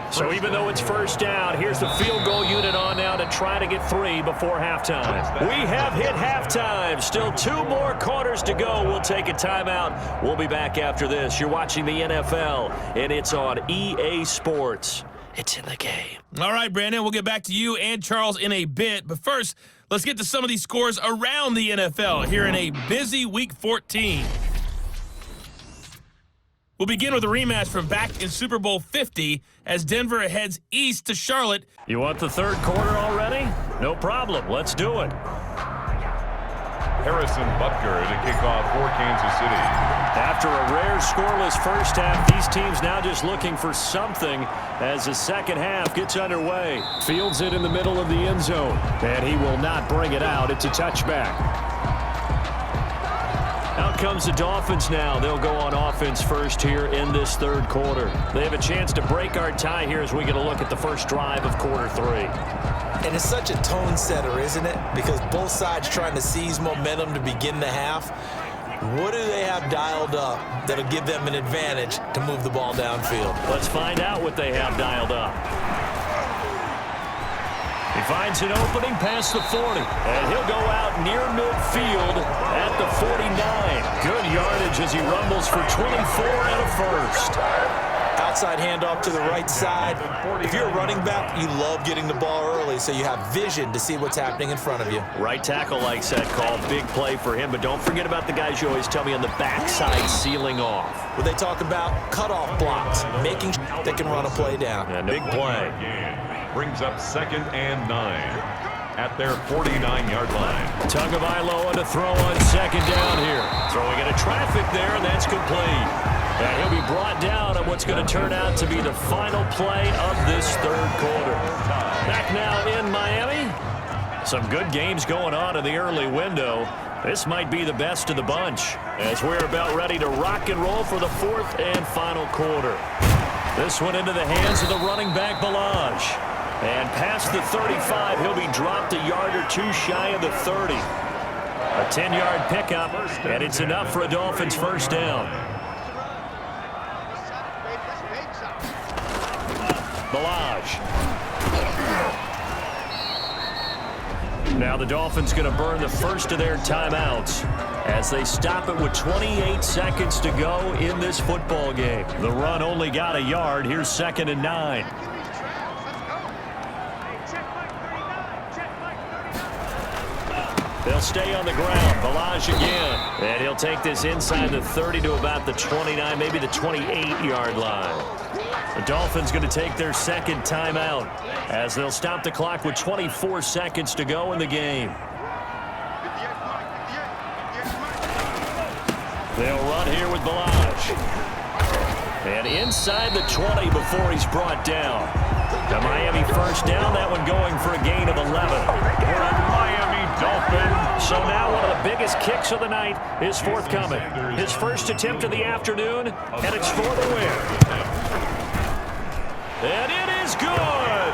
So even though it's first down, here's the field goal unit on now to try to get 3 before halftime. We have hit halftime. Still 2 more quarters to go. We'll take a timeout. We'll be back after this. You're watching the NFL, and it's on EA Sports. It's in the game. All right, Brandon, we'll get back to you and Charles in a bit. But first, let's get to some of these scores around the NFL here in a busy Week 14. We'll begin with a rematch from back in Super Bowl 50 as Denver heads east to Charlotte. You want the third quarter already? No problem. Let's do it. Harrison Butker to kick off for Kansas City. After a rare scoreless first half, these teams now just looking for something as the second half gets underway. Fields it in the middle of the end zone, and he will not bring it out. It's a touchback. Out comes the Dolphins now. They'll go on offense first here in this third quarter. They have a chance to break our tie here as we get a look at the first drive of quarter 3. And it's such a tone setter, isn't it? Because both sides trying to seize momentum to begin the half. What do they have dialed up that'll give them an advantage to move the ball downfield? Let's find out what they have dialed up. He finds an opening past the 40, and he'll go out near midfield at the 49. Good yardage as he rumbles for 24 and a first. Outside handoff to the right side. If you're a running back, you love getting the ball early so you have vision to see what's happening in front of you. Right tackle likes that call. Big play for him, but don't forget about the guys you always tell me on the backside sealing off. When they talk about cutoff blocks, making sure they can run a play down. And big play. Brings up 2nd and 9 at their 49-yard line. Tagovailoa to throw on 2nd down here. Throwing into traffic there, and that's complete. And he'll be brought down on what's going to turn out to be the final play of this third quarter. Back now in Miami. Some good games going on in the early window. This might be the best of the bunch as we're about ready to rock and roll for the 4th and final quarter. This one into the hands of the running back, Balaj. And past the 35, he'll be dropped a yard or 2 shy of the 30. A 10-yard pickup, and it's enough for a Dolphins first down. Balaj. Now the Dolphins going to burn the first of their timeouts as they stop it with 28 seconds to go in this football game. The run only got a yard. Here's 2nd and 9. They'll stay on the ground. Balaj again. And he'll take this inside the 30 to about the 29, maybe the 28-yard line. The Dolphins going to take their second timeout as they'll stop the clock with 24 seconds to go in the game. They'll run here with Balaj. And inside the 20 before he's brought down. The Miami first down, that one going for a gain of 11. For a Miami Dolphin. So now one of the biggest kicks of the night is forthcoming. His first attempt of the afternoon, and it's for the win. And it is good.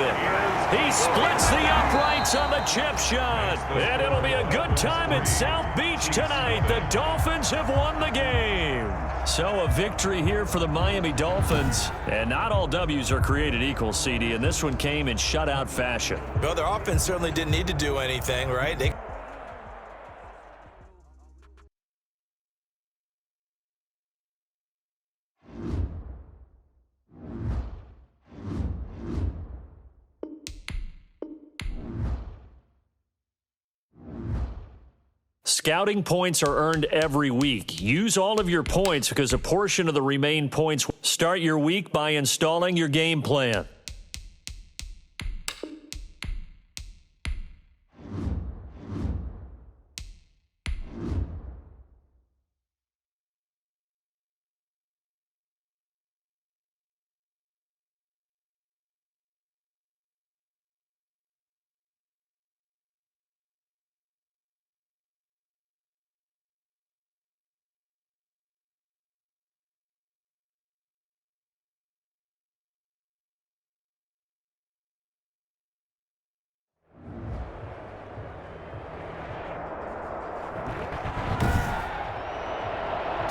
He splits the uprights on the chip shot. And it'll be a good time in South Beach tonight. The Dolphins have won the game. So a victory here for the Miami Dolphins. And not all W's are created equal, CD, and this one came in shutout fashion. Well, their offense certainly didn't need to do anything, right? Scouting points are earned every week. Use all of your points because a portion of the remaining points. Start your week by installing your game plan.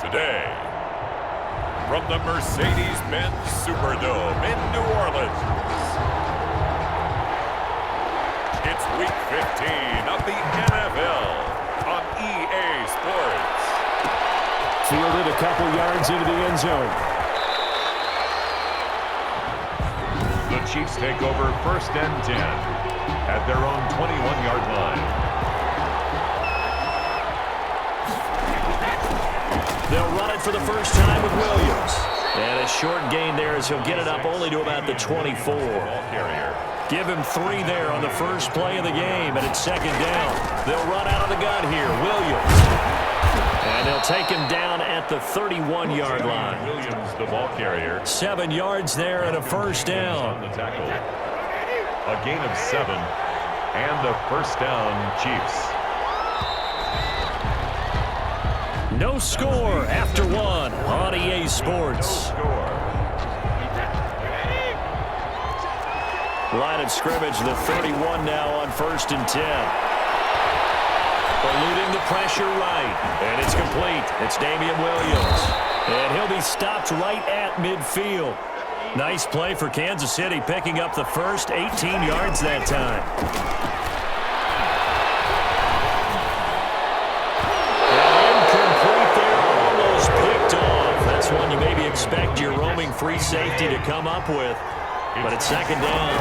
Today, from the Mercedes-Benz Superdome in New Orleans, it's Week 15 of the NFL on EA Sports. Fielded a couple yards into the end zone. The Chiefs take over 1st and 10 at their own 21-yard line. They'll run it for the first time with Williams. And a short gain there as he'll get it up only to about the 24. Give him 3 there on the first play of the game, and it's 2nd down. They'll run out of the gun here. Williams. And they'll take him down at the 31-yard line. Williams, the ball carrier. 7 yards there and a first down. The tackle. A gain of 7 and a first down, Chiefs. No score after 1 on EA Sports. Line of scrimmage, the 31 now on 1st and 10. Eluding the pressure right, and it's complete. It's Damian Williams, and he'll be stopped right at midfield. Nice play for Kansas City, picking up the first 18 yards that time. One you maybe expect your roaming free safety to come up with, but it's 2nd down.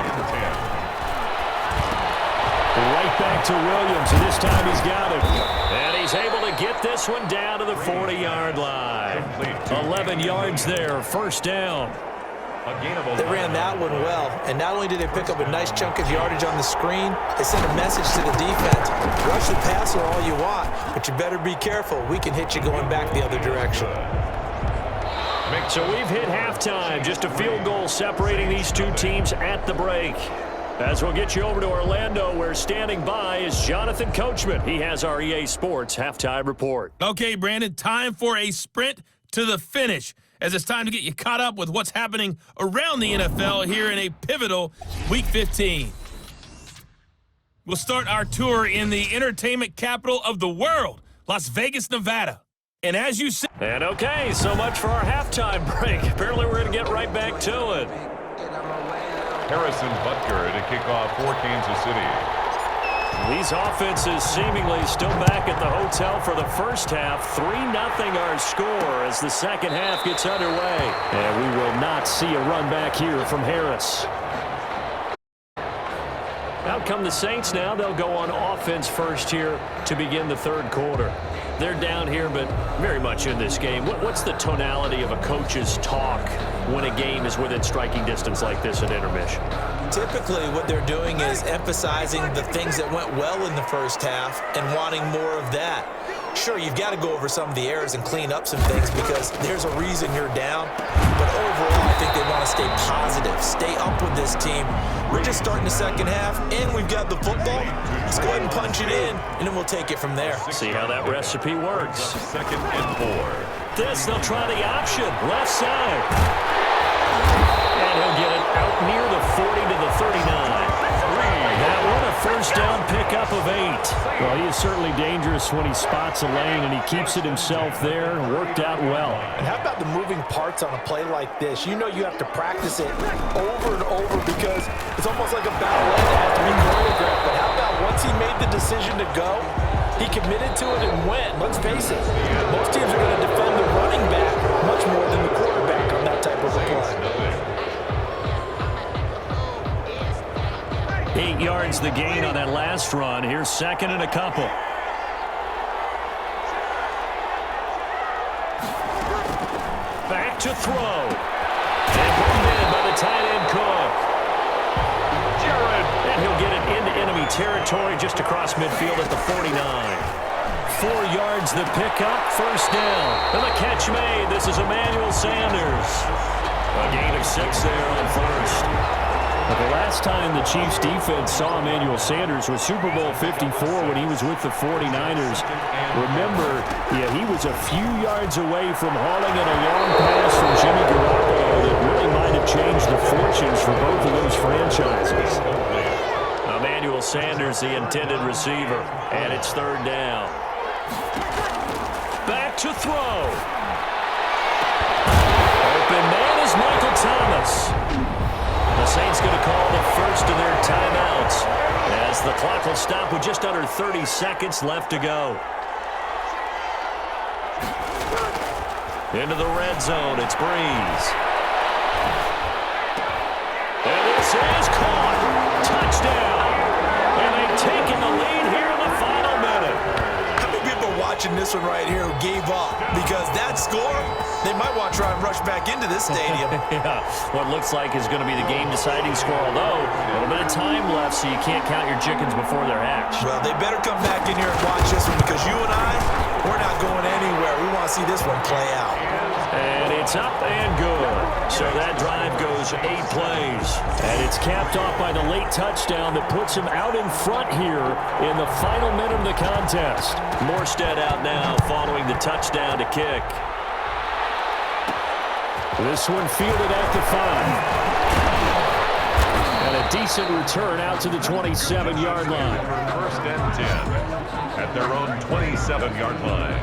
Right back to Williams, and this time he's got it. And he's able to get this one down to the 40-yard line. 11 yards there, 1st down. They ran that one well, and not only did they pick up a nice chunk of yardage on the screen, they sent a message to the defense. Rush the passer all you want, but you better be careful. We can hit you going back the other direction. So we've hit halftime. Just a field goal separating these two teams at the break. As we'll get you over to Orlando, where standing by is Jonathan Coachman. He has our EA Sports halftime report. Okay, Brandon, time for a sprint to the finish, as it's time to get you caught up with what's happening around the NFL here in a pivotal Week 15. We'll start our tour in the entertainment capital of the world, Las Vegas, Nevada. And as you said... And okay, so much for our halftime break. Apparently we're going to get right back to it. Harrison Butker to kick off for Kansas City. These offenses seemingly still back at the hotel for the first half. 3-0 our score as the second half gets underway. And we will not see a run back here from Harris. Out come the Saints now. They'll go on offense first here to begin the 3rd quarter. They're down here, but very much in this game. What's the tonality of a coach's talk when a game is within striking distance like this at intermission? Typically, what they're doing is emphasizing the things that went well in the first half and wanting more of that. Sure, you've got to go over some of the errors and clean up some things because there's a reason you're down. But overall, I think they want to stay positive, stay up with this team. We're just starting the second half, and we've got the football. Let's go ahead and punch it in, and then we'll take it from there. See how that recipe works. 2nd and 4. This, they'll try the option, left side. And he'll get it out near the 40 to the 39. That one, a first down pickup of 8. Well, he is certainly dangerous when he spots a lane, and he keeps it himself there. Worked out well. And how about the moving parts on a play like this? You know you have to practice it over and over because it's almost like a ballet that has to be choreographed. But how about once he made the decision to go, he committed to it and went. Let's face it, most teams are going to defend the running back much more than the quarterback on that type of a play. 8 yards the gain on that last run. Here's 2nd and a couple. Back to throw. And pulled in by the tight end Cook. Jared. And he'll get it into enemy territory just across midfield at the 49. 4 yards the pickup, first down. And the catch made. This is Emmanuel Sanders. A gain of 6 there on first. But the last time the Chiefs defense saw Emmanuel Sanders was Super Bowl 54 when he was with the 49ers. Remember, he was a few yards away from hauling in a long pass from Jimmy Garoppolo that really might have changed the fortunes for both of those franchises. Emmanuel Sanders, the intended receiver, and it's 3rd down. Back to throw. Open man is Michael Thomas. The Saints going to call the first of their timeouts as the clock will stop with just under 30 seconds left to go. Into the red zone, it's Breeze. And this is caught. Touchdown. And they've taken the lead here in the final minute. How many people watching this one right here who gave up? Because that score, they might want to try and rush back into this stadium. Yeah, what looks like is going to be the game-deciding score, although a little bit of time left, so you can't count your chickens before they're hatched. Well, they better come back in here and watch this one because you and I, we're not going anywhere. We want to see this one play out. And it's up and good. So that drive goes 8 plays. And it's capped off by the late touchdown that puts him out in front here in the final minute of the contest. Morstead out now following the touchdown to kick. This one fielded at the 5. And a decent return out to the 27-yard line. 1st and 10 at their own 27-yard line.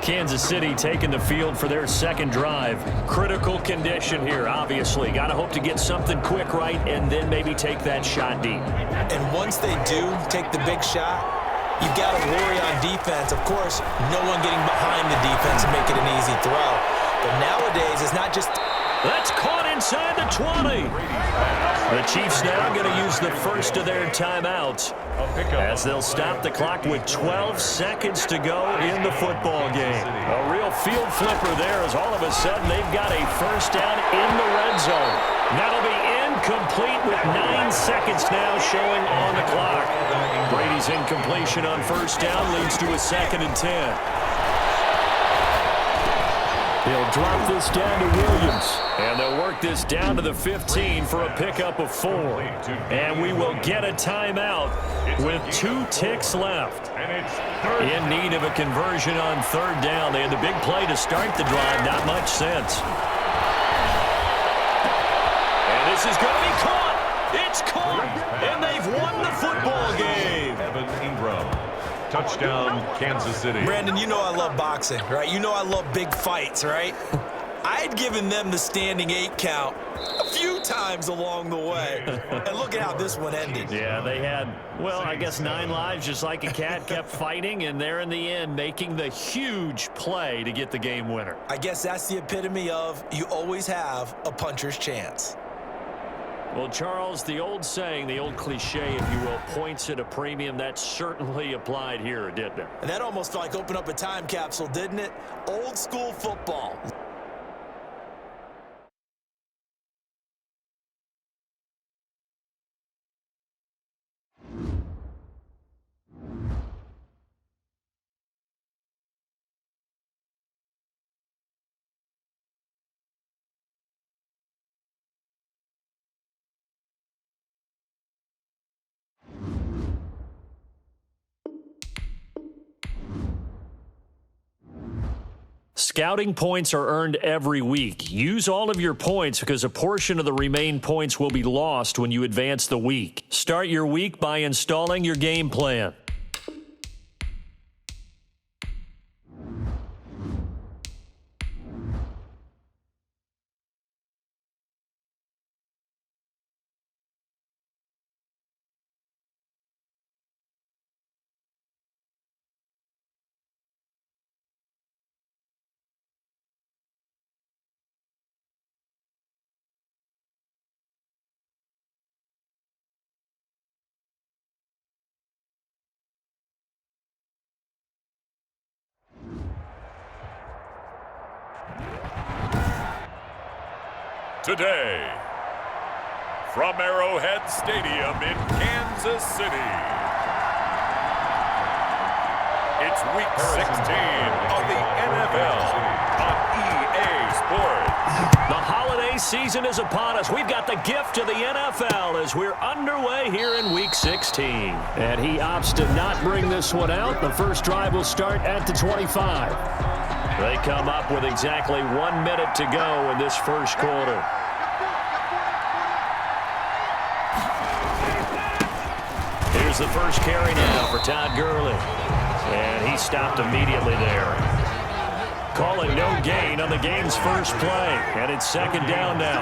Kansas City taking the field for their 2nd drive. Critical condition here, obviously. Got to hope to get something quick right and then maybe take that shot deep. And once they do take the big shot, you've got to worry on defense. Of course, no one getting behind the defense and make it an easy throw. But nowadays, it's not just... That's caught inside the 20. The Chiefs now going to use the first of their timeouts as they'll stop the clock with 12 seconds to go in the football game. A real field flipper there as all of a sudden they've got a first down in the red zone. That'll be incomplete with 9 seconds now showing on the clock. Brady's incompletion on first down leads to a 2nd and 10. They'll drop this down to Williams. And they'll work this down to the 15 for a pickup of 4. And we will get a timeout with 2 ticks left. In need of a conversion on 3rd down. They had the big play to start the drive. Not much sense. And this is going to be caught. It's caught. And they've won the football game. Evan Ingram. Touchdown, Kansas City. Brandon, you know I love boxing, right? You know I love big fights, right? I had given them the standing 8 count a few times along the way. And look at how this one ended. Yeah, they had, well, I guess 9 lives, just like a cat, kept fighting, and there in the end making the huge play to get the game winner. I guess that's the epitome of you always have a puncher's chance. Well, Charles, the old saying, the old cliche, if you will, points at a premium, that certainly applied here, didn't it? And that almost like opened up a time capsule, didn't it? Old school football. scouting points are earned every week. Use all of your points because a portion of the remaining points will be lost when you advance the week. Start your week by installing your game plan. Today, from Arrowhead Stadium in Kansas City, it's Week 16 of the NFL on EA Sports. The holiday season is upon us. We've got the gift of the NFL as we're underway here in Week 16. And he opts to not bring this one out. The first drive will start at the 25. They come up with exactly 1 minute to go in this first quarter. Here's the first carry now for Todd Gurley. And he stopped immediately there. Calling no gain on the game's first play. And it's second down now.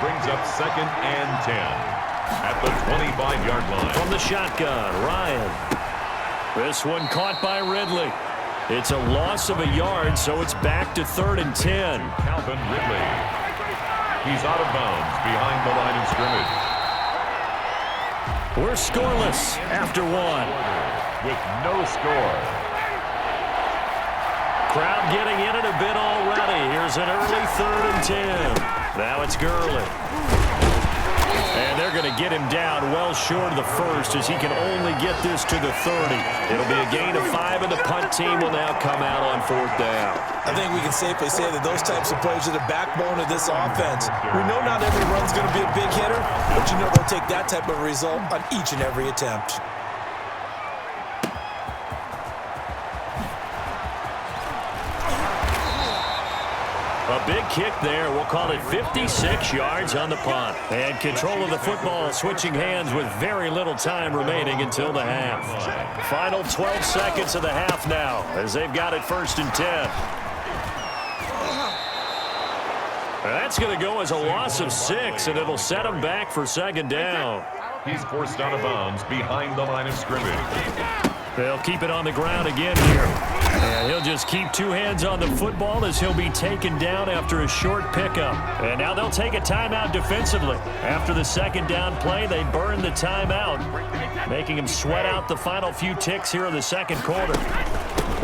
Brings up 2nd and 10 at the 25-yard line. From the shotgun, Ryan. This one caught by Ridley. It's a loss of a yard, so it's back to 3rd and 10. Calvin Ridley. He's out of bounds behind the line of scrimmage. We're scoreless after one. With no score. Crowd getting in it a bit already. Here's an early 3rd and 10. Now it's Gurley. And they're going to get him down well short of the first as he can only get this to the 30. It'll be a gain of 5, and the punt team will now come out on 4th down. I think we can safely say that those types of plays are the backbone of this offense. We know not every run's going to be a big hitter, but you know they'll take that type of result on each and every attempt. A big kick there. We'll call it 56 yards on the punt. And control of the football switching hands with very little time remaining until the half. Final 12 seconds of the half now as they've got it 1st and 10. That's going to go as a loss of 6, and it'll set them back for 2nd down. He's forced out of bounds behind the line of scrimmage. They'll keep it on the ground again here. And he'll just keep 2 hands on the football as he'll be taken down after a short pickup. And now they'll take a timeout defensively. After the 2nd down play, they burn the timeout, making him sweat out the final few ticks here in the 2nd quarter.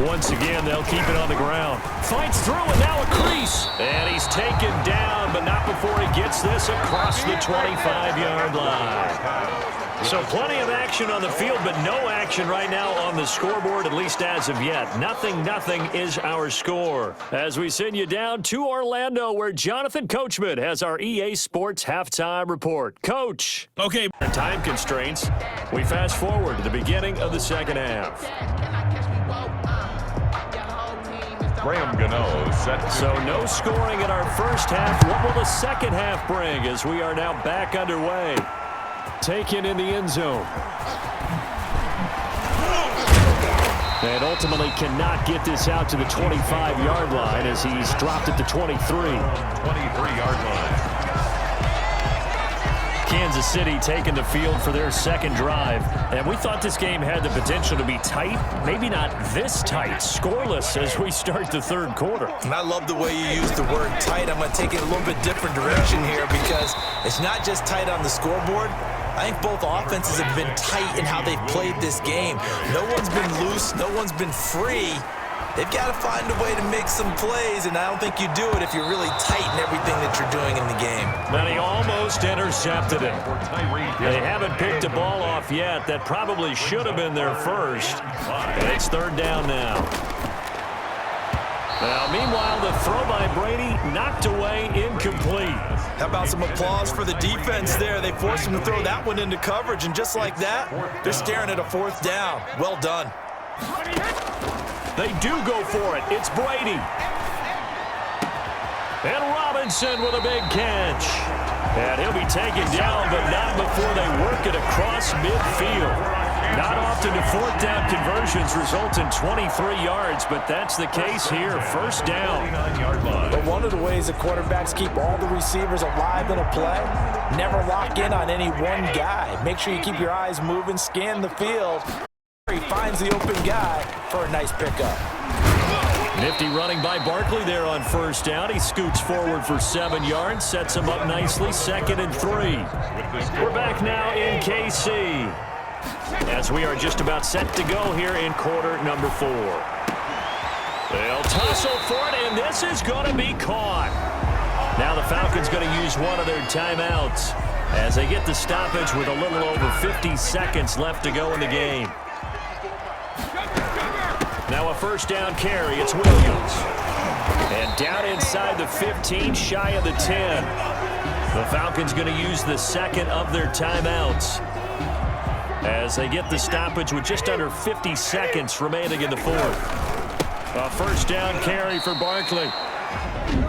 Once again, they'll keep it on the ground. Fights through, and now a crease. And he's taken down, but not before he gets this across the 25-yard line. So plenty of action on the field, but no action right now on the scoreboard, at least as of yet. 0-0 is our score. As we send you down to Orlando, where Jonathan Coachman has our EA Sports halftime report. Coach. Okay. Time constraints. We fast forward to the beginning of the 2nd half. Graham Gano set. So no scoring in our first half. What will the 2nd half bring as we are now back underway? Taken in the end zone. And ultimately cannot get this out to the 25-yard line as he's dropped at the 23. 23-yard line. Kansas City taking the field for their 2nd drive. And we thought this game had the potential to be tight. Maybe not this tight. Scoreless as we start the 3rd quarter. And I love the way you use the word tight. I'm going to take it a little bit different direction here because it's not just tight on the scoreboard. I think both offenses have been tight in how they've played this game. No one's been loose. No one's been free. They've got to find a way to make some plays, and I don't think you do it if you're really tight in everything that you're doing in the game. But he almost intercepted it. They haven't picked a ball off yet. That probably should have been their first. And it's 3rd down now. Now, meanwhile, the throw by Brady knocked away, incomplete. How about some applause for the defense there? They forced him to throw that one into coverage, and just like that, they're staring at a 4th down. Well done. They do go for it. It's Brady. And Robinson with a big catch. And he'll be taken down, but not before they work it across midfield. Not often do fourth down conversions result in 23 yards, but that's the case here. First down. But one of the ways the quarterbacks keep all the receivers alive in a play, never lock in on any one guy. Make sure you keep your eyes moving, scan the field. He finds the open guy for a nice pickup. Nifty running by Barkley there on first down. He scoots forward for 7 yards, sets him up nicely, 2nd and 3. We're back now in KC, as we are just about set to go here in quarter number 4. They'll tussle for it, and this is going to be caught. Now the Falcons going to use one of their timeouts as they get the stoppage with a little over 50 seconds left to go in the game. Now a first down carry. It's Williams. And down inside the 15, shy of the 10. The Falcons going to use the second of their timeouts as they get the stoppage with just under 50 seconds remaining in the fourth. A first down carry for Barkley.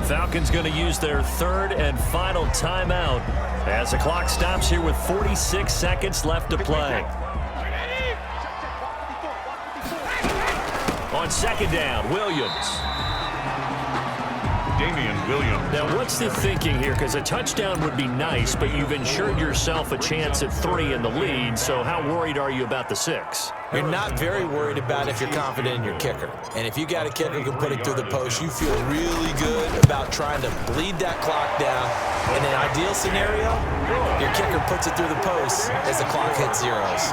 Falcons going to use their third and final timeout as the clock stops here with 46 seconds left to play. On second down, Williams. Damian Williams. Now, what's the thinking here? Because a touchdown would be nice, but you've ensured yourself a chance at 3 in the lead, so how worried are you about the 6? You're not very worried about if you're confident in your kicker. And if you got a kicker who can put it through the post, you feel really good about trying to bleed that clock down. In an ideal scenario, your kicker puts it through the post as the clock hits zeros.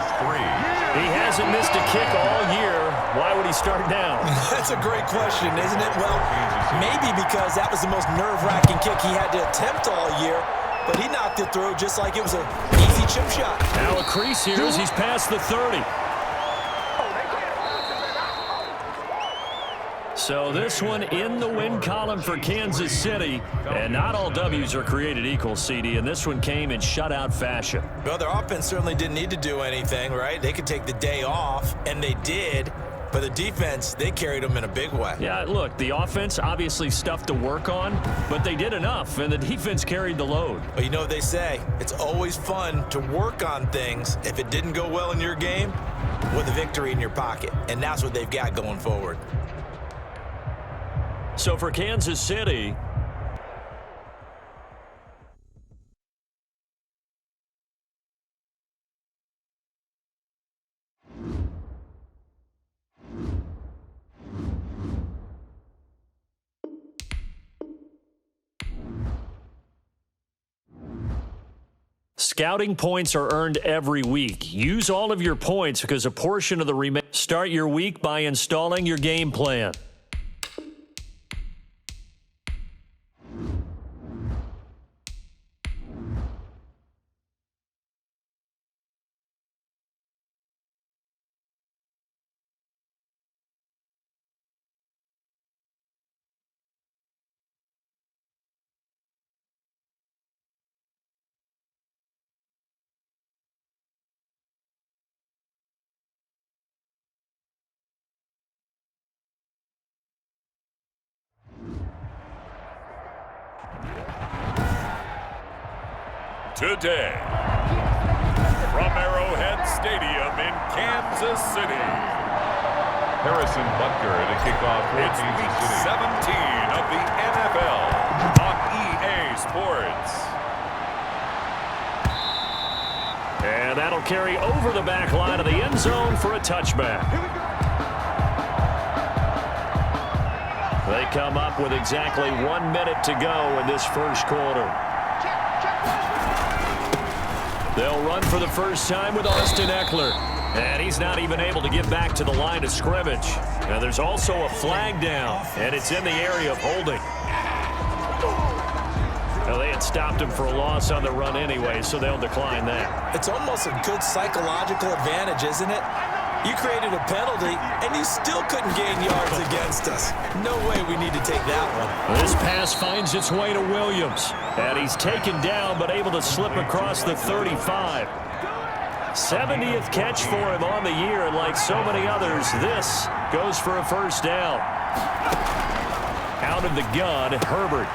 He hasn't missed a kick all year. Why would he start now? That's a great question, isn't it? Well, maybe because that was the most nerve-wracking kick he had to attempt all year, but he knocked it through just like it was an easy chip shot. Now a crease here as he's past the 30. So this one in the win column for Kansas City. And not all W's are created equal, CD, and this one came in shutout fashion. Well, their offense certainly didn't need to do anything, right? They could take the day off, and they did. But the defense, they carried them in a big way. Yeah, look, the offense obviously stuff to work on, but they did enough, and the defense carried the load. But you know what they say, it's always fun to work on things if it didn't go well in your game with a victory in your pocket. And that's what they've got going forward. So for Kansas City, scouting points are earned every week. Use all of your points because a portion of the remaining. Start your week by installing your game plan. Today, from Arrowhead Stadium in Kansas City, Harrison Butker to kick off for it's Kansas week City. 17 of the NFL on EA Sports. And that'll carry over the back line of the end zone for a touchback. They come up with exactly 1 minute to go in this first quarter. They'll run for the first time with Austin Eckler. And he's not even able to get back to the line of scrimmage. Now there's also a flag down, and it's in the area of holding. Now, they had stopped him for a loss on the run anyway, so they'll decline that. It's almost a good psychological advantage, isn't it? You created a penalty, and you still couldn't gain yards against us. No way we need to take that one. This pass finds its way to Williams, and he's taken down but able to slip across the 35. 70th catch for him on the year, and like so many others, this goes for a first down. Out of the gun, Herbert.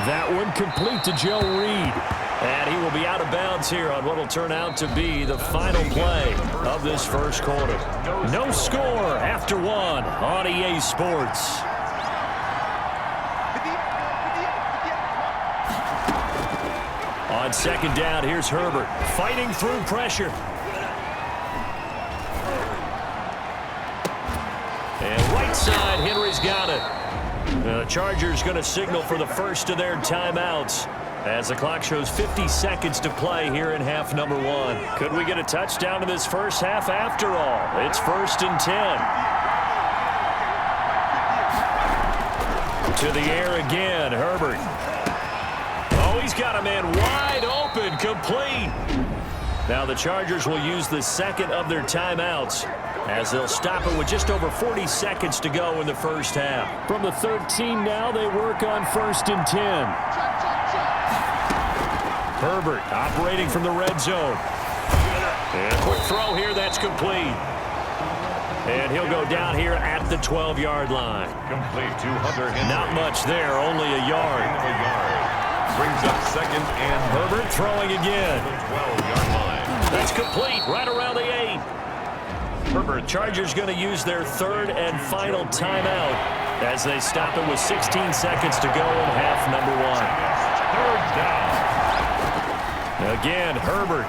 That one complete to Joe Reed. And he will be out of bounds here on what will turn out to be the final play of this first quarter. No score after one on EA Sports. On second down, here's Herbert fighting through pressure. And right side, Henry's got it. The Chargers going to signal for the first of their timeouts as the clock shows 50 seconds to play here in half number one. Could we get a touchdown in this first half after all? It's 1st and 10. To the air again, Herbert. Oh, he's got a man wide open, complete. Now the Chargers will use the second of their timeouts as they'll stop it with just over 40 seconds to go in the first half. From the 13 now, they work on 1st and 10. Herbert operating from the red zone. And a quick throw here, that's complete. And he'll go down here at the 12-yard line. Complete to Hunter Henry. Not much there, only a yard. Brings up second and Herbert throwing again. 12-yard line. That's complete, right around the 8. Herbert, Chargers going to use their third and final timeout as they stop it with 16 seconds to go in half number one. Third down. Again, Herbert.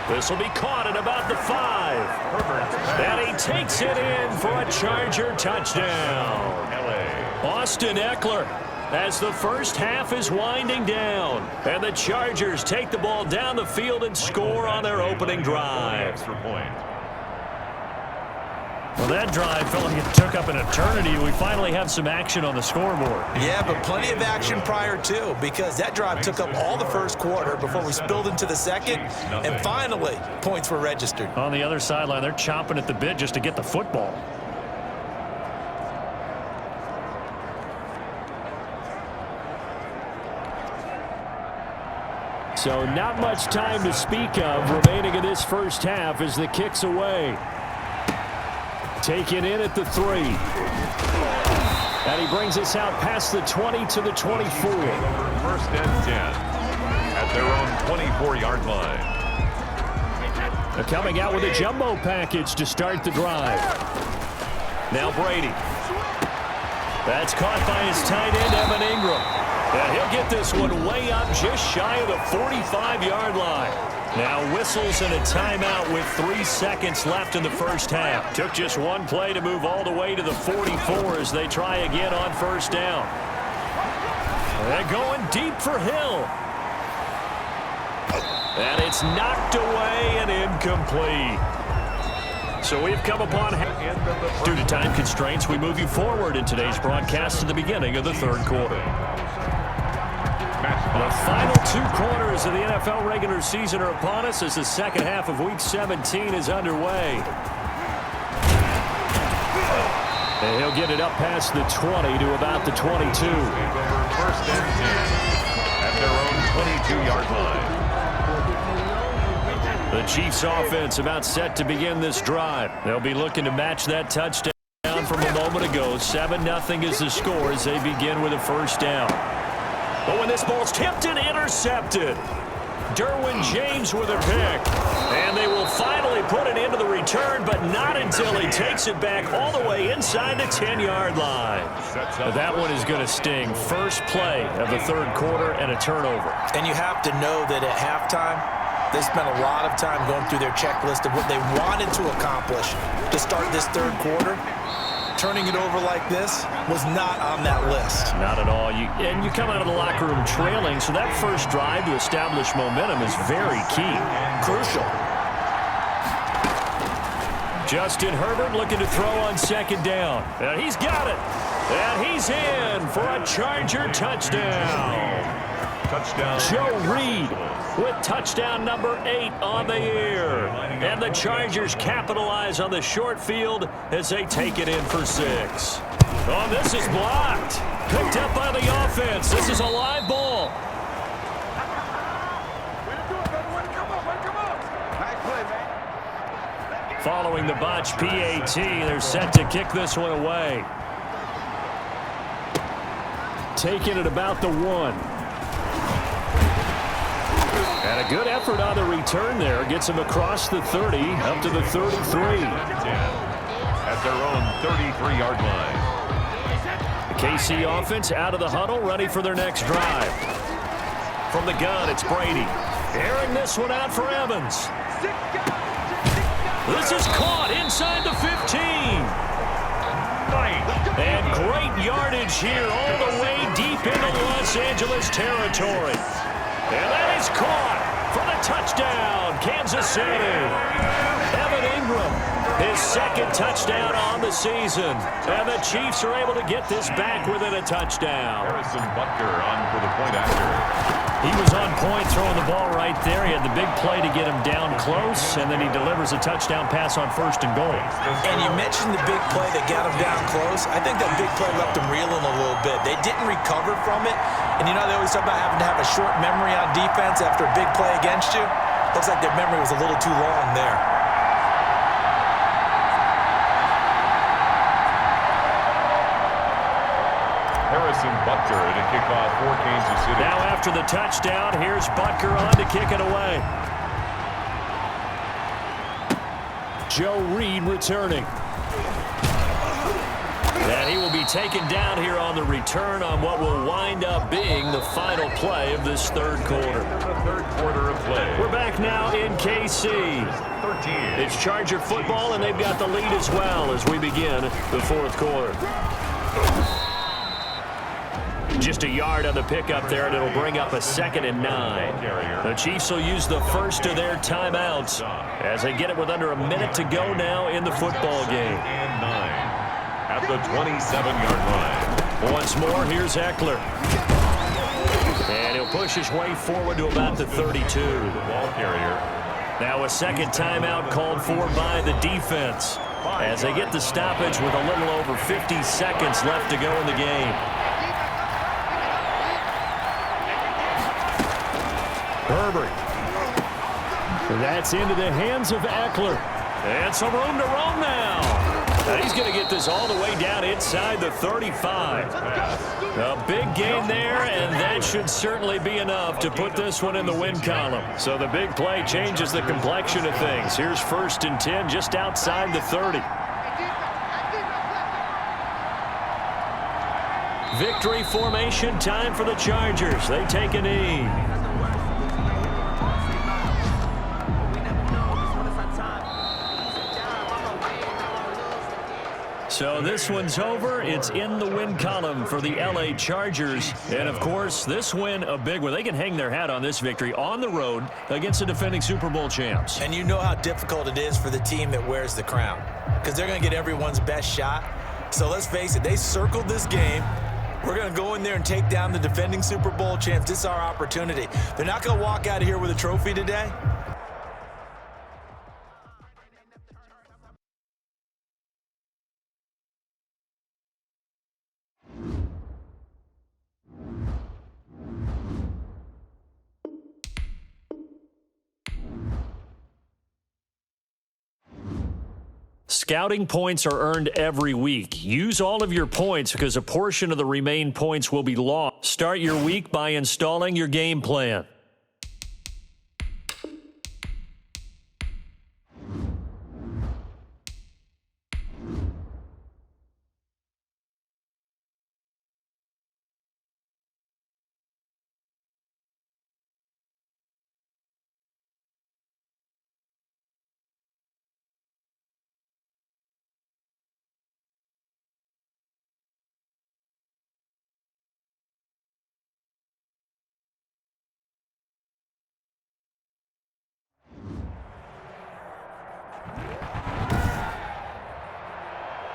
This will be caught at about the 5. And he takes it in for a Charger touchdown. Austin Eckler as the first half is winding down. And the Chargers take the ball down the field and score on their opening drive. Extra point. Well, that drive felt like it took up an eternity. We finally have some action on the scoreboard. Yeah, but plenty of action prior to, because that drive took up all the first quarter before we spilled into the second, and finally, points were registered. On the other sideline, they're chomping at the bit just to get the football. So not much time to speak of remaining in this first half as the kick's away. Taken in at the 3. And he brings us out past the 20 to the 24. 1st and 10 at their own 24-yard line. They're coming out with a jumbo package to start the drive. Now Brady. That's caught by his tight end, Evan Ingram. And he'll get this one way up just shy of the 45-yard line. Now whistles and a timeout with 3 seconds left in the first half. Took just one play to move all the way to the 44 as they try again on first down. They're going deep for Hill. And it's knocked away and incomplete. So we've come upon, due to time constraints, we move you forward in today's broadcast to the beginning of the third quarter. The final 2 quarters of the NFL regular season are upon us as the second half of Week 17 is underway. And he'll get it up past the 20 to about the 22. 1st and 10 at their own 22-yard line. The Chiefs offense about set to begin this drive. They'll be looking to match that touchdown from a moment ago. 7-0 is the score as they begin with a first down. But when this ball's tipped and intercepted, Derwin James with a pick. And they will finally put it into the return, but not until he takes it back all the way inside the 10-yard line. That one is going to sting. First play of the third quarter and a turnover. And you have to know that at halftime, they spent a lot of time going through their checklist of what they wanted to accomplish to start this third quarter. Turning it over like this was not on that list. Not at all. And you come out of the locker room trailing, so that first drive to establish momentum is very key. Crucial. Justin Herbert looking to throw on second down. And he's got it. And he's in for a Charger touchdown. Touchdown. Joe Reed with touchdown number 8 on the year. And the Chargers capitalize on the short field as they take it in for 6. Oh, this is blocked. Picked up by the offense. This is a live ball. Following the botch PAT, they're set to kick this one away. taken at about the 1. And a good effort on the return there. Gets him across the 30, up to the 33. At their own 33-yard line. The KC offense out of the huddle, ready for their next drive. From the gun, it's Brady. Airing this one out for Evans. This is caught inside the 15. And great yardage here all the way deep into Los Angeles territory. And that is caught for the touchdown, Kansas City. Evan Ingram, his second touchdown on the season. And the Chiefs are able to get this back within a touchdown. Harrison Butker on for the point after. He was on point throwing the ball right there. He had the big play to get him down close, and then he delivers a touchdown pass on 1st and goal. And you mentioned the big play that got him down close. I think that big play left him reeling a little bit. They didn't recover from it. And you know they always talk about having to have a short memory on defense after a big play against you. Looks like their memory was a little too long there. Harrison Butker to kick off for Kansas City. Now after the touchdown, here's Butker on to kick it away. Joe Reed returning. And he will be taken down here on the return on what will wind up being the final play of this third quarter. The third quarter of play. We're back now in KC. 13. It's Charger football, and they've got the lead as well as we begin the fourth quarter. Just a yard on the pickup there, and it'll bring up a 2nd and 9. The Chiefs will use the first of their timeouts as they get it with under a minute to go now in the football game. And 9 at the 27-yard line. Once more, here's Eckler. And he'll push his way forward to about the 32. The ball carrier. Now a second timeout called for by the defense as they get the stoppage with a little over 50 seconds left to go in the game. Herbert. That's into the hands of Eckler. And some room to roam now. And he's going to get this all the way down inside the 35. A big gain there, and that should certainly be enough to put this one in the win column. So the big play changes the complexion of things. Here's 1st and 10 just outside the 30. Victory formation time for the Chargers. They take a knee. So this one's over. It's in the win column for the LA Chargers. And, of course, this win, a big one. They can hang their hat on this victory on the road against the defending Super Bowl champs. And you know how difficult it is for the team that wears the crown because they're going to get everyone's best shot. So let's face it, they circled this game. We're going to go in there and take down the defending Super Bowl champs. This is our opportunity. They're not going to walk out of here with a trophy today. Scouting points are earned every week. Use all of your points because a portion of the remaining points will be lost. Start your week by installing your game plan.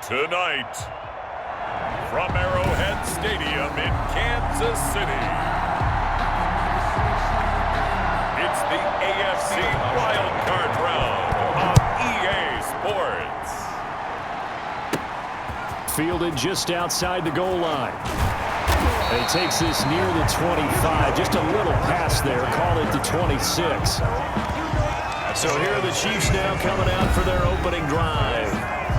Tonight, from Arrowhead Stadium in Kansas City, it's the AFC Wildcard Round of EA Sports. Fielded just outside the goal line. And he takes this near the 25. Just a little pass there. Call it the 26. So here are the Chiefs now coming out for their opening drive.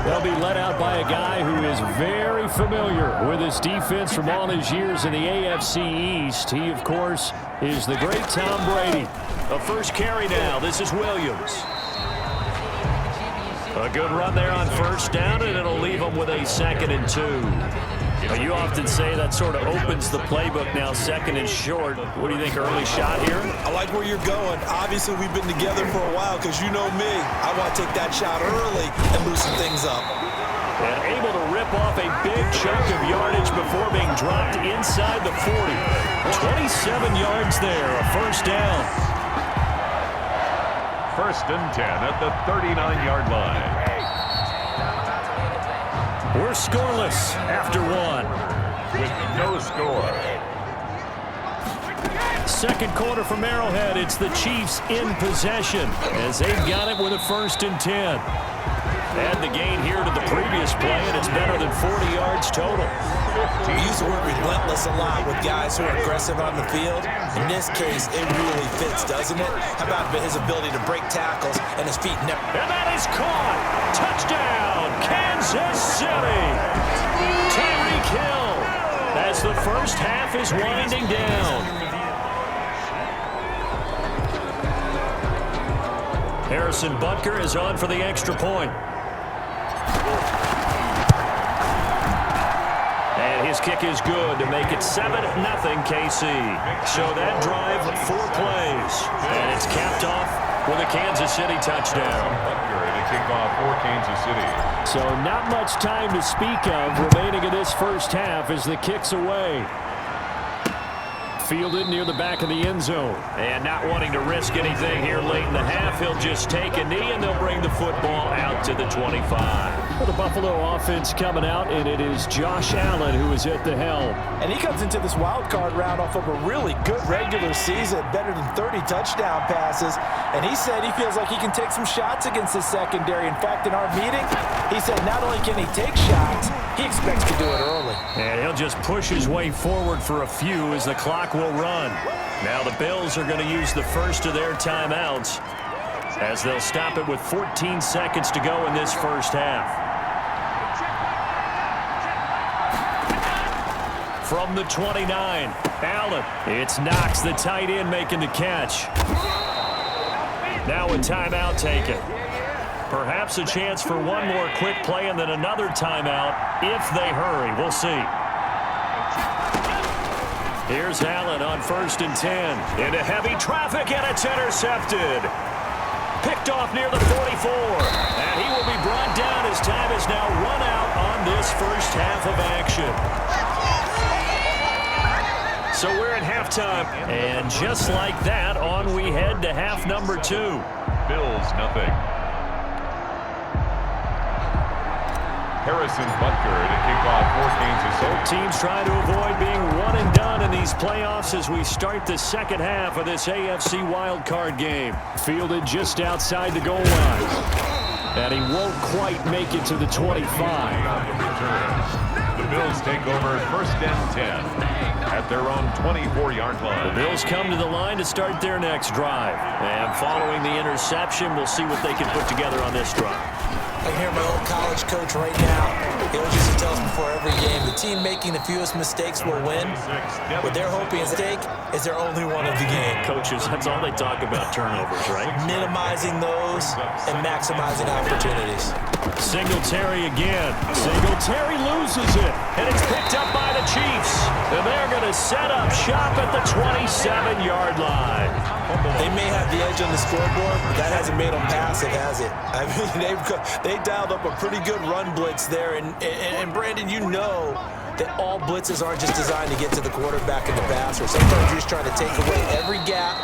They'll be led out by a guy who is very familiar with his defense from all his years in the AFC East. He, of course, is the great Tom Brady. A first carry now. This is Williams. A good run there on first down, and it'll leave them with a 2nd and 2. You often say that sort of opens the playbook now, 2nd and short. What do you think, early shot here? I like where you're going. Obviously, we've been together for a while because you know me. I want to take that shot early and loosen things up. And able to rip off a big chunk of yardage before being dropped inside the 40. 27 yards there, a first down. 1st and 10 at the 39-yard line. We're scoreless after 1. With no score. 2nd quarter from Arrowhead. It's the Chiefs in possession as they've got it with a 1st and 10. Add the gain here to the previous play, and it's better than 40 yards total. We use the word relentless a lot with guys who are aggressive on the field. In this case, it really fits, doesn't it? How about his ability to break tackles and his feet never... And that is caught. Touchdown, Kansas City. Tyreek Hill as the first half is winding down. Harrison Butker is on for the extra point. And his kick is good to make it 7-0 KC. So that drive, 4 plays. And it's capped off with a Kansas City touchdown. Butker to kick off for Kansas City. So not much time to speak of remaining in this first half as the kick's away. Fielded near the back of the end zone. And not wanting to risk anything here late in the half, he'll just take a knee and they'll bring the football out to the 25. For the Buffalo offense coming out, and it is Josh Allen who is at the helm. And he comes into this wild card round off of a really good regular season, better than 30 touchdown passes. And he said he feels like he can take some shots against his secondary. In fact, in our meeting, he said not only can he take shots, he expects to do it early. And he'll just push his way forward for a few as the clock will run. Now the Bills are going to use the first of their timeouts as they'll stop it with 14 seconds to go in this first half. From the 29, Allen. It's Knox, the tight end, making the catch. Now a timeout taken. Perhaps a chance for one more quick play and then another timeout if they hurry. We'll see. Here's Allen on 1st and 10. Into heavy traffic, and it's intercepted. Picked off near the 44. And he will be brought down as time is now run out on this first half of action. So we're at halftime. And just like that, on we head to half number 2. Bills, nothing. Harrison Butker to kick off for Kansas City. Both teams trying to avoid being one and done in these playoffs as we start the second half of this AFC wildcard game. Fielded just outside the goal line. And he won't quite make it to the 25. The Bills take over 1st and 10 at their own 24-yard line. The Bills come to the line to start their next drive. And following the interception, we'll see what they can put together on this drive. I can hear my old college coach right now. He always used to tell us before every game, the team making the fewest mistakes will win. What they're hoping at stake is they're only one of the game. Coaches, that's all they talk about, turnovers, right? Minimizing those and maximizing opportunities. Singletary again. Singletary loses it, and it's picked up by the Chiefs. And they're going to set up shop at the 27-yard line. They may have the edge on the scoreboard, but that hasn't made them passive, has it? I mean, they dialed up a pretty good run blitz there. And Brandon, you know that all blitzes aren't just designed to get to the quarterback in the passer. Sometimes you're just trying to take away every gap,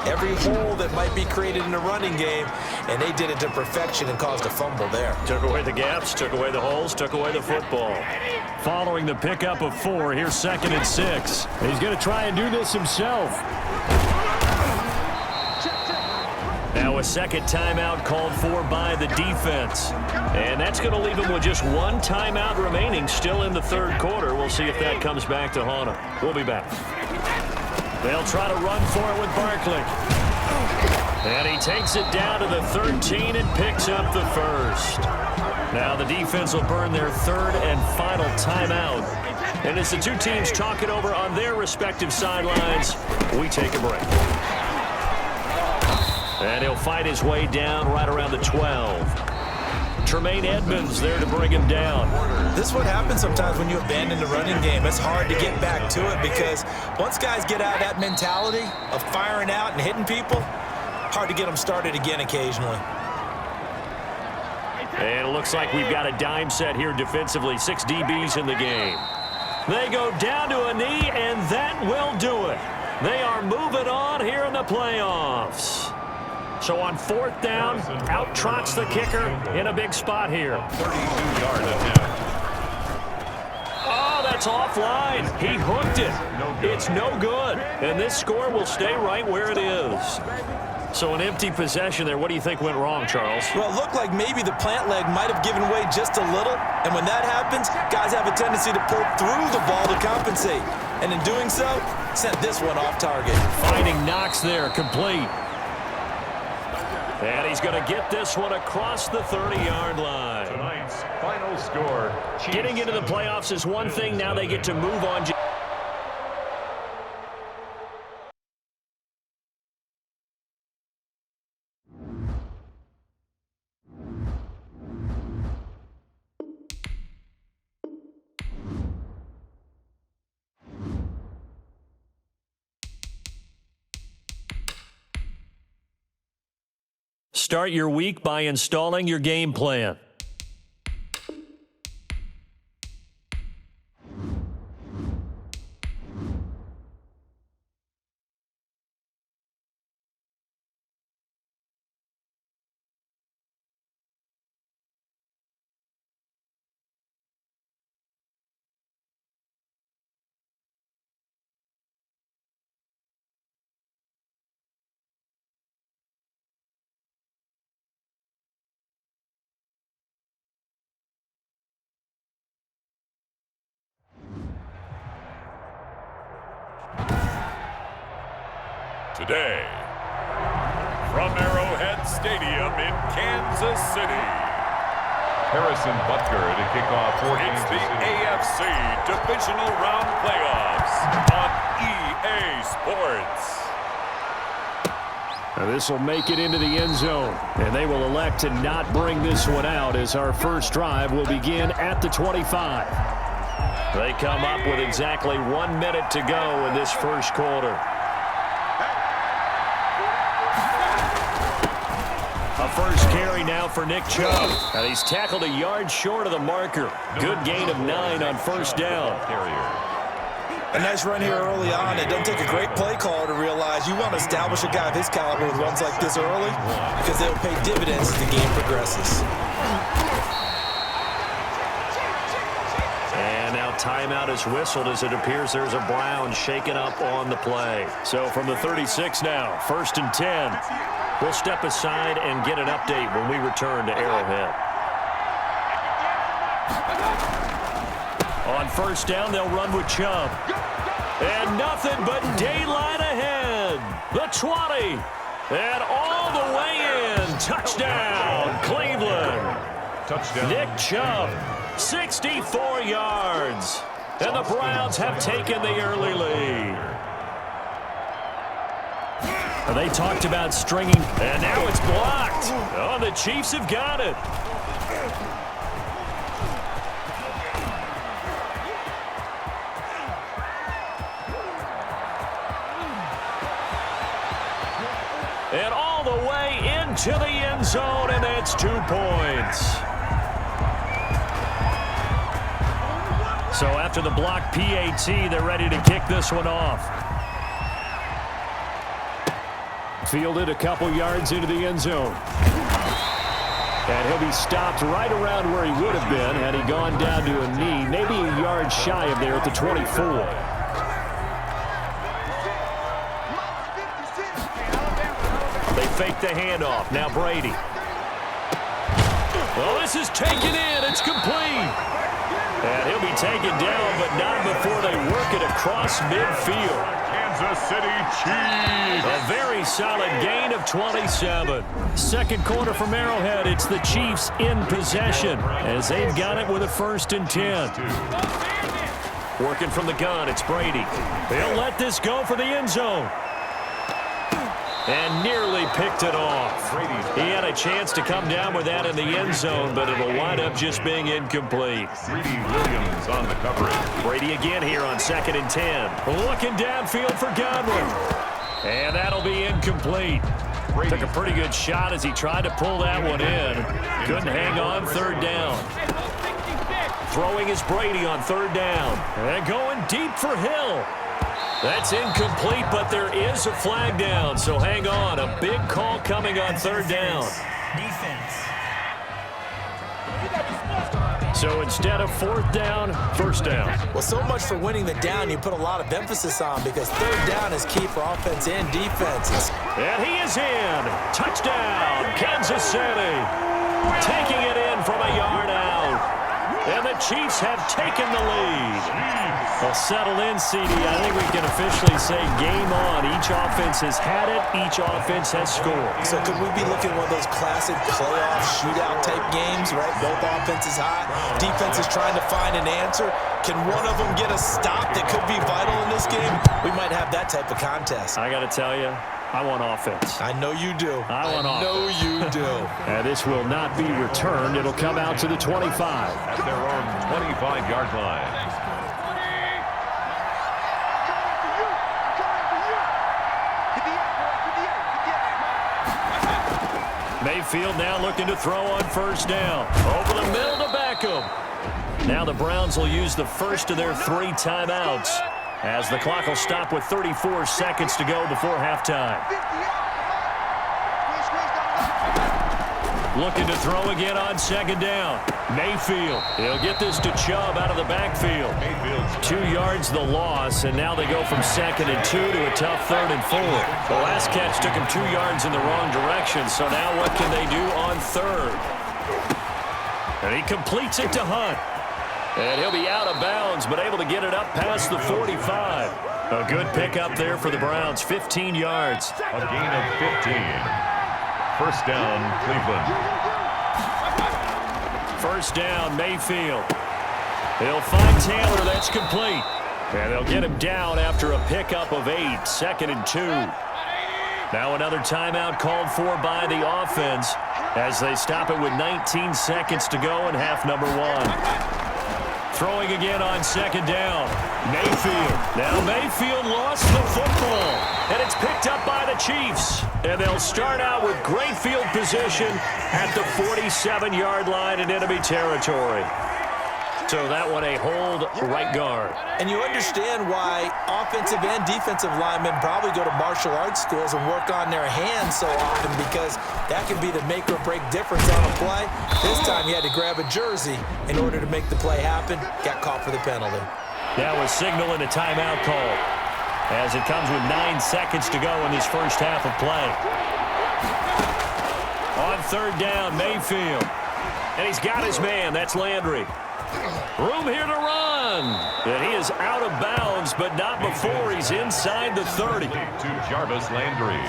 every hole that might be created in the running game, and they did it to perfection and caused a fumble there. Took away the gaps, took away the holes, took away the football. Following the pickup of 4, here's 2nd and 6. He's going to try and do this himself. Now a second timeout called for by the defense. And that's going to leave him with just one timeout remaining still in the third quarter. We'll see if that comes back to haunt him. We'll be back. They'll try to run for it with Barkley. And he takes it down to the 13 and picks up the first. Now the defense will burn their third and final timeout. And as the two teams talk it over on their respective sidelines, we take a break. And he'll fight his way down right around the 12. Tremaine Edmonds there to bring him down. This is what happens sometimes when you abandon the running game. It's hard to get back to it because once guys get out of that mentality of firing out and hitting people, hard to get them started again occasionally. And it looks like we've got a dime set here defensively. 6 DBs in the game. They go down to a knee, and that will do it. They are moving on here in the playoffs. So on 4th down, out trots the kicker in a big spot here. 32-yard attempt. Oh, that's offline. He hooked it. It's no good. And this score will stay right where it is. So an empty possession there. What do you think went wrong, Charles? Well, it looked like maybe the plant leg might have given way just a little. And when that happens, guys have a tendency to pull through the ball to compensate. And in doing so, sent this one off target. Finding Knox there, complete. And he's going to get this one across the 30-yard line. Tonight's final score. Getting into the playoffs is one thing. Now they get to move on. Start your week by installing your game plan. Today, from Arrowhead Stadium in Kansas City, Harrison Butker to kick off for it's Kansas the City. AFC Divisional Round Playoffs on EA Sports. Now this will make it into the end zone, and they will elect to not bring this one out as our first drive will begin at the 25. They come up with exactly 1 minute to go in this first quarter. A first carry now for Nick Chubb. And he's tackled a yard short of the marker. Good gain of 9 on first down. A nice run here early on. It doesn't take a great play caller to realize you want to establish a guy of his caliber with runs like this early because they'll pay dividends as the game progresses. And now timeout is whistled as it appears there's a Brown shaken up on the play. So from the 36 now, 1st and 10. We'll step aside and get an update when we return to Arrowhead. On first down, they'll run with Chubb. And nothing but daylight ahead. The 20. And all the way in. Touchdown, Cleveland. Touchdown. Nick Chubb, 64 yards. And the Browns have taken the early lead. They talked about stringing, and now it's blocked. Oh, the Chiefs have got it. And all the way into the end zone, and that's 2 points. So after the block PAT, they're ready to kick this one off. Fielded a couple yards into the end zone. And he'll be stopped right around where he would have been had he gone down to a knee, maybe a yard shy of there at the 24. They fake the handoff. Now Brady. Well, this is taken in. It's complete. And he'll be taken down, but not before they work it across midfield. Kansas City Chiefs. A very solid gain of 27. Second quarter from Arrowhead. It's the Chiefs in possession as they've got it with a 1st and 10. Working from the gun, it's Brady. He'll let this go for the end zone. And nearly picked it off. He had a chance to come down with that in the end zone, but it'll wind up just being incomplete. Brady Williams on the coverage. Brady again here on 2nd and 10. Looking downfield for Godwin. And that'll be incomplete. Took a pretty good shot as he tried to pull that one in. Couldn't hang on 3rd down. Throwing is Brady on 3rd down. And going deep for Hill. That's incomplete, but there is a flag down, so hang on. A big call coming on 3rd down. Defense. So instead of 4th down, 1st down. Well, so much for winning the down you put a lot of emphasis on because 3rd down is key for offense and defense. And he is in. Touchdown, Kansas City. Taking it in from a yard out. And the Chiefs have taken the lead. Well, settle in, CD. I think we can officially say game on. Each offense has had it. Each offense has scored. So could we be looking at one of those classic playoff shootout-type games, right? Both offenses hot. Defense is trying to find an answer. Can one of them get a stop that could be vital in this game? We might have that type of contest. I got to tell you, I want offense. I know you do. I know you do. And this will not be returned. It'll come out to the 25. At their own 25-yard line. Mayfield now looking to throw on 1st down. Over the middle to Beckham. Now the Browns will use the first of their 3 timeouts as the clock will stop with 34 seconds to go before halftime. Looking to throw again on 2nd down. Mayfield. He'll get this to Chubb out of the backfield. 2 yards the loss, and now they go from 2nd and 2 to a tough 3rd and 4. The last catch took him 2 yards in the wrong direction, so now what can they do on 3rd? And he completes it to Hunt. And he'll be out of bounds, but able to get it up past the 45. A good pickup there for the Browns, 15 yards. A gain of 15. 1st down, Cleveland. 1st down, Mayfield. He'll find Taylor. That's complete. And they'll get him down after a pickup of 8. 2nd and 2. Now another timeout called for by the offense as they stop it with 19 seconds to go in half number 1. Throwing again on 2nd down. Mayfield. Now Mayfield lost the football. And it's picked up by the Chiefs. And they'll start out with great field position at the 47-yard line in enemy territory. So that one a hold right guard. And you understand why offensive and defensive linemen probably go to martial arts schools and work on their hands so often because that can be the make or break difference on a play. This time he had to grab a jersey in order to make the play happen. Got caught for the penalty. That was signaling a timeout call as it comes with 9 seconds to go in this first half of play. On 3rd down, Mayfield. And he's got his man. That's Landry. Room here to run. And he is out of bounds, but not before he's inside the 30. To Jarvis Landry.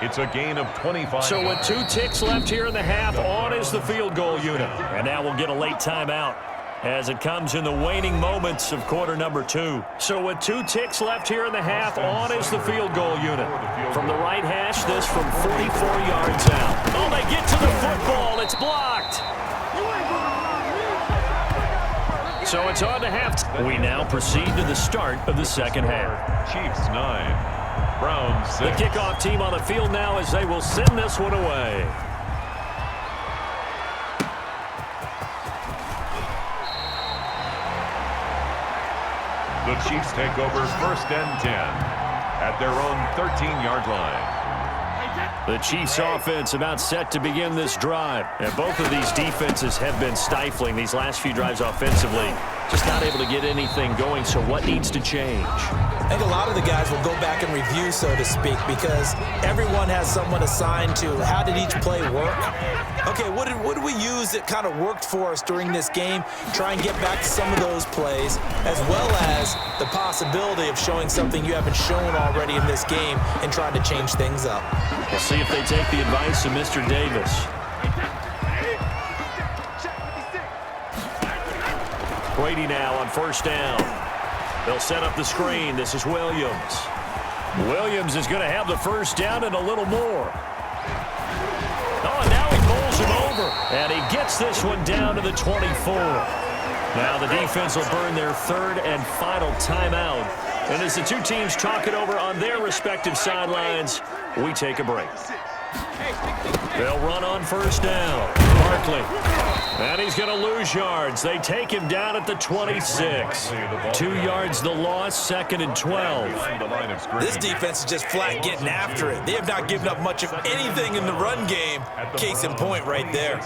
It's a gain of 25. So with 2 ticks left here in the half, on is the field goal unit. And now we'll get a late timeout as it comes in the waning moments of quarter number 2. So with 2 ticks left here in the half, on is the field goal unit. From the right hash, this from 44 yards out. Oh, they get to the football. It's blocked. So it's on to half. We now proceed to the start of the second half. Chiefs 9, Browns 6. The kickoff team on the field now as they will send this one away. The Chiefs take over 1st and 10 at their own 13-yard line. The Chiefs offense about set to begin this drive. And both of these defenses have been stifling these last few drives offensively. Just not able to get anything going, so what needs to change? I think a lot of the guys will go back and review, so to speak, because everyone has someone assigned to how did each play work. Okay, what did we use that kind of worked for us during this game? Try and get back to some of those plays, as well as the possibility of showing something you haven't shown already in this game and trying to change things up. We'll see if they take the advice of Mr. Davis. Brady now on first down. They'll set up the screen. This is Williams. Williams is going to have the first down and a little more. Oh, and now he bowls him over. And he gets this one down to the 24. Now the defense will burn their third and final timeout. And as the two teams talk it over on their respective sidelines, we take a break. They'll run on first down. Barkley. And he's going to lose yards. They take him down at the 26. 2 yards the loss, 2nd and 12. This defense is just flat getting after it. They have not given up much of anything in the run game. Case in point right there.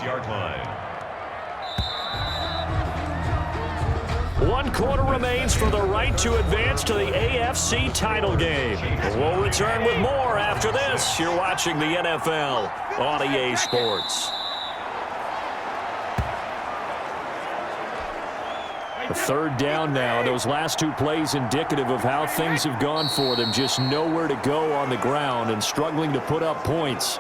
1 quarter remains for the right to advance to the AFC title game. We'll return with more after this. You're watching the NFL on EA Sports. A third down now. Those last 2 plays indicative of how things have gone for them. Just nowhere to go on the ground and struggling to put up points.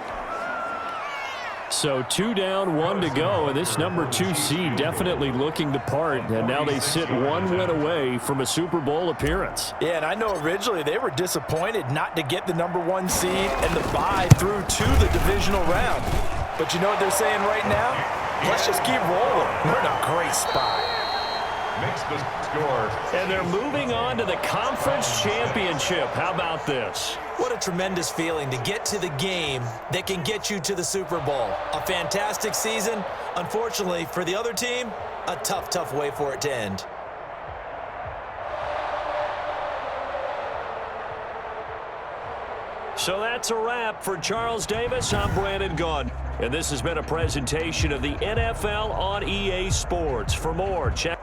So 2 down, 1 to go, and this number 2 seed definitely looking the part, and now they sit 1 win away from a Super Bowl appearance. Yeah, and I know originally they were disappointed not to get the number 1 seed and the bye through to the divisional round. But you know what they're saying right now? Let's just keep rolling. We're in a great spot. Makes the score. And they're moving on to the conference championship. How about this? What a tremendous feeling to get to the game that can get you to the Super Bowl. A fantastic season. Unfortunately, for the other team, a tough, tough way for it to end. So that's a wrap for Charles Davis. I'm Brandon Gunn. And this has been a presentation of the NFL on EA Sports. For more, check.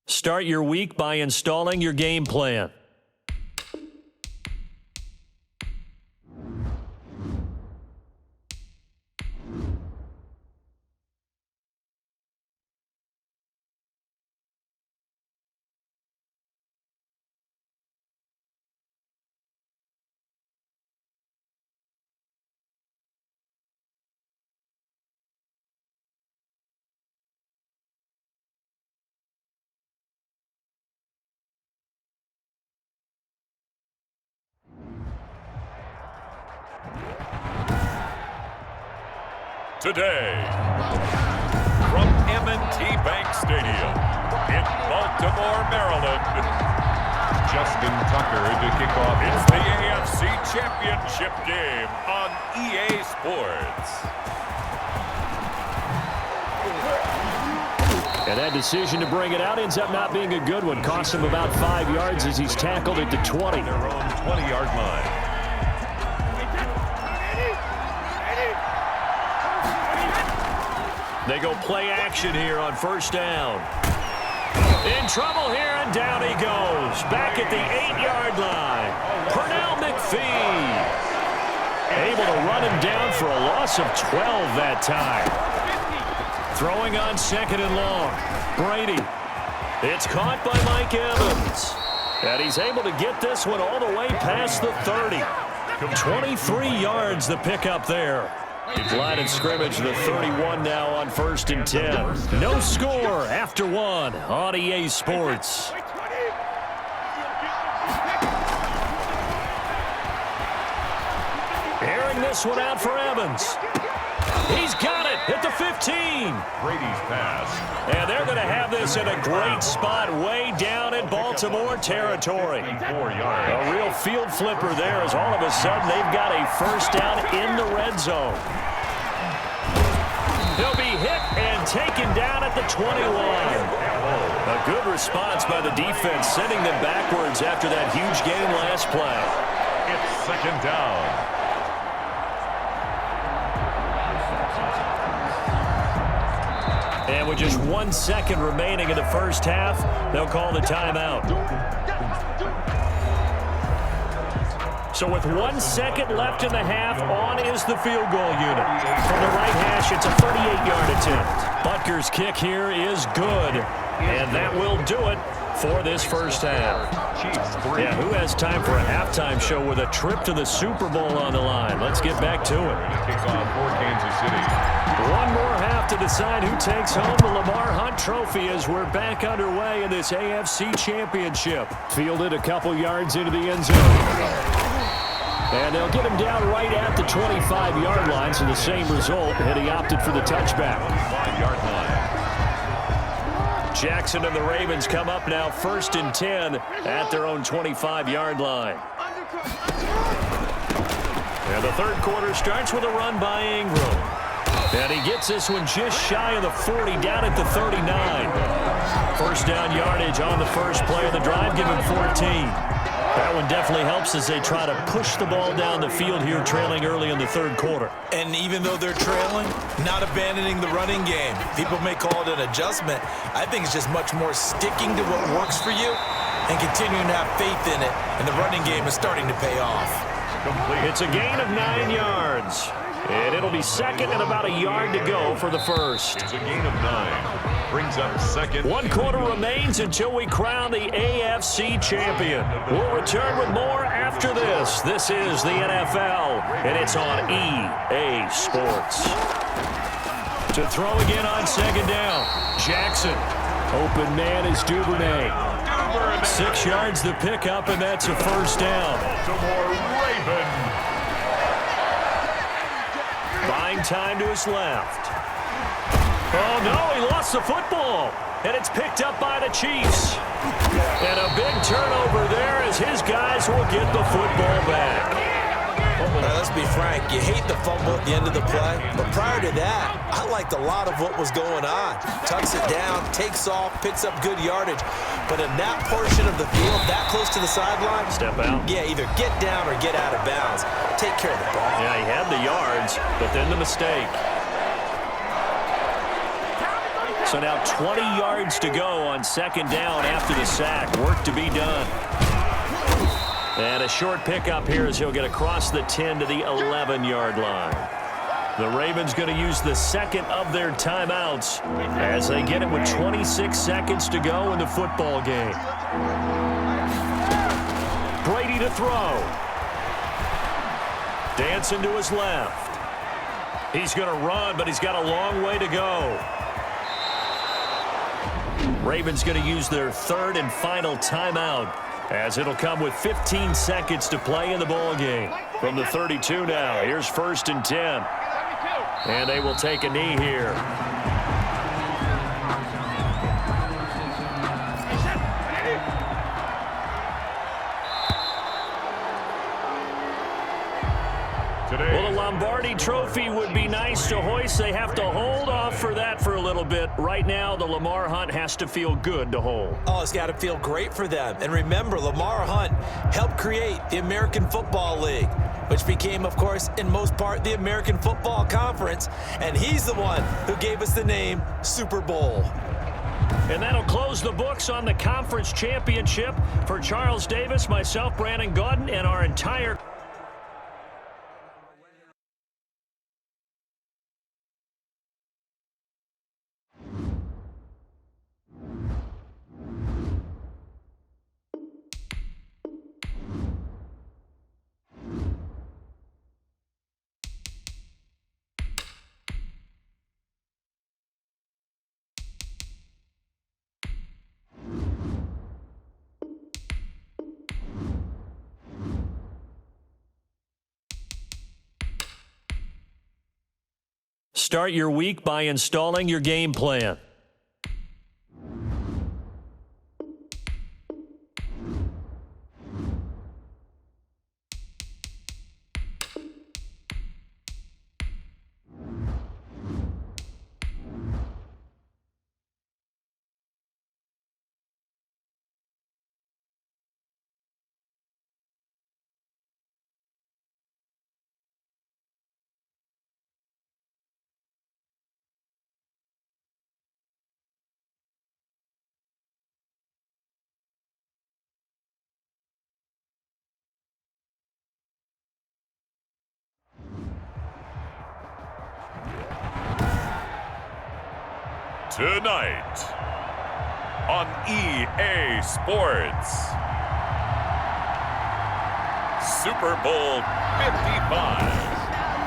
Start your week by installing your game plan. Today, from M&T Bank Stadium in Baltimore, Maryland, Justin Tucker to kick off. It's the AFC Championship game on EA Sports. And that decision to bring it out ends up not being a good one. Costs him about 5 yards as he's tackled at the 20. Their own 20-yard line. They go play action here on first down. In trouble here, and down he goes. Back at the 8-yard line. Pernell McPhee. Able to run him down for a loss of 12 that time. Throwing on 2nd and long. Brady. It's caught by Mike Evans. And he's able to get this one all the way past the 30. 23 yards the pickup there. Line of scrimmage, the 31 now on 1st and 10. No score after 1 on EA Sports. Airing this one out for Evans. He's got it at the 15. Brady's pass. And they're going to have this in a great spot way down in Baltimore territory. 4 yards. A real field flipper there as all of a sudden they've got a first down in the red zone. He'll be hit and taken down at the 21. A good response by the defense, sending them backwards after that huge gain last play. It's second down. And with just 1 second remaining in the first half, they'll call the timeout. So with 1 second left in the half, on is the field goal unit. From the right hash, it's a 38-yard attempt. Butker's kick here is good, and that will do it for this first half. Yeah, who has time for a halftime show with a trip to the Super Bowl on the line? Let's get back to it. Kickoff for Kansas City. One more half to decide who takes home the Lamar Hunt Trophy as we're back underway in this AFC Championship. Fielded a couple yards into the end zone. And they'll get him down right at the 25-yard line, so the same result, and he opted for the touchback. 5-yard line. Jackson and the Ravens come up now 1st and 10 at their own 25-yard line. And the third quarter starts with a run by Ingram. And he gets this one just shy of the 40, down at the 39. First down yardage on the first play of the drive, give him 14. That one definitely helps as they try to push the ball down the field here, trailing early in the third quarter. And even though they're trailing, not abandoning the running game. People may call it an adjustment. I think it's just much more sticking to what works for you and continuing to have faith in it. And the running game is starting to pay off. Complete. It's a gain of 9 yards. And it'll be second and about a yard to go for the first. It's a gain of 9. Brings up second. 1 quarter remains until we crown the AFC champion. We'll return with more after this. This is the NFL, and it's on EA Sports. To throw again on second down. Jackson. Open man is Duvernay. 6 yards the pickup, and that's a first down. Baltimore Ravens. Buying time to his left. Oh, no, he lost the football. And it's picked up by the Chiefs. And a big turnover there as his guys will get the football back. Now, let's be frank. You hate the fumble at the end of the play. But prior to that, I liked a lot of what was going on. Tucks it down, takes off, picks up good yardage. But in that portion of the field, that close to the sideline, step out. Yeah, either get down or get out of bounds. Take care of the ball. Yeah, he had the yards, but then the mistake. So now 20 yards to go on second down after the sack. Work to be done. And a short pickup here as he'll get across the 10 to the 11-yard line. The Ravens going to use the second of their timeouts as they get it with 26 seconds to go in the football game. Brady to throw. Dancing to his left. He's going to run, but he's got a long way to go. Ravens going to use their third and final timeout as it'll come with 15 seconds to play in the ball game. From the 32 now, here's 1st and 10. And they will take a knee here. Well, the Lombardi Trophy would be nice to hoist. They have to hold off for that for a little bit. Right now, the Lamar Hunt has to feel good to hold. Oh, it's got to feel great for them. And remember, Lamar Hunt helped create the American Football League, which became, of course, in most part, the American Football Conference. And he's the one who gave us the name Super Bowl. And that'll close the books on the conference championship for Charles Davis, myself, Brandon Gaudin, and our entire Start your week by installing your game plan. Tonight on EA Sports, Super Bowl 55.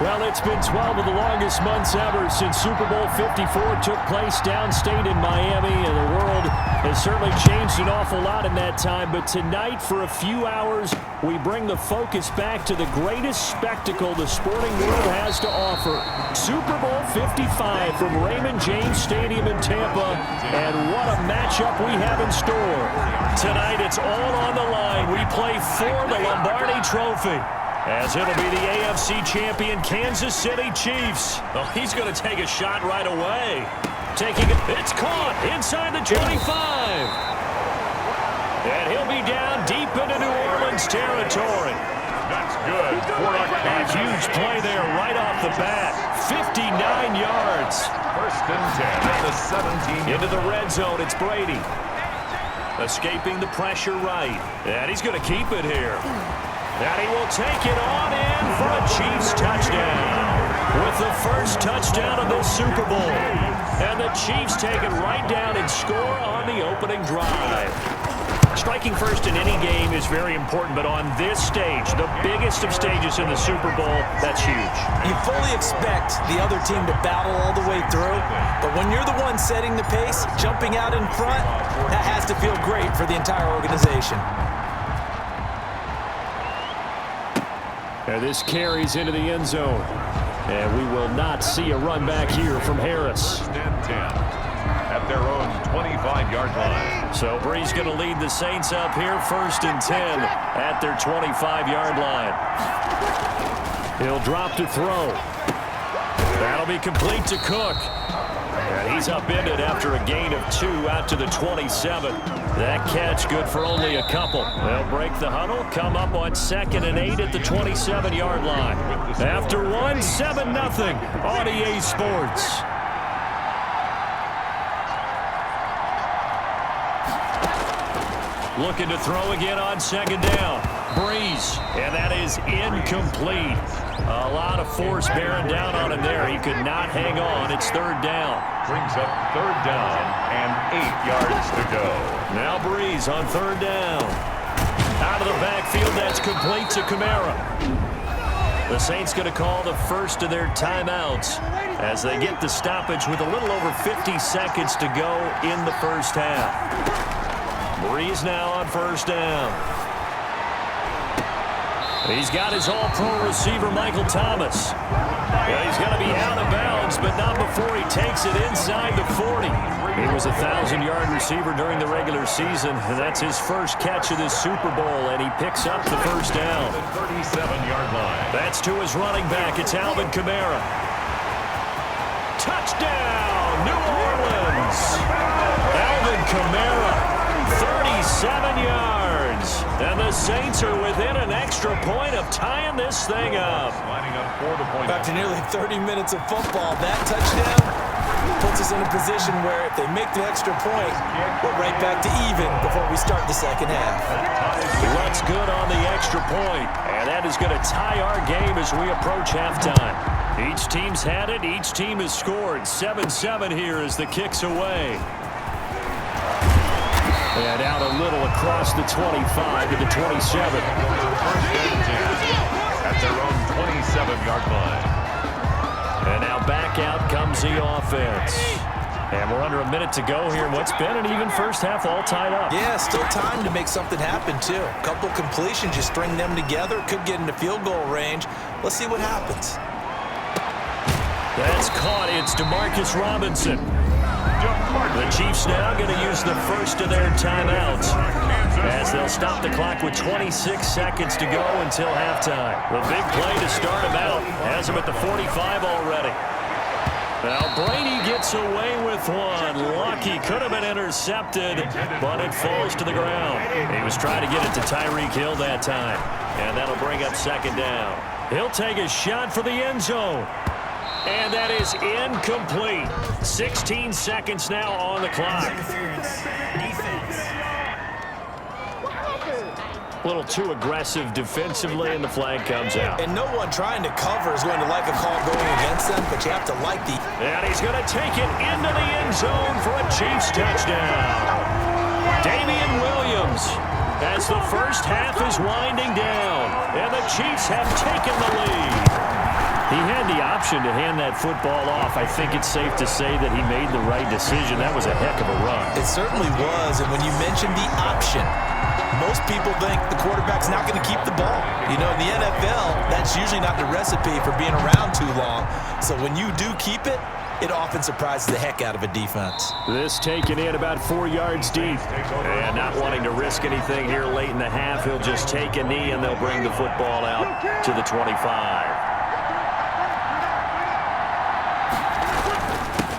Well, it's been 12 of the longest months ever since Super Bowl 54 took place downstate in Miami, and the world has certainly changed an awful lot in that time. But tonight, for a few hours, we bring the focus back to the greatest spectacle the sporting world has to offer. Super Bowl 55 from Raymond James Stadium in Tampa, and what a matchup we have in store. Tonight, it's all on the line. We play for the Lombardi Trophy, as it'll be the AFC champion Kansas City Chiefs. Oh, he's going to take a shot right away. Taking it, it's caught inside the 25. And he'll be down deep into New Orleans territory. That's good for a huge play there right off the bat. 59 yards. First and 10 at the 17. Into the red zone, it's Brady. Escaping the pressure right. And he's going to keep it here. And he will take it on in for a Chiefs touchdown. With the first touchdown of this Super Bowl. And the Chiefs take it right down and score on the opening drive. Striking first in any game is very important, but on this stage, the biggest of stages in the Super Bowl, that's huge. You fully expect the other team to battle all the way through, but when you're the one setting the pace, jumping out in front, that has to feel great for the entire organization. And this carries into the end zone. And we will not see a run back here from Harris. First and 10 at their own 25-yard line. So Bree's going to lead the Saints up here, first and 10 at their 25-yard line. He'll drop to throw. That'll be complete to Cook. And he's upended after a gain of 2 out to the 27. That catch good for only a couple. They'll break the huddle, come up on 2nd and 8 at the 27-yard line. After one, 7-0 on EA Sports. Looking to throw again on 2nd down. Breeze, and that is incomplete. A lot of force bearing down on him there. He could not hang on. It's 3rd down. Brings up 3rd down and 8 yards to go. Now Breeze on 3rd down. Out of the backfield, that's complete to Kamara. The Saints going to call the first of their timeouts as they get the stoppage with a little over 50 seconds to go in the first half. Breeze now on 1st down. He's got his all-pro receiver, Michael Thomas. Yeah, he's going to be out of bounds, but not before he takes it inside the 40. He was a 1,000-yard receiver during the regular season, and that's his first catch of this Super Bowl, and he picks up the 1st down. The 37-yard line. That's to his running back. It's Alvin Kamara. Touchdown, New Orleans. Alvin Kamara. 37 yards. And the Saints are within an extra point of tying this thing up. Lining up for the point. After nearly 30 minutes of football, that touchdown puts us in a position where if they make the extra point, we're right back to even before we start the second half. What's good on the extra point? And that is going to tie our game as we approach halftime. Each team's had it. Each team has scored. 7-7 here as the kick's away. And out a little across the 25 to the 27. First and 10 at their own 27-yard line. And now back out comes the offense. And we're under a minute to go here. What's been an even first half all tied up. Yeah, still time to make something happen, too. A couple completions, you string them together, could get into field goal range. Let's see what happens. That's caught. It's DeMarcus Robinson. The Chiefs now going to use the first of their timeouts as they'll stop the clock with 26 seconds to go until halftime. The big play to start him out. Has him at the 45 already. Now Brady gets away with one. Lucky, could have been intercepted, but it falls to the ground. He was trying to get it to Tyreek Hill that time, and that'll bring up 2nd down. He'll take a shot for the end zone. And that is incomplete. 16 seconds now on the clock. Interference. Defense. A little too aggressive defensively, and the flag comes out. And no one trying to cover is going to like a call going against them, but you have to like the... And he's going to take it into the end zone for a Chiefs touchdown. Damian Williams, as the first half is winding down, and the Chiefs have taken the lead. He had the option to hand that football off. I think it's safe to say that he made the right decision. That was a heck of a run. It certainly was, and when you mentioned the option, most people think the quarterback's not going to keep the ball. You know, in the NFL, that's usually not the recipe for being around too long. So when you do keep it, it often surprises the heck out of a defense. This taken in about 4 yards deep. And not wanting to risk anything here late in the half, he'll just take a knee, and they'll bring the football out to the 25.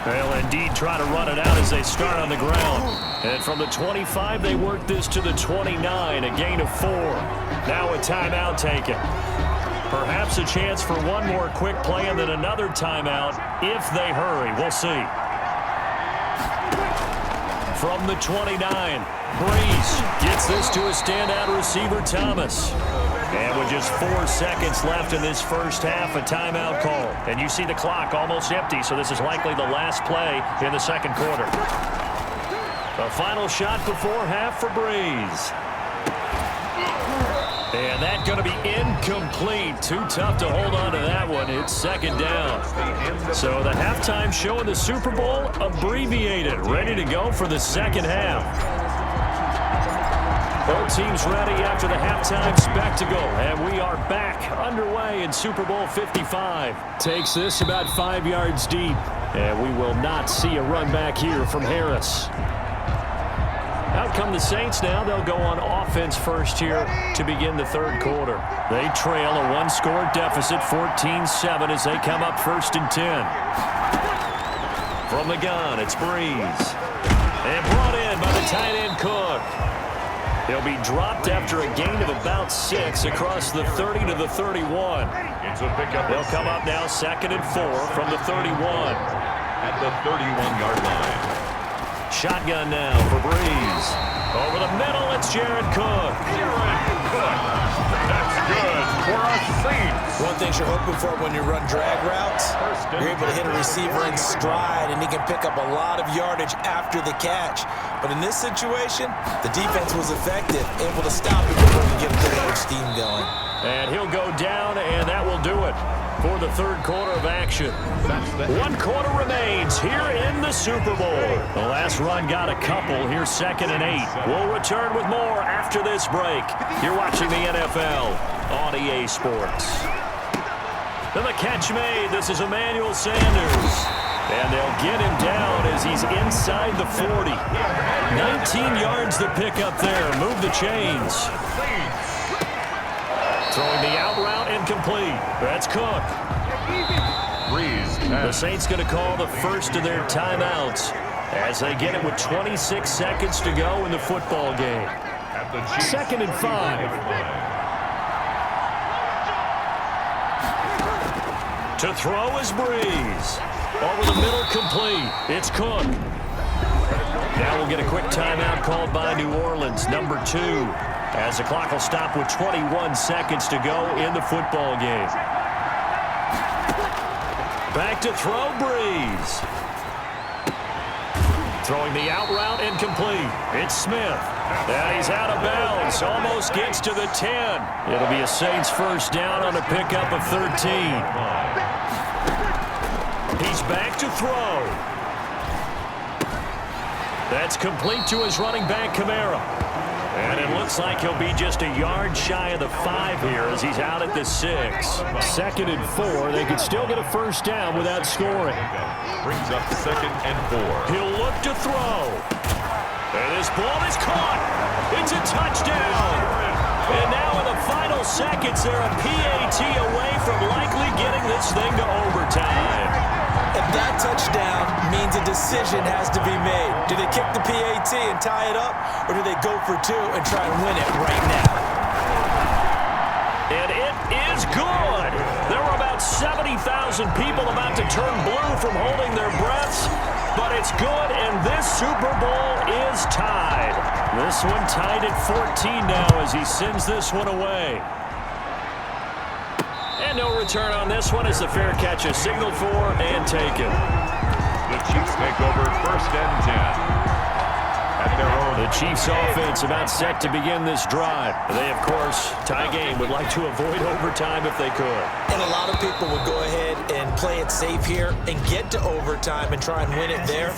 They'll indeed try to run it out as they start on the ground. And from the 25, they work this to the 29, a gain of 4. Now a timeout taken. Perhaps a chance for one more quick play and then another timeout if they hurry. We'll see. From the 29, Breeze gets this to a standout receiver, Thomas. And with just 4 seconds left in this first half, a timeout call. And you see the clock almost empty, so this is likely the last play in the second quarter. A final shot before half for Breeze. And that's going to be incomplete. Too tough to hold on to that one. It's second down. So the halftime show in the Super Bowl abbreviated, ready to go for the second half. Both teams ready after the halftime spectacle, and we are back underway in Super Bowl 55. Takes this about 5 yards deep, and we will not see a run back here from Harris. Out come the Saints now. They'll go on offense first here to begin the third quarter. They trail a one-score deficit, 14-7, as they come up 1st and 10. From the gun, it's Breeze. And brought in by the tight end Cook. He'll be dropped after a gain of about 6 across the 30 to the 31. It's a pickup. They'll come up now 2nd and 4 from the 31. At the 31-yard line. Shotgun now for Breeze. Over the middle, it's Jared Cook. That's good for a Saints. One thing you're hoping for when you run drag routes, you're able to hit a receiver in stride, and he can pick up a lot of yardage after the catch. But in this situation, the defense was effective, able to stop him before he could get a little steam going. And he'll go down, and that will do it for the third quarter of action. 1 quarter remains here in the Super Bowl. The last run got a couple. Here's 2nd and 8. We'll return with more after this break. You're watching the NFL on EA Sports. Then the catch made. This is Emmanuel Sanders. And they'll get him down as he's inside the 40. 19 yards to pick up there. Move the chains. Throwing the out route incomplete. That's Cook. The Saints going to call the first of their timeouts as they get it with 26 seconds to go in the football game. 2nd and 5. To throw is Breeze. Over the middle, complete. It's Cook. Now we'll get a quick timeout called by New Orleans, number 2, as the clock will stop with 21 seconds to go in the football game. Back to throw, Breeze. Throwing the out route, incomplete. It's Smith. And he's out of bounds. Almost gets to the 10. It'll be a Saints first down on a pickup of 13. He's back to throw. That's complete to his running back, Kamara. And it looks like he'll be just a yard shy of the 5 here as he's out at the 6. 2nd and 4. They could still get a first down without scoring. Brings up 2nd and 4. He'll look to throw. And this ball is caught. It's a touchdown. And now in the final seconds, they're a PAT away from likely getting this thing to overtime. And that touchdown means a decision has to be made. Do they kick the PAT and tie it up, or do they go for 2 and try and win it right now? And it is good. There were about 70,000 people about to turn blue from holding their breaths, but it's good, and this Super Bowl is tied. This one tied at 14 now as he sends this one away. And no return on this one as the fair catch is signaled for and taken. The Chiefs take over 1st and 10. At their own. The Chiefs offense about set to begin this drive. They, of course, tie game, would like to avoid overtime if they could. And a lot of people would go ahead and play it safe here and get to overtime and try and win it there.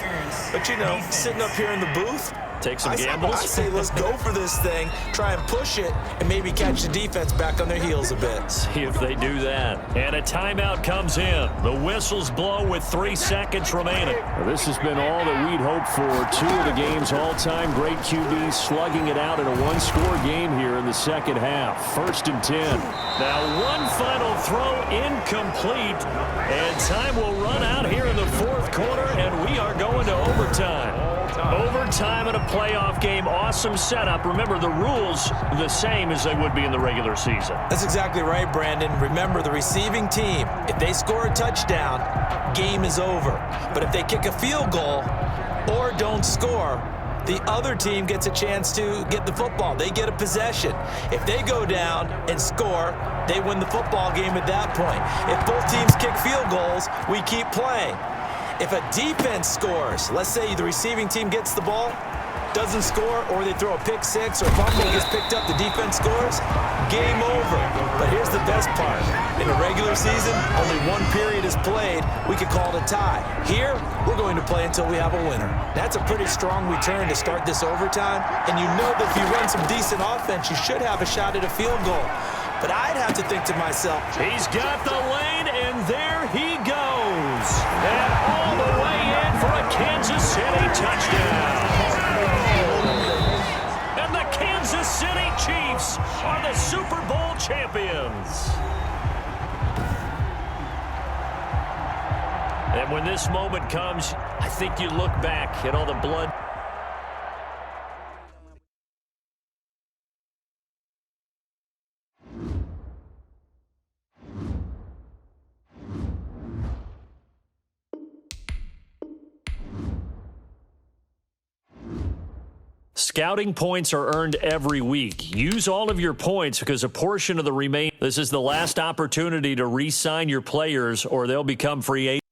But, you know, sitting up here in the booth, take some gambles. I say let's go for this thing, try and push it, and maybe catch the defense back on their heels a bit. See if they do that. And a timeout comes in. The whistles blow with 3 seconds remaining. Well, this has been all that we'd hoped for. 2 of the game's all-time great QBs slugging it out in a one-score game here in the second half. 1st and 10. Now one final throw incomplete. And time will run out here in the 4th quarter, and we are going to overtime. Overtime in a playoff game, awesome setup. Remember, the rules the same as they would be in the regular season. That's exactly right, Brandon. Remember, the receiving team, if they score a touchdown, game is over. But if they kick a field goal or don't score, the other team gets a chance to get the football. They get a possession. If they go down and score, they win the football game at that point. If both teams kick field goals, we keep playing. If a defense scores, let's say the receiving team gets the ball, doesn't score, or they throw a pick six or a fumble gets picked up, the defense scores, game over. But here's the best part. In the regular season, only 1 period is played. We could call it a tie. Here, we're going to play until we have a winner. That's a pretty strong return to start this overtime. And you know that if you run some decent offense, you should have a shot at a field goal. But I'd have to think to myself, he's got the lane, and there he goes. And all the way in for a Kansas City touchdown. And the Kansas City Chiefs are the Super Bowl champions. And when this moment comes, I think you look back at all the blood. Scouting points are earned every week. Use all of your points because a portion of the remaining. This is the last opportunity to re-sign your players or they'll become free agents.